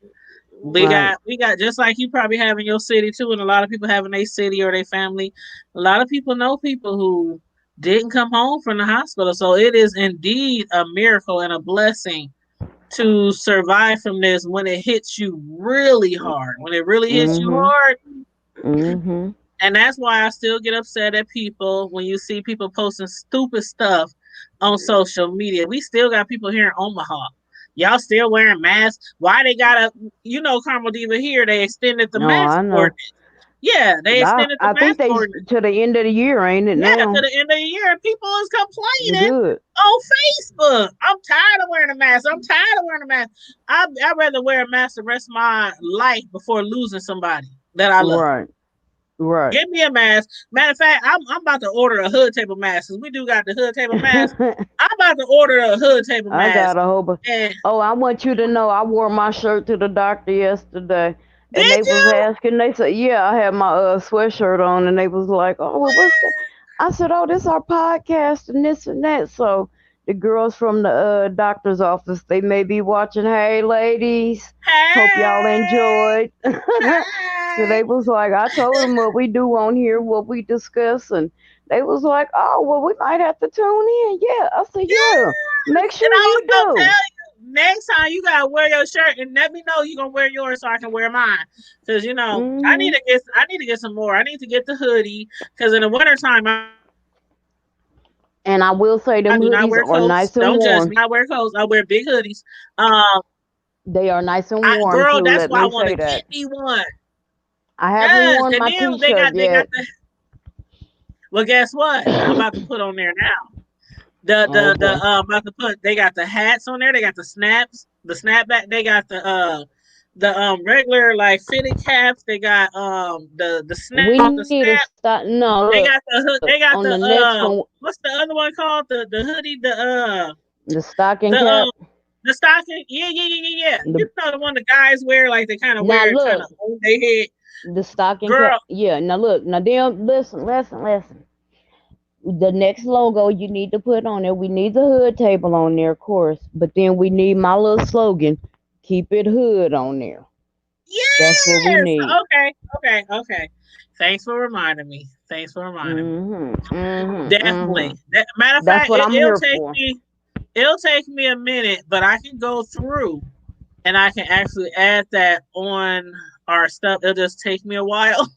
right. We got just like you probably have in your city too, and a lot of people have in their city or their family. A lot of people know people who didn't come home from the hospital. So it is indeed a miracle and a blessing to survive from this when it hits you really hard. When it really hits you Mhm. hard, Mhm. and that's why I still get upset at people when you see people posting stupid stuff on social media. We still got people here in Omaha. Y'all still wearing masks. Why they gotta, Carmel Diva here, they extended the No, mask I know. ordinance. Yeah, they extended the I think mask they ordinance. to the end of the year, ain't it Yeah, to now? the end of the year. People is complaining Good. on Facebook. I'm tired of wearing a mask. I'm tired of wearing a mask. I'd rather wear a mask the rest of my life before losing somebody that I love. Right. Right. Give me a mask. Matter of fact, I'm about to order a hood table mask. Since we do got the hood table mask, I'm about to order a hood table I got mask. a whole bunch. And Oh, I want you to know I wore my shirt to the doctor yesterday, and did they was you? asking. They said, "Yeah, I had my sweatshirt on," and they was like, "Oh, well, what's that?" I said, "Oh, this our podcast and this and that." So the girls from the doctor's office, they may be watching. Hey, ladies, hope y'all Hey, enjoyed. So hey. they was like, I told them what we do on here, what we discuss, and they was like, "Oh, well, we might have to tune in." Yeah, I said, "Yeah, make And sure I was you gonna tell do." you next time you gotta wear your shirt and let me know you gonna wear yours so I can wear mine. Cause Hmm. I need to get some more. I need to get the hoodie because in the wintertime And I will say I them do not hoodies wear are coats. nice and Don't judge me. warm. I wear coats. I wear big hoodies. Um, They are nice and warm girl, too. that's Let why I me want to say get that. me one. I haven't Yes, worn and my then t-shirt they got yet. the. Well, guess what? I'm about to put on there now. Okay. About to put. They got the hats on there. They got the snaps, the snapback. They got the regular like fitted caps. They got the We snap, the need to snap. start. No, They look got the hood. They got on the next one, what's the other one called? The hoodie. the stocking The cap. the stocking. Yeah, yeah, yeah, yeah, yeah. The You know the one the guys wear, like they kind of now wear it kind of look, on their head. the stocking cap. Girl, Yeah. Now look. Now them. Listen. The next logo you need to put on there. We need the hood table on there, of course, but then we need my little slogan. Keep it hood on there. That's what we yes. need. Okay. Thanks for reminding me. Thanks for reminding me. Mhm. Mhm. Definitely. Mhm. Matter of That's fact, what I'm here for. it'll take me a minute, but I can go through and I can actually add that on our stuff. It'll just take me a while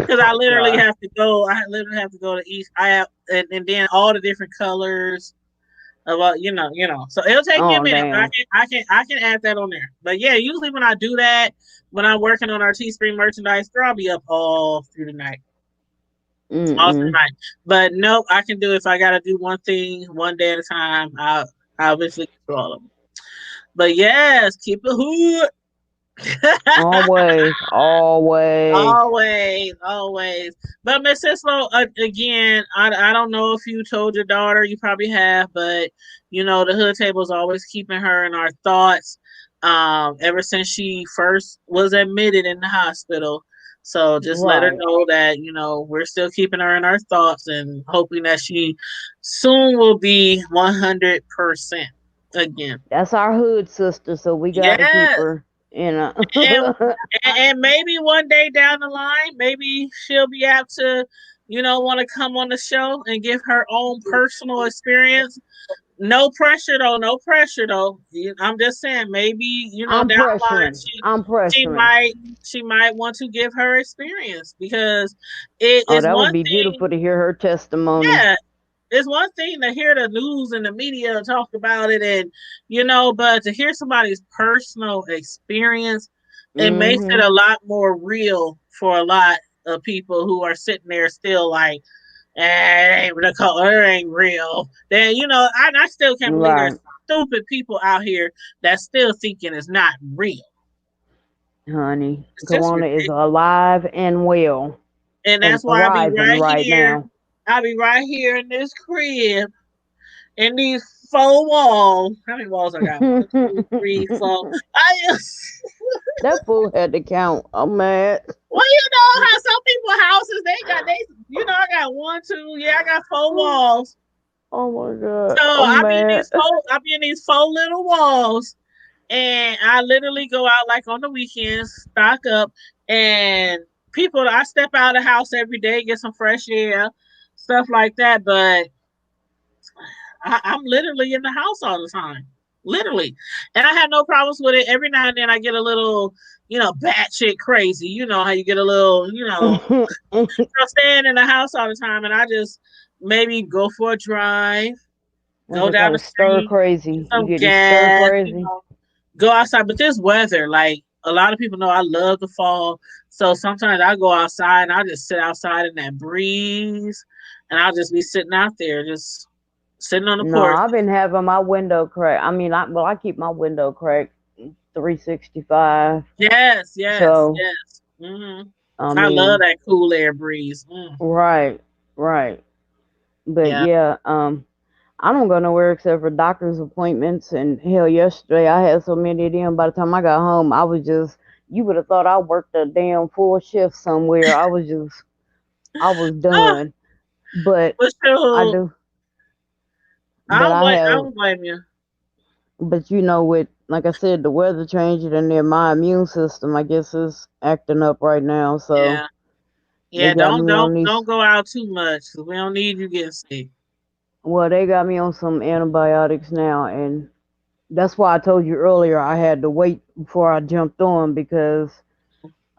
because I literally God. have to go. I literally have to go to each. I have and then all the different colors. Well, so it'll take me a Oh minute, but damn. I can add that on there. But yeah, usually when I do that, when I'm working on our Teespring merchandise, girl, I'll be up all through the night, all through the Mm-mm. night. But nope, I can do if I gotta do one thing one day at a time. I'll eventually get through all of them. But yes, keep it hood. Always, always. Always. But Miss Cislo, again, I don't know if you told your daughter, you probably have, but you know, the hood table is always keeping her in our thoughts. Ever since she first was admitted in the hospital. So just let her Right. know that, you know, we're still keeping her in our thoughts and hoping that she soon will be 100% again. That's our hood sister, so we gotta keep Yes. her, you know. And and maybe one day down the line, maybe she'll be able to, you know, want to come on the show and give her own personal experience. No pressure though, no pressure though. I'm just saying, maybe you know I'm down the line pressuring. I'm she pressuring. might she might want to give her experience because it Oh, is that would one be thing. beautiful to hear her testimony. Yeah, it's one thing to hear the news and the media talk about it, and you know, but to hear somebody's personal experience, it makes it Mm-hmm. a lot more real for a lot of people who are sitting there still like, the color ain't real. Then you know, I still can't believe there's Right, stupid people out here that still thinking it's not real. honey. It's just Corona is ridiculous, alive and well and and that's why I be thriving right right here. now. I be right here in this crib in these four walls. How many walls I got? One, two, three, four. I That fool had to count. I'm mad. well, you know how some people houses you know I got one, two, yeah, I got four walls. Oh my god. So I'm mad. I be in these four little walls, and I literally go out like on the weekends, stock up, and people. I step out of the house every day, get some fresh air, stuff like that. But I'm literally in the house all the time, literally, and I have no problems with it. Every now and then, I get a little, you know, batshit crazy. You know how you get a little, you know, I'm staying in the house all the time, and I just maybe go for a drive, I go just down gotta the stir street, get crazy. You some get it stir gas, you crazy. know, go outside. But this weather, like a lot of people know, I love the fall. So sometimes I go outside and I just sit outside in that breeze, and I'll just be sitting out there, just sitting on the No, porch. I've been having my window cracked. I mean, I keep my window cracked 365. Yes, So, yes. I I love mean, that cool air breeze. right, right. But Yeah. yeah, I don't go nowhere except for doctor's appointments. And hell, yesterday I had so many of them. By the time I got home, I was just, you would have thought I worked a damn full shift somewhere. I was Ah, done. But but I sure, do, but I I have, don't blame you. but you know, with, like I said, the weather changing and then my immune system, I guess, is acting up right now. So Yeah. they Yeah, got don't me on don't these, don't go out too much 'cause we don't need you getting sick. well, they got me on some antibiotics now. And that's why I told you earlier I had to wait before I jumped on because,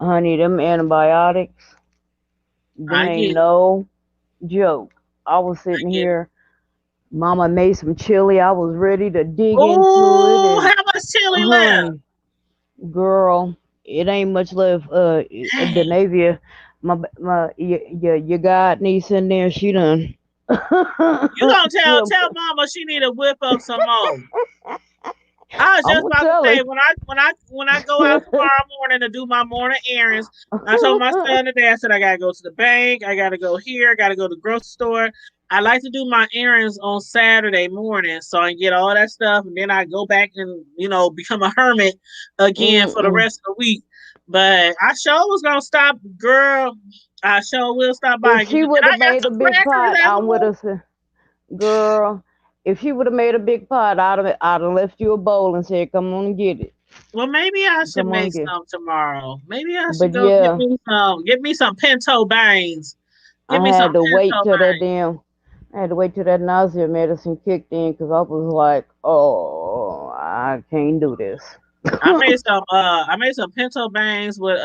honey, them antibiotics, them I ain't get it. no joke. I was I sitting get it. here, Mama made some chili. I was ready to dig into it, Oh, and how much chili left? honey, girl, it ain't much left. Dang. Denavia, your god niece in there, she done. You gonna she done. tell mama she need to whip up some more. I was I'm just gonna about to tell say when I go out tomorrow morning to do my morning errands, I told my her. son today, I said I gotta go to the bank, I gotta go here, I gotta go to the grocery store. I like to do my errands on Saturday morning so I can get all that stuff and then I go back and, you know, become a hermit again for the Mm-mm. rest of the week. But I sure was gonna stop, girl. I sure will stop by If and give she you, and would have I got made a some big crackers pot, at I would home. have said, girl, if she would have made a big pot, I'd have left you a bowl and said, come on and get it. Well, maybe I should Come on make and get it. some tomorrow. Maybe I should But go yeah, get me some pinto beans. Get I me some had to wait pinto till that beans. damn, I had to wait till that nausea medicine kicked in because I was like, oh, I can't do this. I made some pinto beans with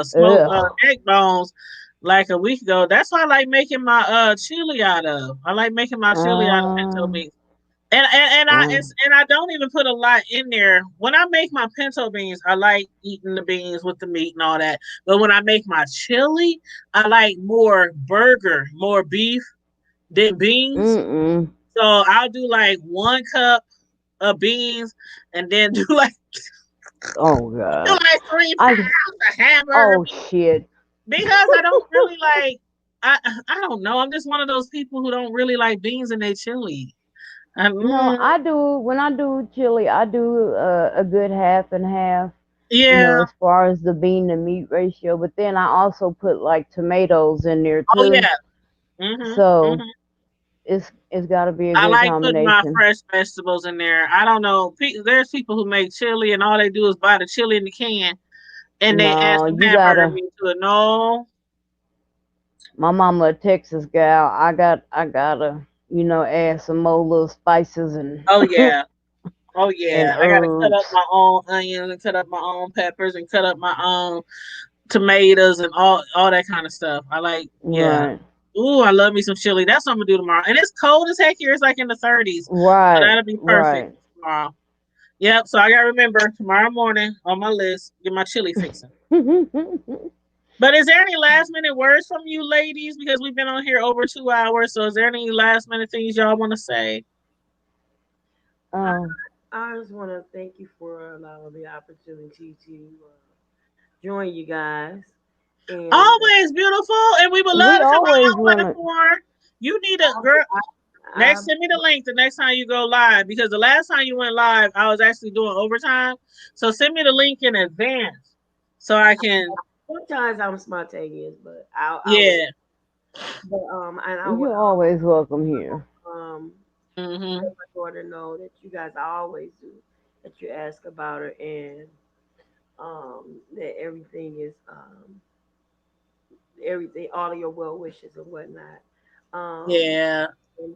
smoked Ugh. neck bones like a week ago. That's what I like making my chili out of. I like making my chili out of pinto Um, beans. And um, and I don't even put a lot in there. When I make my pinto beans, I like eating the beans with the meat and all that. But when I make my chili, I like more beef than beans. mm-mm. So I'll do like 1 cup of beans and then do like Oh Do God. like 3 I pounds of hamburger oh shit. because I don't really like. I don't know. I'm just one of those people who don't really like beans in their chili. No, Mm, I do when I do chili, I do a good half and half. yeah. As far as the bean to meat ratio. But then I also put like tomatoes in there Oh too. yeah. Mhm. So Mhm. it's got to be a I good like putting my combination. fresh vegetables in there. I don't know. There's people who make chili and all they do is buy the chili in the can and they add No, some you hamburger gotta. meat to it. No. My mama a Texas gal. I gotta add some more little spices and Oh yeah. Oh and yeah. I gotta cut up herbs. my own onions and cut up my own peppers and cut up my own tomatoes and all that kind of stuff. I like, yeah. Right, Ooh, I love me some chili. That's what I'm gonna do tomorrow. And it's cold as heck here. It's like in the 30s. So right, that'll be perfect right. tomorrow. Yep. So I gotta remember tomorrow morning on my list, get my chili fixing. But is there any last minute words from you ladies? Because we've been on here over 2 hours. So is there any last minute things y'all want to say? um, I just want to thank you for allowing the opportunity to join you guys. And Always beautiful. And we would love we to come on always your want to. platform. You need a girl. I, Next, send me the link the next time you go live because the last time you went live, I was actually doing overtime. So send me the link in advance so I can. sometimes I'm spontaneous, but I will. Yeah. But and I would You're always welcome here. um Hmm. let my daughter know that you guys always do that you ask about her and that everything is everything all of your well wishes and whatnot. Um Yeah. and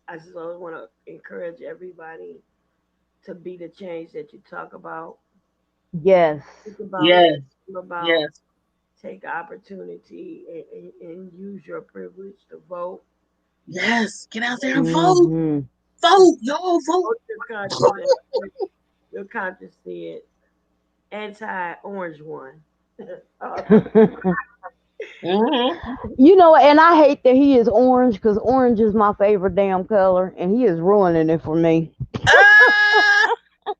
I just always want to encourage everybody to be the change that you talk about. Yes. Think about what Yes. you're about. Yes. Take opportunity and use your privilege to vote. Yes. Get out there and vote. Hmm. Vote. Y'all vote. Vote your conscience. Your conscience said anti-orange one. Hmm. And I hate that he is orange because orange is my favorite damn color, and he is ruining it for me. Ah,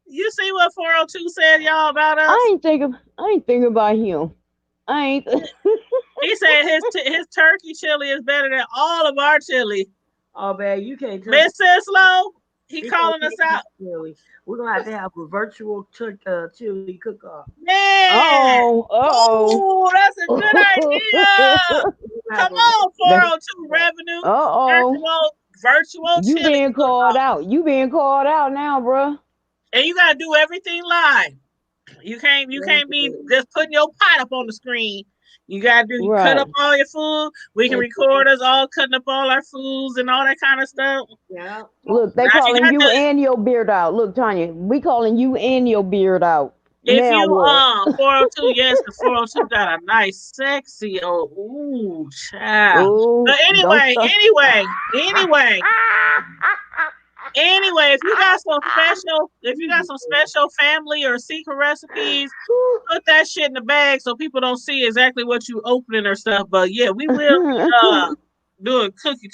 you see what 402 said, y'all, about us? I ain't thinking about him. I ain't. He said his turkey chili is better than all of our chili. Oh man, you can't touch Miss Sislo, he you can't calling us touch out. chili. We're gonna have to have a virtual chili cook off. Man. Uh Oh, that's a good idea. oh. We're gonna have Come a on, Uh 402 revenue. oh. Virtual You chili being cook called off. out. You being called out now, bruh. And you gotta do everything live. You can't be just putting your pot up on the screen. You gotta cut Right. up all your food. We can and record us all cutting up all our foods and all that kind of stuff. yeah. Look, they Now you calling got you to and your beard out. Look, Tanya, we calling you and your beard out. if Now you what? 402, yes, the 402 got a nice sexy child. Oh, But don't anyway, start. anyway, if you got some special family or secret recipes, put that shit in the bag so people don't see exactly what you opening or stuff. But yeah, we will be doing cookie.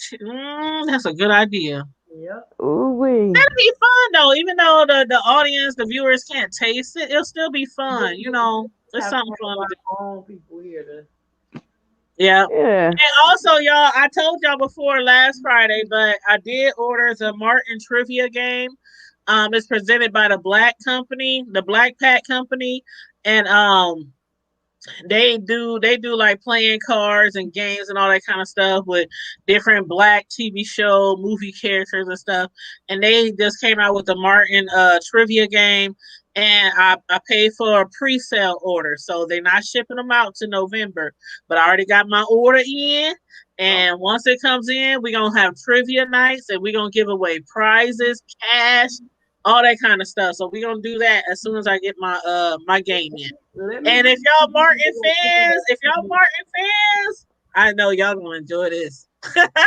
That's a good idea. Yep. Ooh wee. That'll be fun though, even though the audience, the viewers can't taste it. It'll still be fun. It's Have to something fun have to do. our own people here to Yeah. Yeah. And also, y'all, I told y'all before last Friday, but I did order the Martin trivia game. It's presented by the Black Pack Company, and they do like playing cards and games and all that kind of stuff with different black TV show movie characters and stuff. And they just came out with the Martin trivia game, and I paid for a pre-sale order, so they're not shipping them out to November. But I already got my order in. And once it comes in, we're gonna have trivia nights and we're gonna give away prizes, cash, all that kind of stuff. So we're gonna do that as soon as I get my game in. let me And know. if y'all Martin fans, I know y'all gonna enjoy this.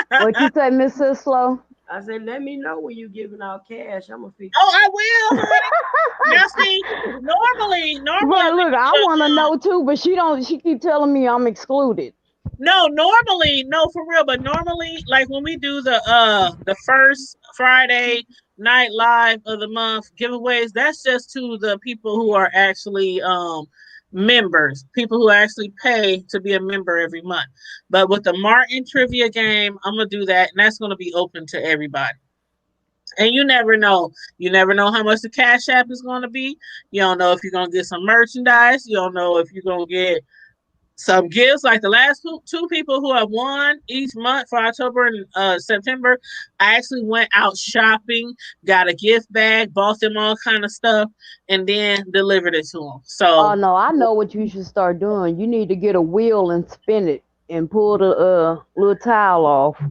What you say, Miss Sislo? I said, let me know when you giving out cash. I'm gonna fix Oh, I will, honey. Now, see, Right, normally, look, I want to know too, but she don't. She keep telling me I'm excluded. no, for real. But normally, like when we do the first Friday Night Live of the month giveaways, that's just to the people who are actually members, people who actually pay to be a member every month. But with the Martin trivia game, I'm gonna do that, and that's gonna be open to everybody. And you never know. You never know how much the Cash App is going to be. You don't know if you're going to get some merchandise. You don't know if you're going to get some gifts. Like the last two people who have won each month for October and September, I actually went out shopping, got a gift bag, bought them all kind of stuff, and then delivered it to them. So, Oh no, I know what you should start doing. You need to get a wheel and spin it and pull the little tile off.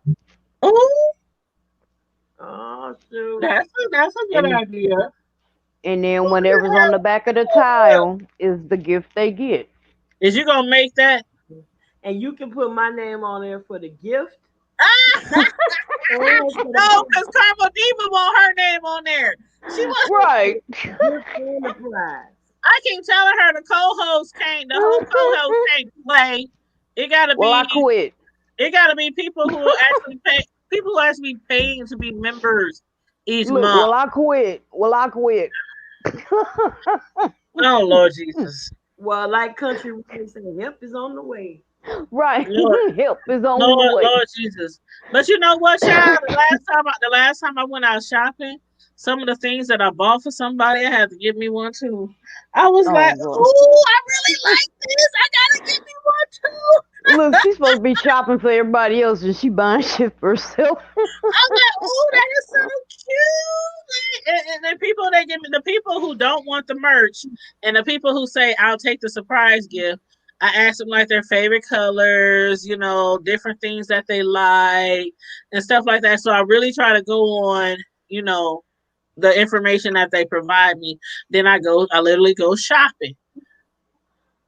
Oh, shoot. That's a good idea. And then whatever's on the back of the tile is the gift they get. Is you gonna make that? And you can put my name on there for the gift. No, because Karma Diva want her name on there. She wants right. The prize. I keep telling her the co-host can't. The whole co-host can't play. It gotta be. Well, I quit. It gotta be people who actually pay. People who actually paying to be members each month. Well, I quit. Oh Lord Jesus. Well, like country women say, help is on the way. Right. Help is on the way. Lord Jesus. But you know what, child? The last time I went out shopping, some of the things that I bought for somebody, I had to give me one too. I was like, God. "Ooh, I really like this. I gotta give me one too." Look, she's supposed to be shopping for everybody else, and she buying shit for herself. I'm like, "Ooh, that is so cute." And the people that give me, the people who don't want the merch, and the people who say, "I'll take the surprise gift." I ask them like their favorite colors, you know, different things that they like and stuff like that. So I really try to go on, you know, the information that they provide me. Then I literally go shopping.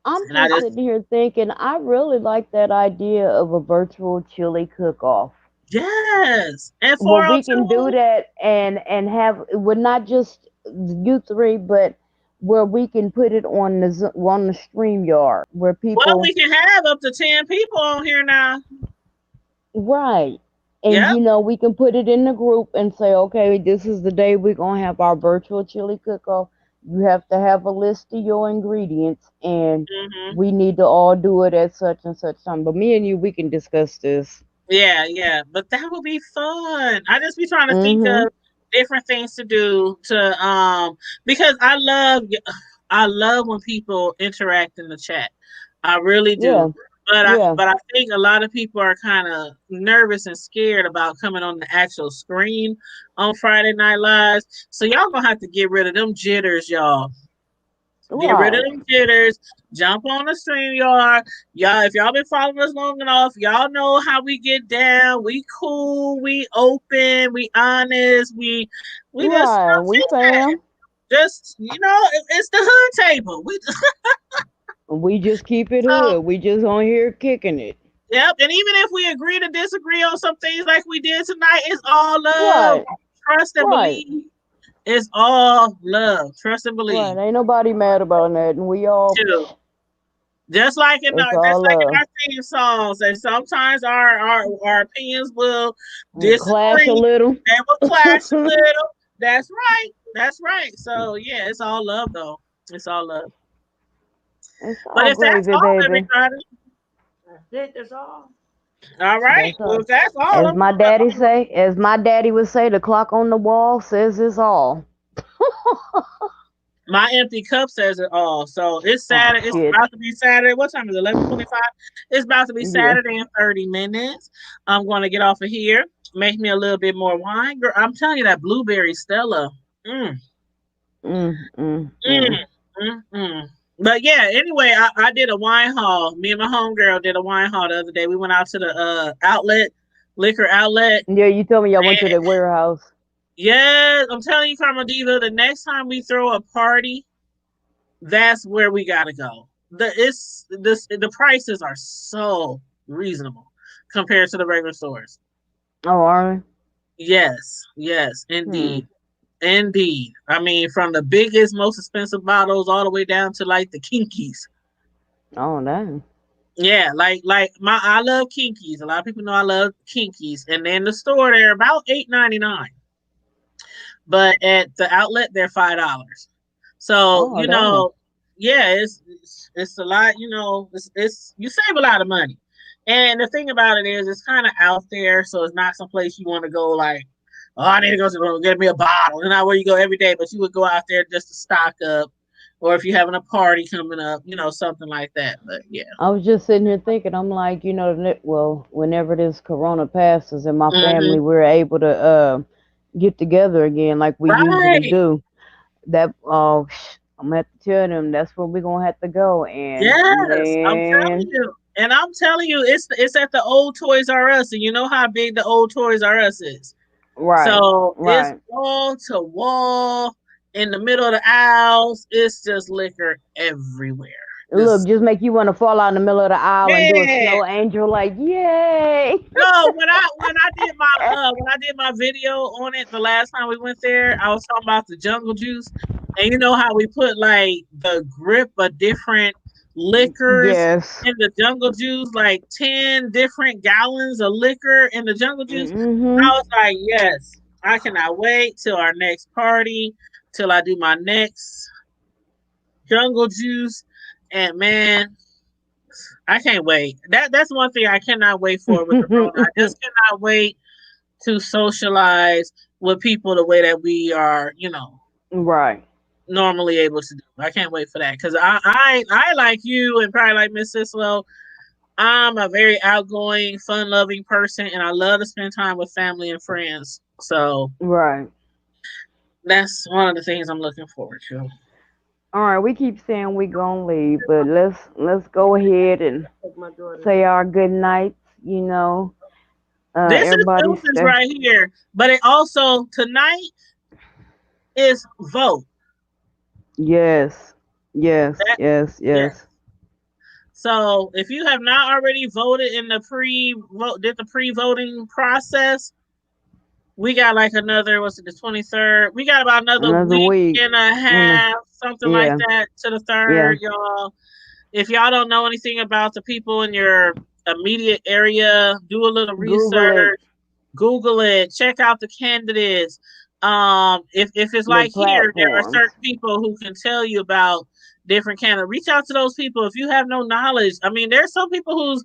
I'm just sitting here thinking, I really like that idea of a virtual chili cook-off. Yes. And well, we can do that and have, well, not just you three, but where we can put it on the StreamYard, where people. Well, we can have up to 10 people on here now. Right. And you know, we can put it in the group and say, okay, this is the day we're gonna have our virtual chili cook-off. You have to have a list of your ingredients, and we need to all do it at such and such time. But me and you, we can discuss this. Yeah. But that would be fun. I just be trying to think of different things to do to because I love when people interact in the chat. I really do. Yeah. But I think a lot of people are kind of nervous and scared about coming on the actual screen on Friday Night Lives. So y'all gonna have to get rid of them jitters, y'all. Get rid of them jitters. Jump on the StreamYard. Y'all, if y'all been following us long enough, y'all know how we get down. We cool. We open. We honest. We right. We fam. Just it's the hood table. We just keep it hood. We just on here kicking it. Yep. And even if we agree to disagree on some things like we did tonight, it's all love. Right. Trust and believe. It's all love. Trust and believe. Right. Ain't nobody mad about that. And we all just like in our theme songs. And sometimes our opinions will disagree. Clash a little. They will clash a little. That's right. That's right. So yeah, it's all love though. It's all love. But if that's all, everybody. That's all. All right. Well, if that's all. As my daddy would say, the clock on the wall says it's all. My empty cup says it all. So it's Saturday. It's about to be Saturday. What time is it? 11:25. It's about to be Saturday in 30 minutes. I'm going to get off of here. Make me a little bit more wine. Girl, I'm telling you that blueberry Stella. But yeah, anyway, I did a wine haul. Me and my homegirl did a wine haul the other day. We went out to the liquor outlet. Yeah, you told me y'all went to the warehouse. Yeah, I'm telling you, Karma Diva, the next time we throw a party, that's where we gotta go. The prices are so reasonable compared to the regular stores. Oh, are they? Yes, indeed. Indeed. I mean, from the biggest, most expensive bottles all the way down to like the Kinkies. Oh, no. Yeah, like I love Kinkies. A lot of people know I love Kinkies. And then the store, they're about $8.99. but at the outlet they're $5. So Oh, damn. yeah, it's a lot. It's you save a lot of money. And the thing about it is, it's kind of out there, so it's not someplace you want to go. Like, oh, I need to go to get me a bottle. It's not where you go every day, but you would go out there just to stock up, or if you're having a party coming up, something like that. But yeah. I was just sitting here thinking, I'm like, whenever this corona passes and my Hmm. family, we're able to get together again like we usually Right. do, I'm gonna have to tell them that's where we're gonna have to go. And Yes, I'm telling man, you. And I'm telling you, it's at the old Toys R Us, and you know how big the old Toys R Us is. right, So it's right. wall to wall in the middle of the aisles. It's just liquor everywhere. Look, just make you want to fall out in the middle of the aisle and do a Yeah. snow angel, like, yay! No, when I did my video on it the last time we went there, I was talking about the jungle juice, and you know how we put like the grip of different liquors Yes. in the jungle juice, like 10 different gallons of liquor in the jungle juice. I Mm-hmm. was like, yes, I cannot wait till our next party, till I do my next jungle juice, and man, I can't wait. That's one thing I cannot wait for with the Rona. I just cannot wait to socialize with people the way that we are, Right. normally able to do. I can't wait for that because I like you and probably like Miss Cicelo. I'm a very outgoing, fun-loving person, and I love to spend time with family and friends. So Right. that's one of the things I'm looking forward to. All right, we keep saying we gonna leave, but let's go ahead and Take my daughter. say our good nights. This is Everybody deuces stay. right here, but it also tonight is vote. Yes, yes, That yes, yes. yes. So if you have not already voted in the pre-voting process, we got like another, what's it, the 23rd? We got about another Another week week. and a half, something like Yeah, that, to the yeah. 3rd, y'all. If y'all don't know anything about the people in your immediate area, do a little Google it. research, Google it, check out the candidates. If it's The like here, there are platforms. certain people who can tell you about different candidates. Reach out to those people if you have no knowledge. I mean, there's some people who's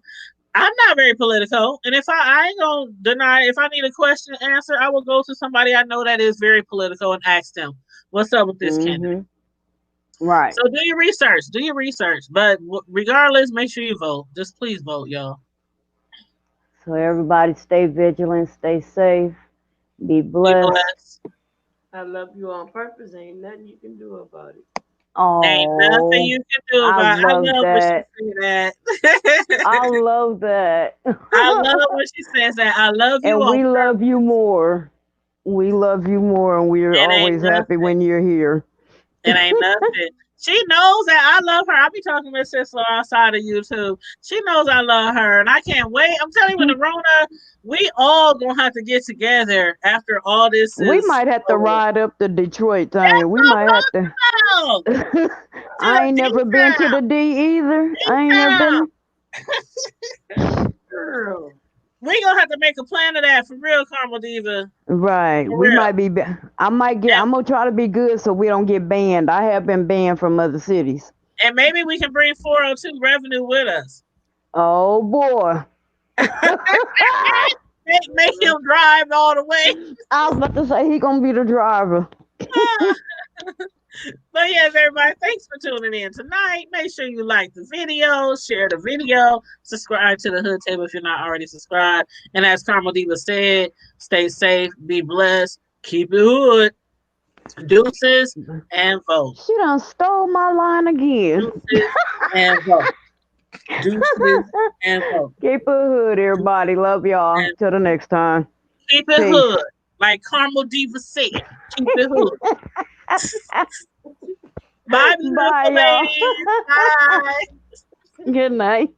I'm not very political, and if I ain't gonna deny, if I need a question answered, I will go to somebody I know that is very political and ask them, "What's up with this candidate?" Right. So do your research. Do your research. But regardless, make sure you vote. Just please vote, y'all. So everybody stay vigilant, stay safe, be Be blessed. blessed. I love you on purpose. Ain't nothing you can do about it. Ain't nothing Oh, you can do I about it. I love love when she that. say that. I love that. I love when she says that. I love you And on we love purpose. you more. We love you more, and we're It ain't always happy nothing. when you're here. It ain't nothing. She knows that I love her. I be talking to Miss Cicelo outside of YouTube. She knows I love her, and I can't wait. I'm telling you, when the Rona, we all gonna have to get together after all this We is might have to over. ride up to Detroit, That's Tanya. We what might have to. I'm talking about. To I the ain't D never been to town. the D either. D I ain't never town. been. Girl. We gonna have to make a plan of that for real, Carmel Diva. Right. For We real. might be. I might get. I'm gonna try to be good so we don't get banned. I have been banned from other cities. And maybe we can bring 402 revenue with us. Oh boy. Make him drive all the way. I was about to say he gonna be the driver. But yes, everybody, thanks for tuning in tonight. Make sure you like the video, share the video, subscribe to the Hood Table if you're not already subscribed. And as Carmel Diva said, stay safe, be blessed, keep it hood, deuces, and vote. She done stole my line again. Deuces and vote. Deuces and vote. Keep it hood, everybody. Love y'all. And Till the next time. keep it Peace. hood. Like Carmel Diva said, keep it hood. Bye, beautiful Bye, y'all. ladies. Bye. Good night.